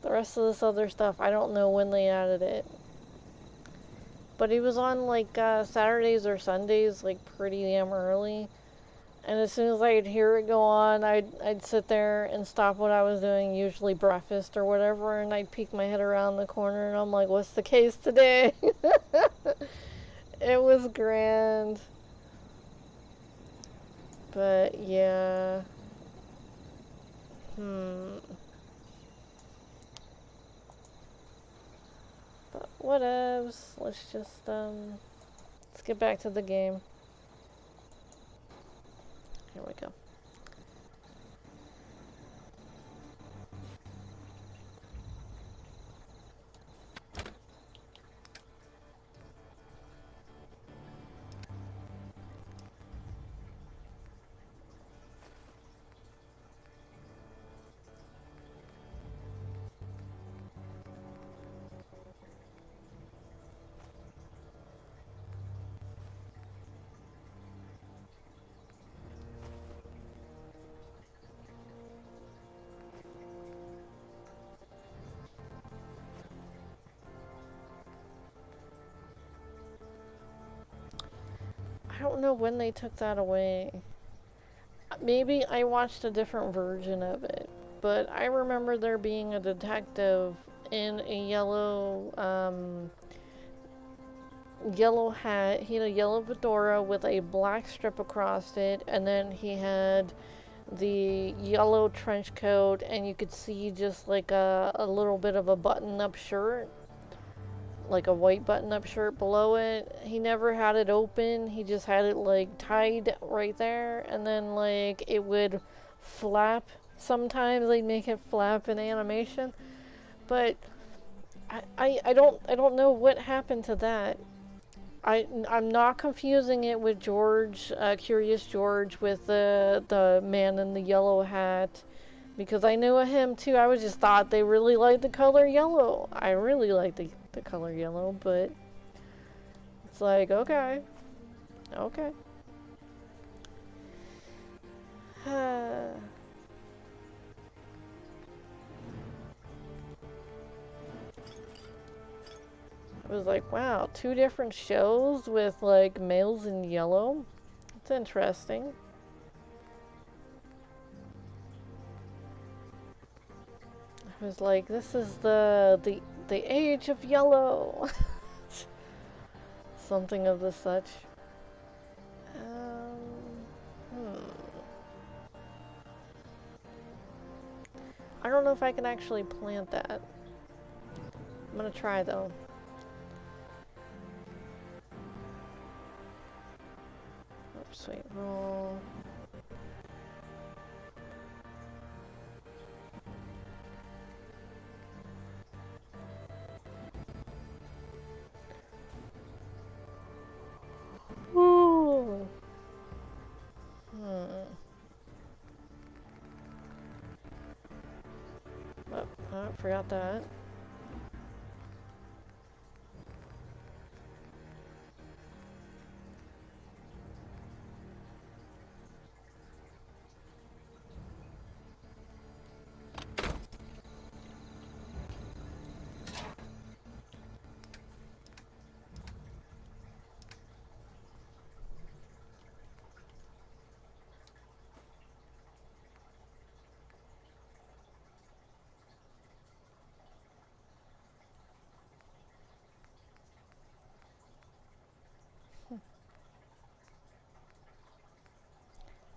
The rest of this other stuff, I don't know when they added it. But he was on like Saturdays or Sundays, like pretty damn early. And as soon as I'd hear it go on, I'd sit there and stop what I was doing, usually breakfast or whatever, and I'd peek my head around the corner and I'm like, what's the case today? It was grand. But yeah. But whatevs. Let's just let's get back to the game. Here we go. I don't know when they took that away. Maybe I watched a different version of it, but I remember there being a detective in a yellow hat. He had a yellow fedora with a black strip across it, and then he had the yellow trench coat, and you could see just like a little bit of a button-up shirt, like a white button-up shirt below it. He never had it open. He just had it like tied right there, and then like it would flap. Sometimes they'd make it flap in animation, but I don't know what happened to that. I'm not confusing it with George, Curious George, with the man in the yellow hat, because I knew him too. I was just thought they really liked the color yellow. I really like the color yellow, but it's like, okay, okay. It was like, wow, two different shows with like males in yellow. It's interesting. I was like, this is the age of yellow. Something of the such. Hmm. I don't know if I can actually plant that. I'm gonna try though. Oops, sweet roll. Ooh. Oh, I forgot that.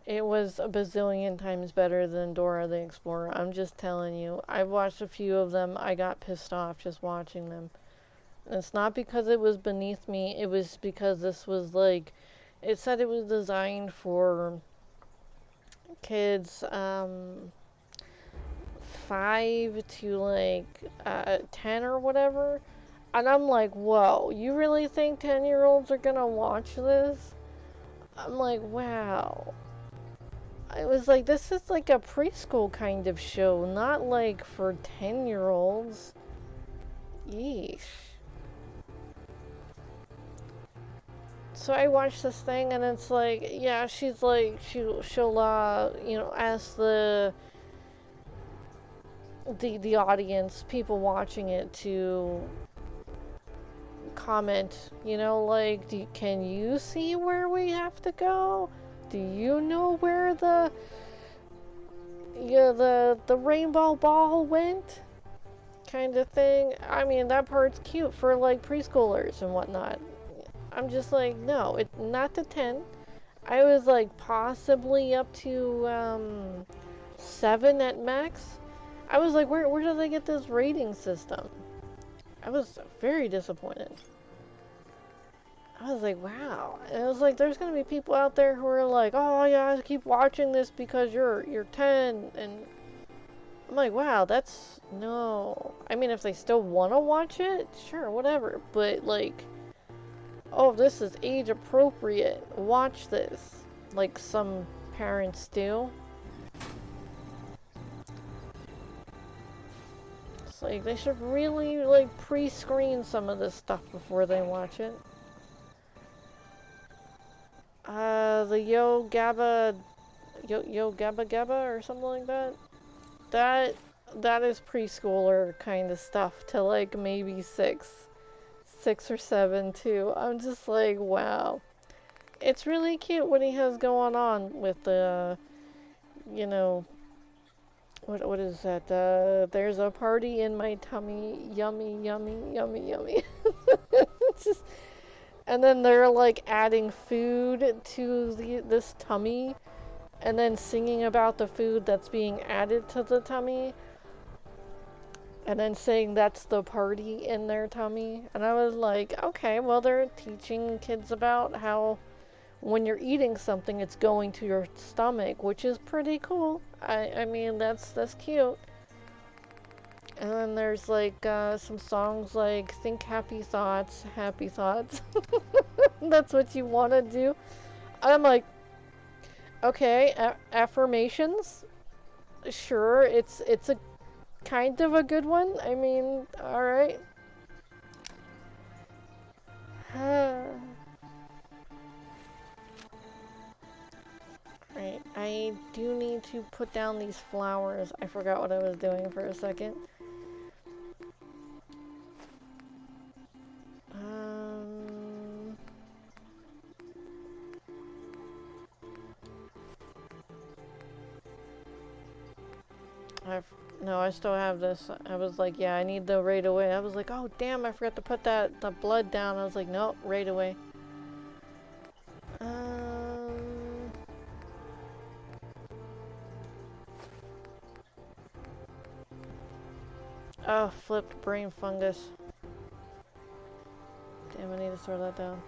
It was a bazillion times better than Dora the Explorer. I'm just telling you. I watched a few of them. I got pissed off just watching them. And it's not because it was beneath me. It was because this was like, it said it was designed for kids 5 to like 10 or whatever. And I'm like, whoa, you really think 10-year-olds are gonna watch this? I'm like, wow. I was like, this is like a preschool kind of show, not like for 10-year-olds. Yeesh. So I watched this thing and it's like, yeah, she's like, she'll ask the audience, people watching it to comment, like, can you see where we have to go? Do you know where the rainbow ball went? Kind of thing. I mean, that part's cute for like preschoolers and whatnot. I'm just like, no, not to 10. I was like possibly up to 7 at max. I was like, where do they get this rating system? I was very disappointed. I was like, wow. And it was like, there's gonna be people out there who are like, oh yeah, I keep watching this because you're 10, and I'm like, wow, that's no. I mean, if they still want to watch it, sure, whatever. But like, oh, this is age appropriate. Watch this, like some parents do. It's like they should really like pre-screen some of this stuff before they watch it. The Yo Gabba Gabba or something like that. That is preschooler kind of stuff to like maybe 6 or 7 too. I'm just like, wow. It's really cute what he has going on with the, you know, what is that? There's a party in my tummy, yummy, yummy, yummy, yummy. It's just, and then they're like adding food to this tummy, and then singing about the food that's being added to the tummy, and then saying that's the party in their tummy. And I was like, okay, well, they're teaching kids about how when you're eating something, it's going to your stomach, which is pretty cool. I mean, that's cute. And then there's like some songs like think happy thoughts, happy thoughts. That's what you want to do. I'm like, okay, affirmations. Sure, it's a kind of a good one. I mean, all right. Right, I do need to put down these flowers. I forgot what I was doing for a second. Um, no, I still have this. I was like, yeah, I need the right away. I was like, oh damn, I forgot to put the blood down. I was like, nope, right away. Oh, flipped brain fungus. Damn, I need to throw that down.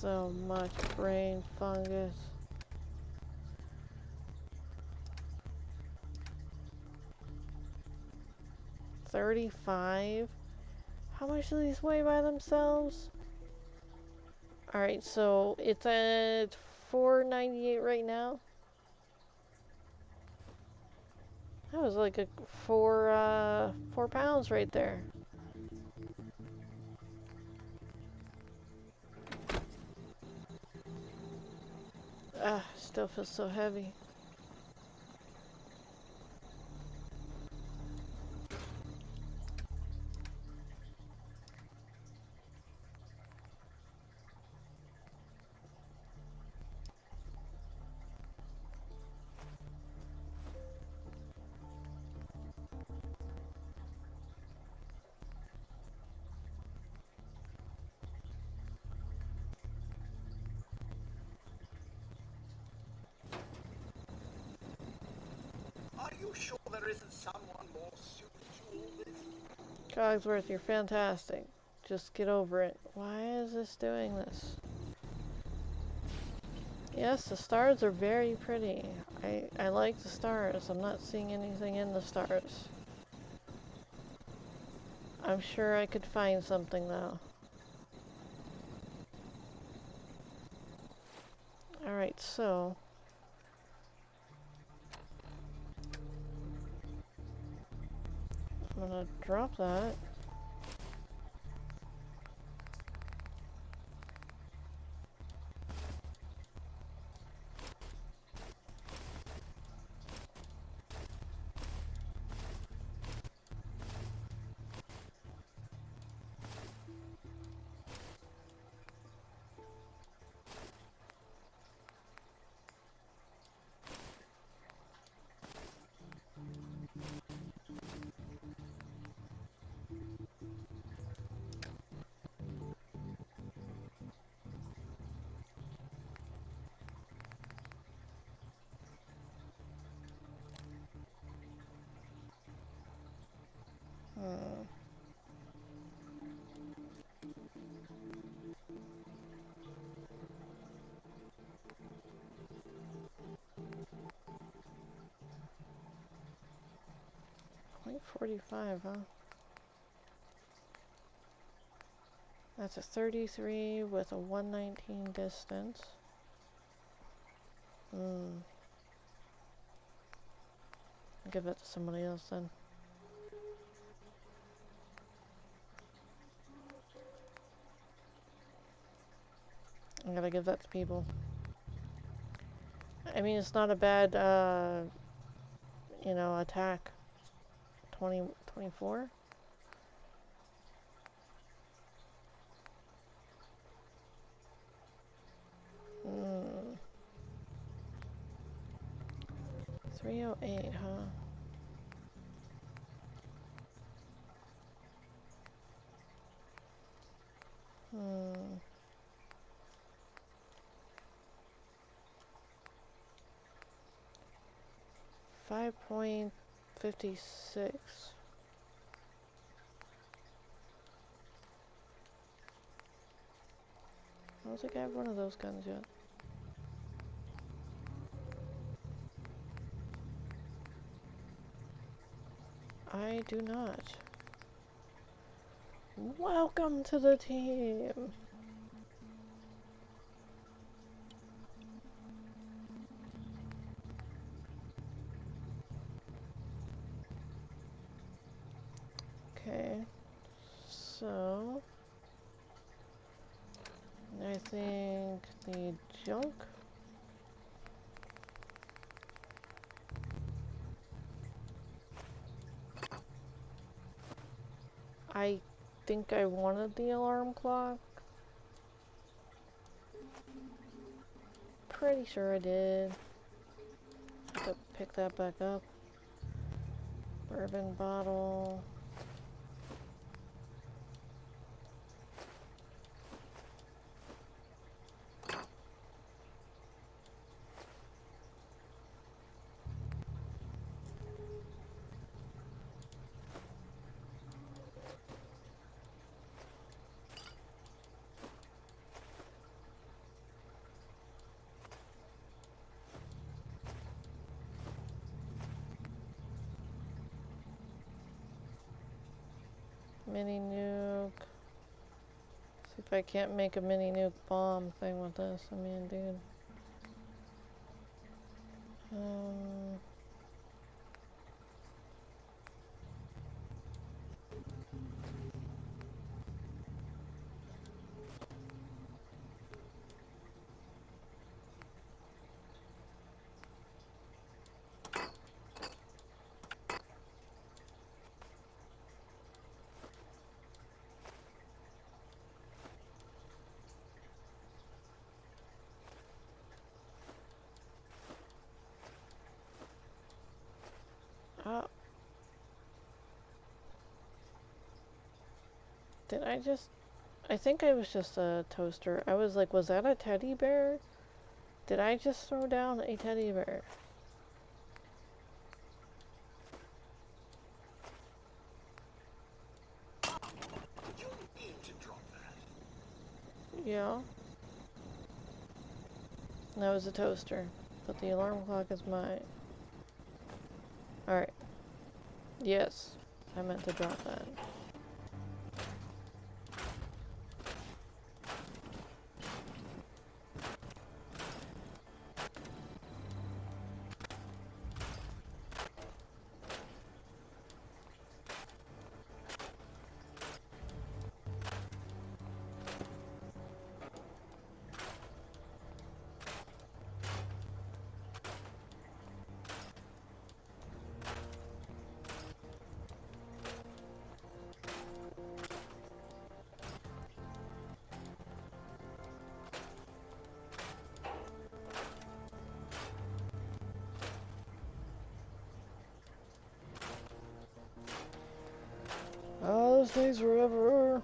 So much brain fungus. $35? How much do these weigh by themselves? Alright, so it's at $4.98 right now. That was like a 4 pounds right there. Ah, still feels so heavy. Are you sure there isn't someone more suited to all this? Cogsworth, you're fantastic. Just get over it. Why is this doing this? Yes, the stars are very pretty. I like the stars. I'm not seeing anything in the stars. I'm sure I could find something though. Alright, so I'm gonna drop that. Hmm. .45, huh? That's a 33 with a 119 distance. Hmm. Give that to somebody else then. I gotta give that to people. I mean, it's not a bad, you know, attack. 20, 24? Hmm. 308, huh? Hmm. 5.56. I don't think I have one of those guns yet. I do not. Welcome to the team! Okay, so I think the junk. I think I wanted the alarm clock. Pretty sure I did. Have to pick that back up. Bourbon bottle. Mini nuke. See if I can't make a mini nuke bomb thing with this. I mean, dude. Um, Oh. Did I just... I think I was just a toaster. I was like, was that a teddy bear? Did I just throw down a teddy bear? You mean to drop that? Yeah. That was a toaster. But the alarm clock is mine. Alright. Yes. I meant to drop that. Oh, those days forever.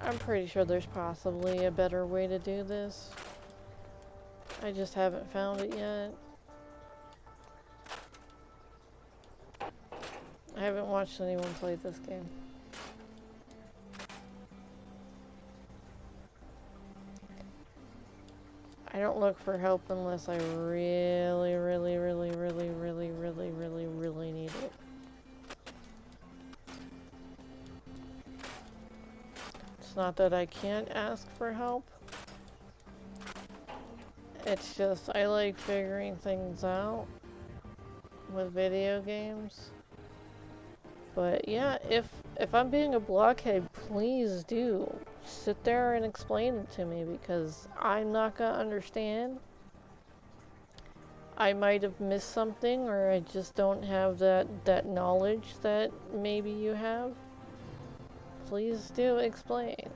I'm pretty sure there's possibly a better way to do this. I just haven't found it yet. I haven't watched anyone play this game. I don't look for help unless I really, really, really, really, really, really, really, really need it. It's not that I can't ask for help. It's just I like figuring things out with video games. But yeah, if I'm being a blockhead, please do sit there and explain it to me, because I'm not gonna understand. I might have missed something, or I just don't have that knowledge that maybe you have. Please do explain.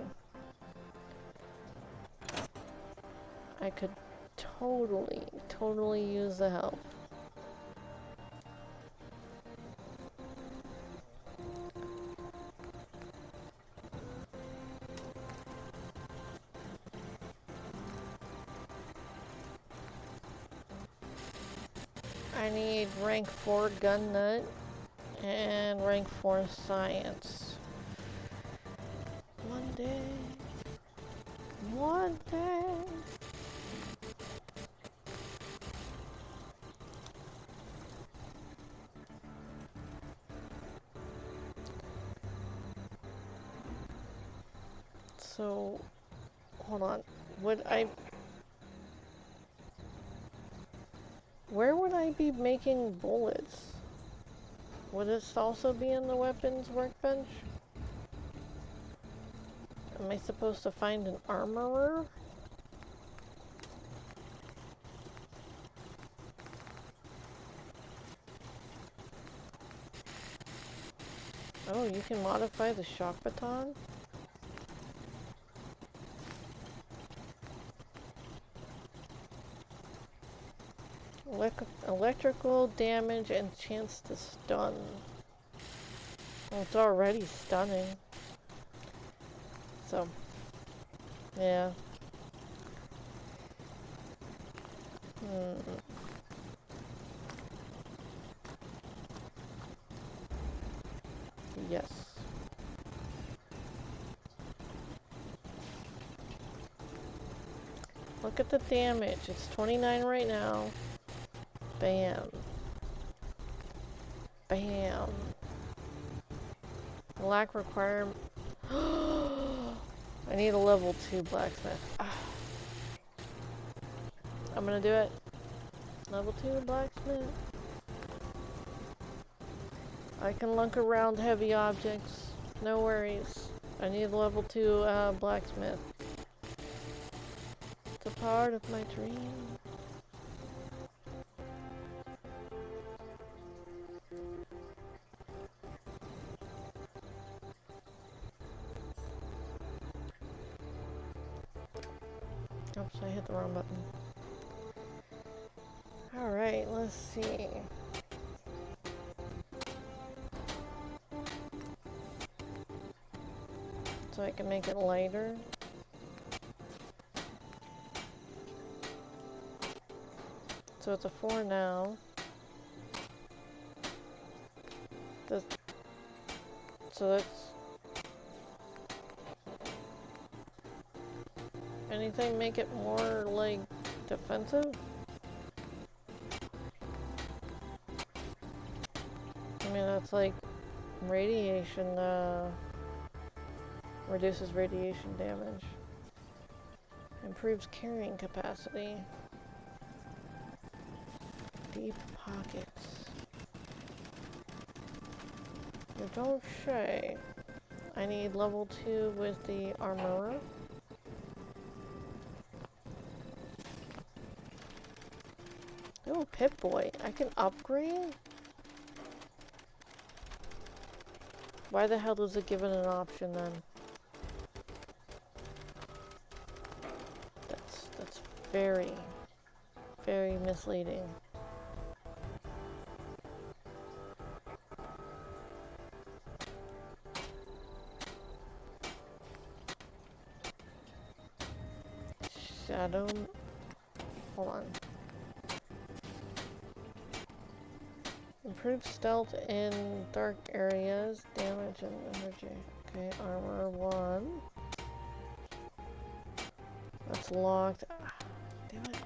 I could totally use the help. I need rank 4 gun nut and rank 4 science. One day. One day. So, hold on. Where would I be making bullets? Would this also be in the weapons workbench? Am I supposed to find an armorer? Oh, you can modify the shock baton? Electrical damage and chance to stun. Well, it's already stunning. So, yeah. Yes. Look at the damage. It's 29 right now. Bam. Bam. Lack requirement. I need a level 2 blacksmith. I'm gonna do it. Level 2 blacksmith. I can lunk around heavy objects. No worries. I need a level 2 blacksmith. It's a part of my dream. I hit the wrong button. Alright, let's see. So I can make it lighter. So it's a 4 now. So that's... Anything make it more, like, defensive? I mean, that's like radiation, reduces radiation damage. Improves carrying capacity. Deep pockets. You don't say. I need level 2 with the armorer. Oh, Pip-Boy. I can upgrade? Why the hell does it give it an option then? That's very, very misleading. Shadow... Hold on. Improve stealth in dark areas, damage and energy. Okay, armor 1. That's locked. Ah, damn it.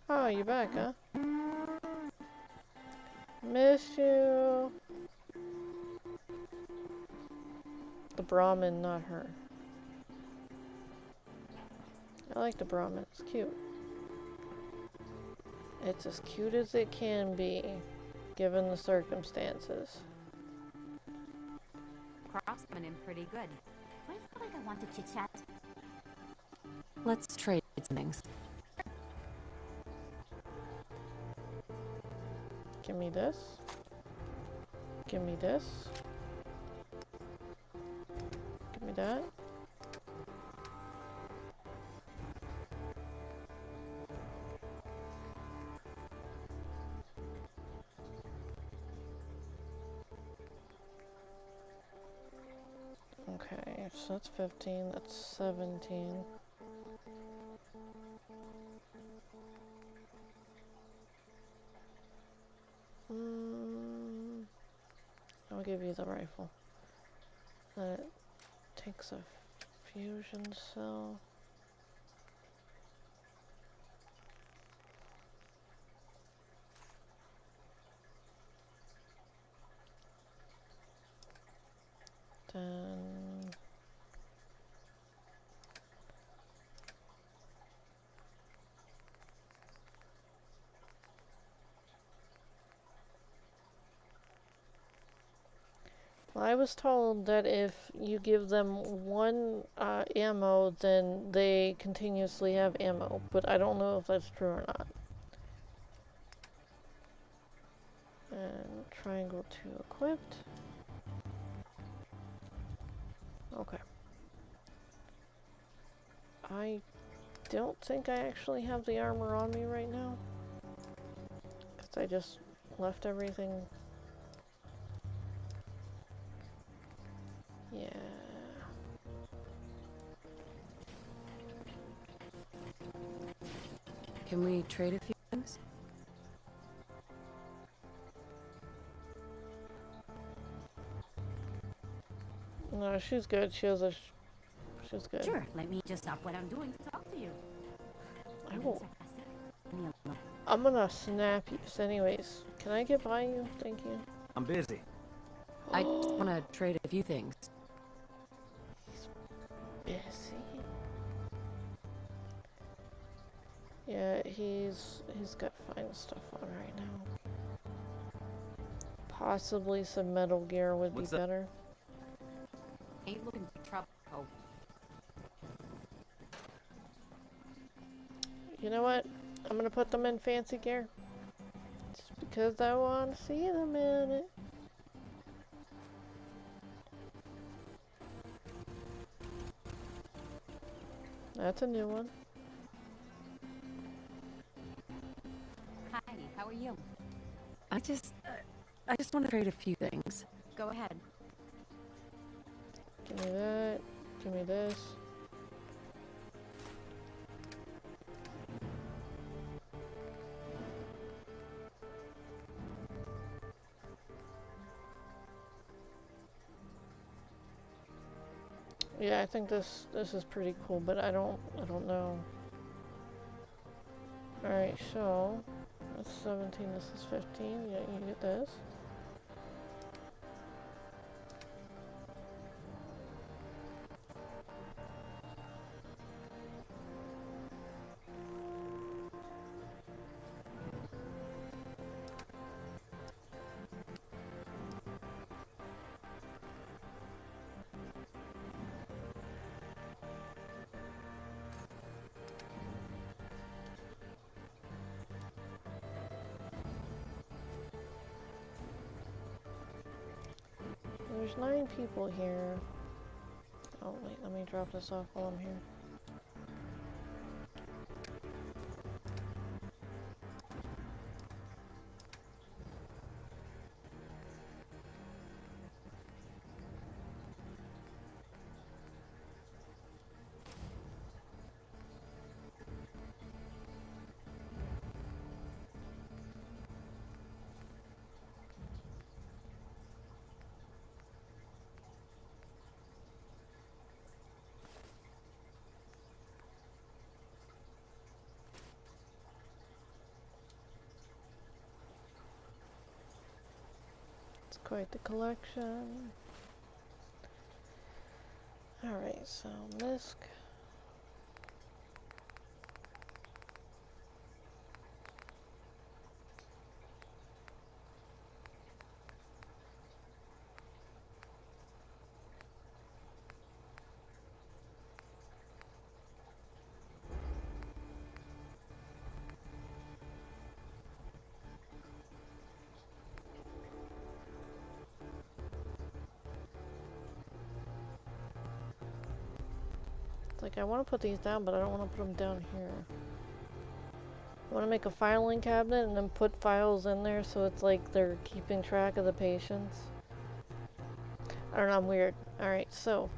Oh, you back, huh? Missed you. The Brahmin, not her. I like the Brahmin. It's cute. It's as cute as it can be, given the circumstances. Crops coming in pretty good. Do I feel like I want to chit-chat? Let's trade some things. Give me this. Give me this. Give me that. Okay, so that's 15, that's 17. I'll give you the rifle. That takes a fusion cell. Then... Well, I was told that if you give them one ammo, then they continuously have ammo, but I don't know if that's true or not. And triangle 2 equipped. Okay. I don't think I actually have the armor on me right now, because I just left everything. Yeah. Can we trade a few things? No, she's good. She has a... she's good. Sure, let me just stop what I'm doing to talk to you. I will... I'm gonna snap you. So anyways, can I get by you? Thank you. I'm busy. I just want to trade a few things. Busy. Yeah, he's got fine stuff on right now. Possibly some Metal Gear would be better. Ain't looking for trouble. You know what? I'm gonna put them in fancy gear. Just because I want to see them in it. That's a new one. Hi, how are you? I just want to trade a few things. Go ahead. Give me that. Give me this. Yeah, I think this is pretty cool, but I don't know. All right, so that's 17. This is 15. Yeah, you get this. There's 9 people here. Oh wait, let me drop this off while I'm here. It's quite the collection. Alright, so Misk. It's like I want to put these down, but I don't want to put them down here. I want to make a filing cabinet and then put files in there so it's like they're keeping track of the patients. I don't know, I'm weird. Alright, so.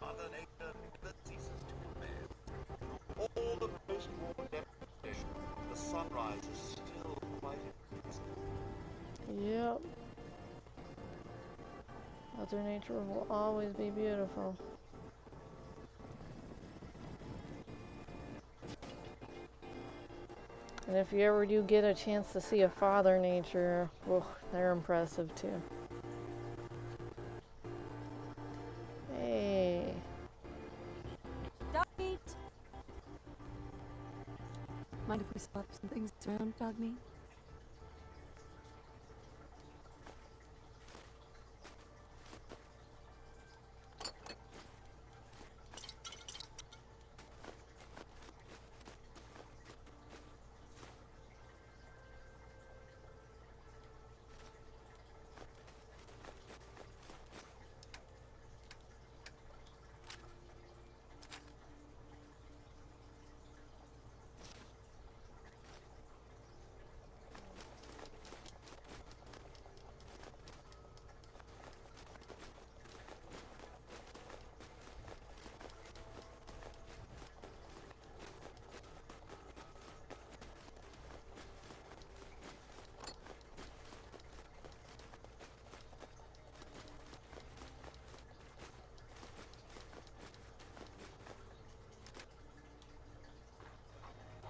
Mother Nature never ceases to amaze. All the post-war devastation, the sunrise is still quite impressive. Yep. Mother Nature will always be beautiful. And if you ever do get a chance to see a Father Nature, oh, they're impressive too. Hey. Dog meat! Mind if we swap some things around, dog meat?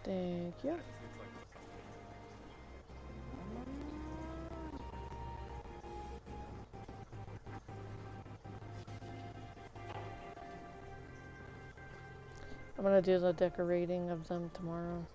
Thank you. I'm gonna do the decorating of them tomorrow.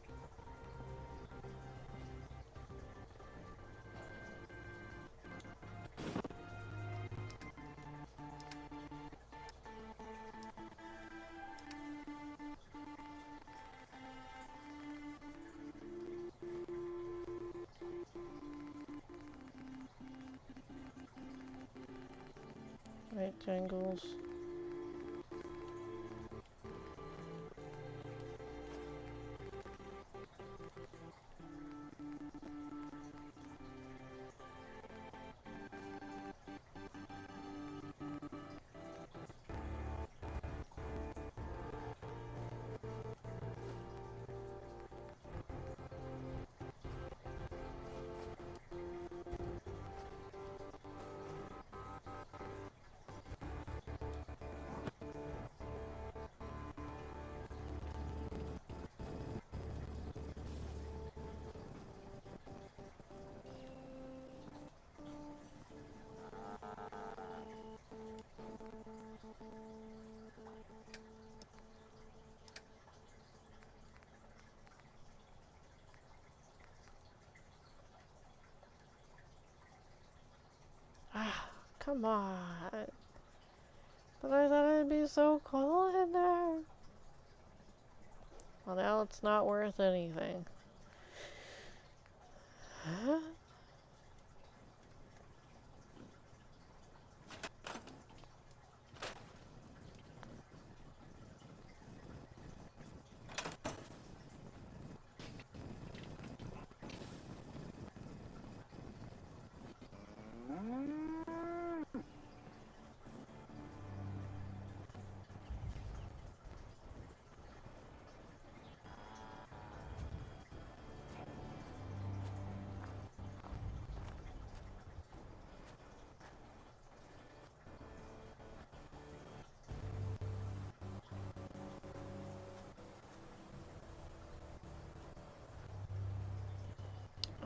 Right, Jangles. Ah, come on. But I thought it'd be so cold in there. Well, now it's not worth anything. Huh?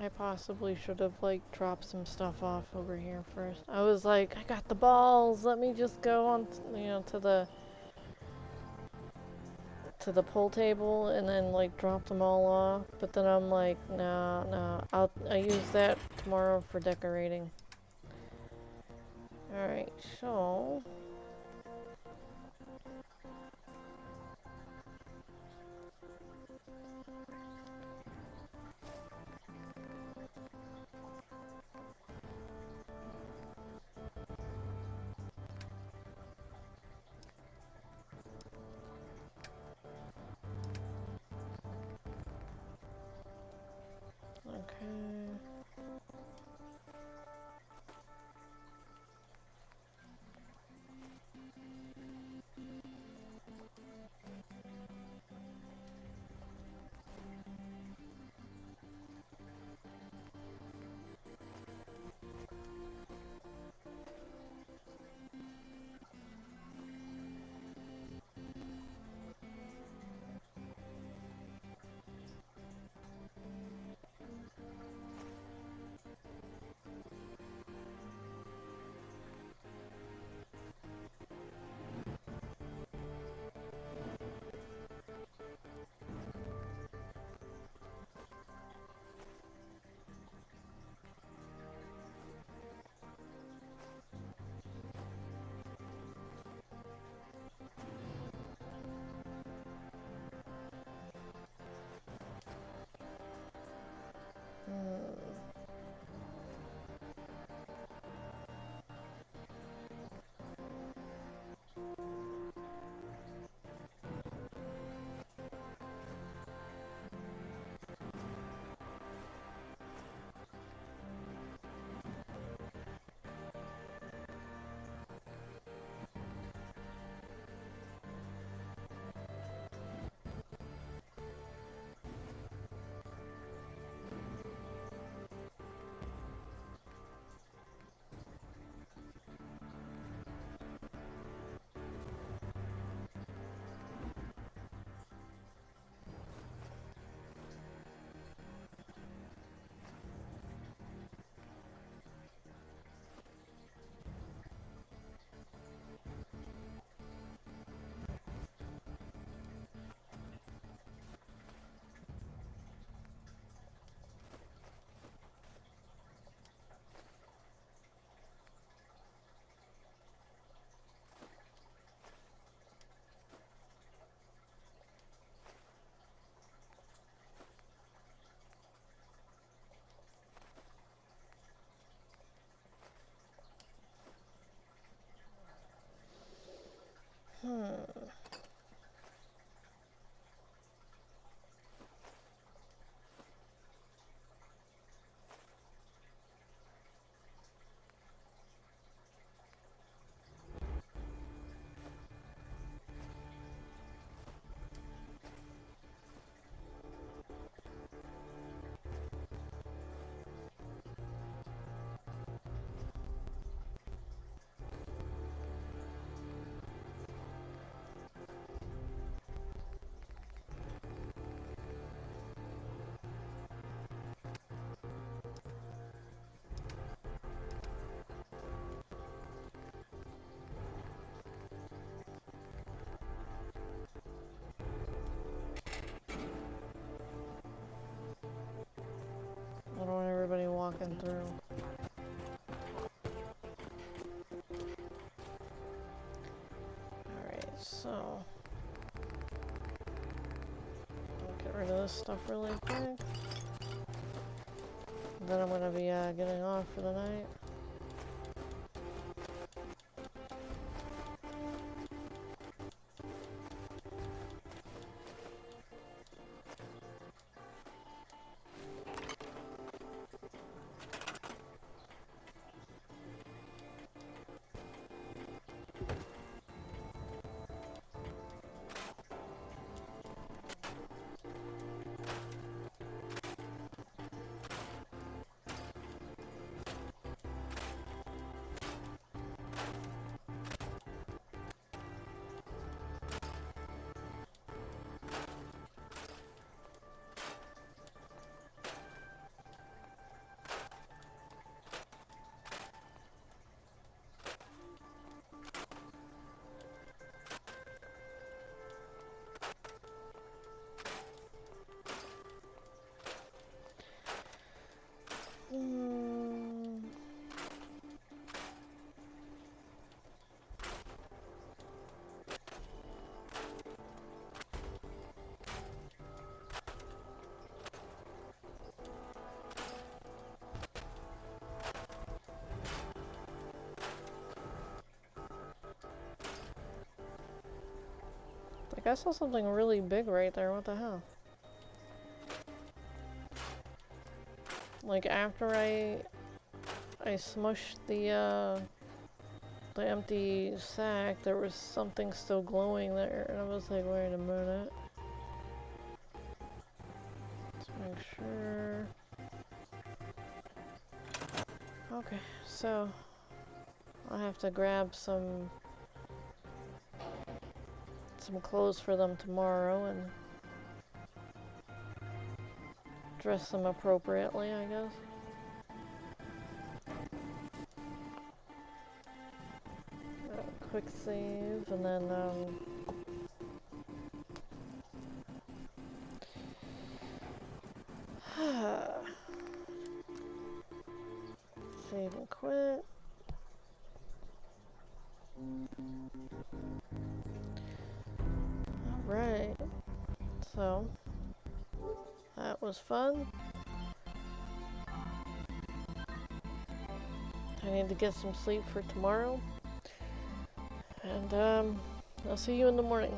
I possibly should have, like, dropped some stuff off over here first. I was like, I got the balls, let me just go on, you know, to the pool table and then, like, drop them all off. But then I'm like, nah, nah, I'll use that tomorrow for decorating. Alright, so... Okay... going through. Alright, so I'll get rid of this stuff really quick. Then I'm gonna be getting off for the night. Like, I saw something really big right there. What the hell? Like, after I smushed the empty sack, there was something still glowing there, and I was like, wait a minute. Let's make sure. Okay, so I'll have to grab some clothes for them tomorrow and dress them appropriately, I guess. Quick save, and then save and quit. Alright, so that was fun. I need to get some sleep for tomorrow. And I'll see you in the morning.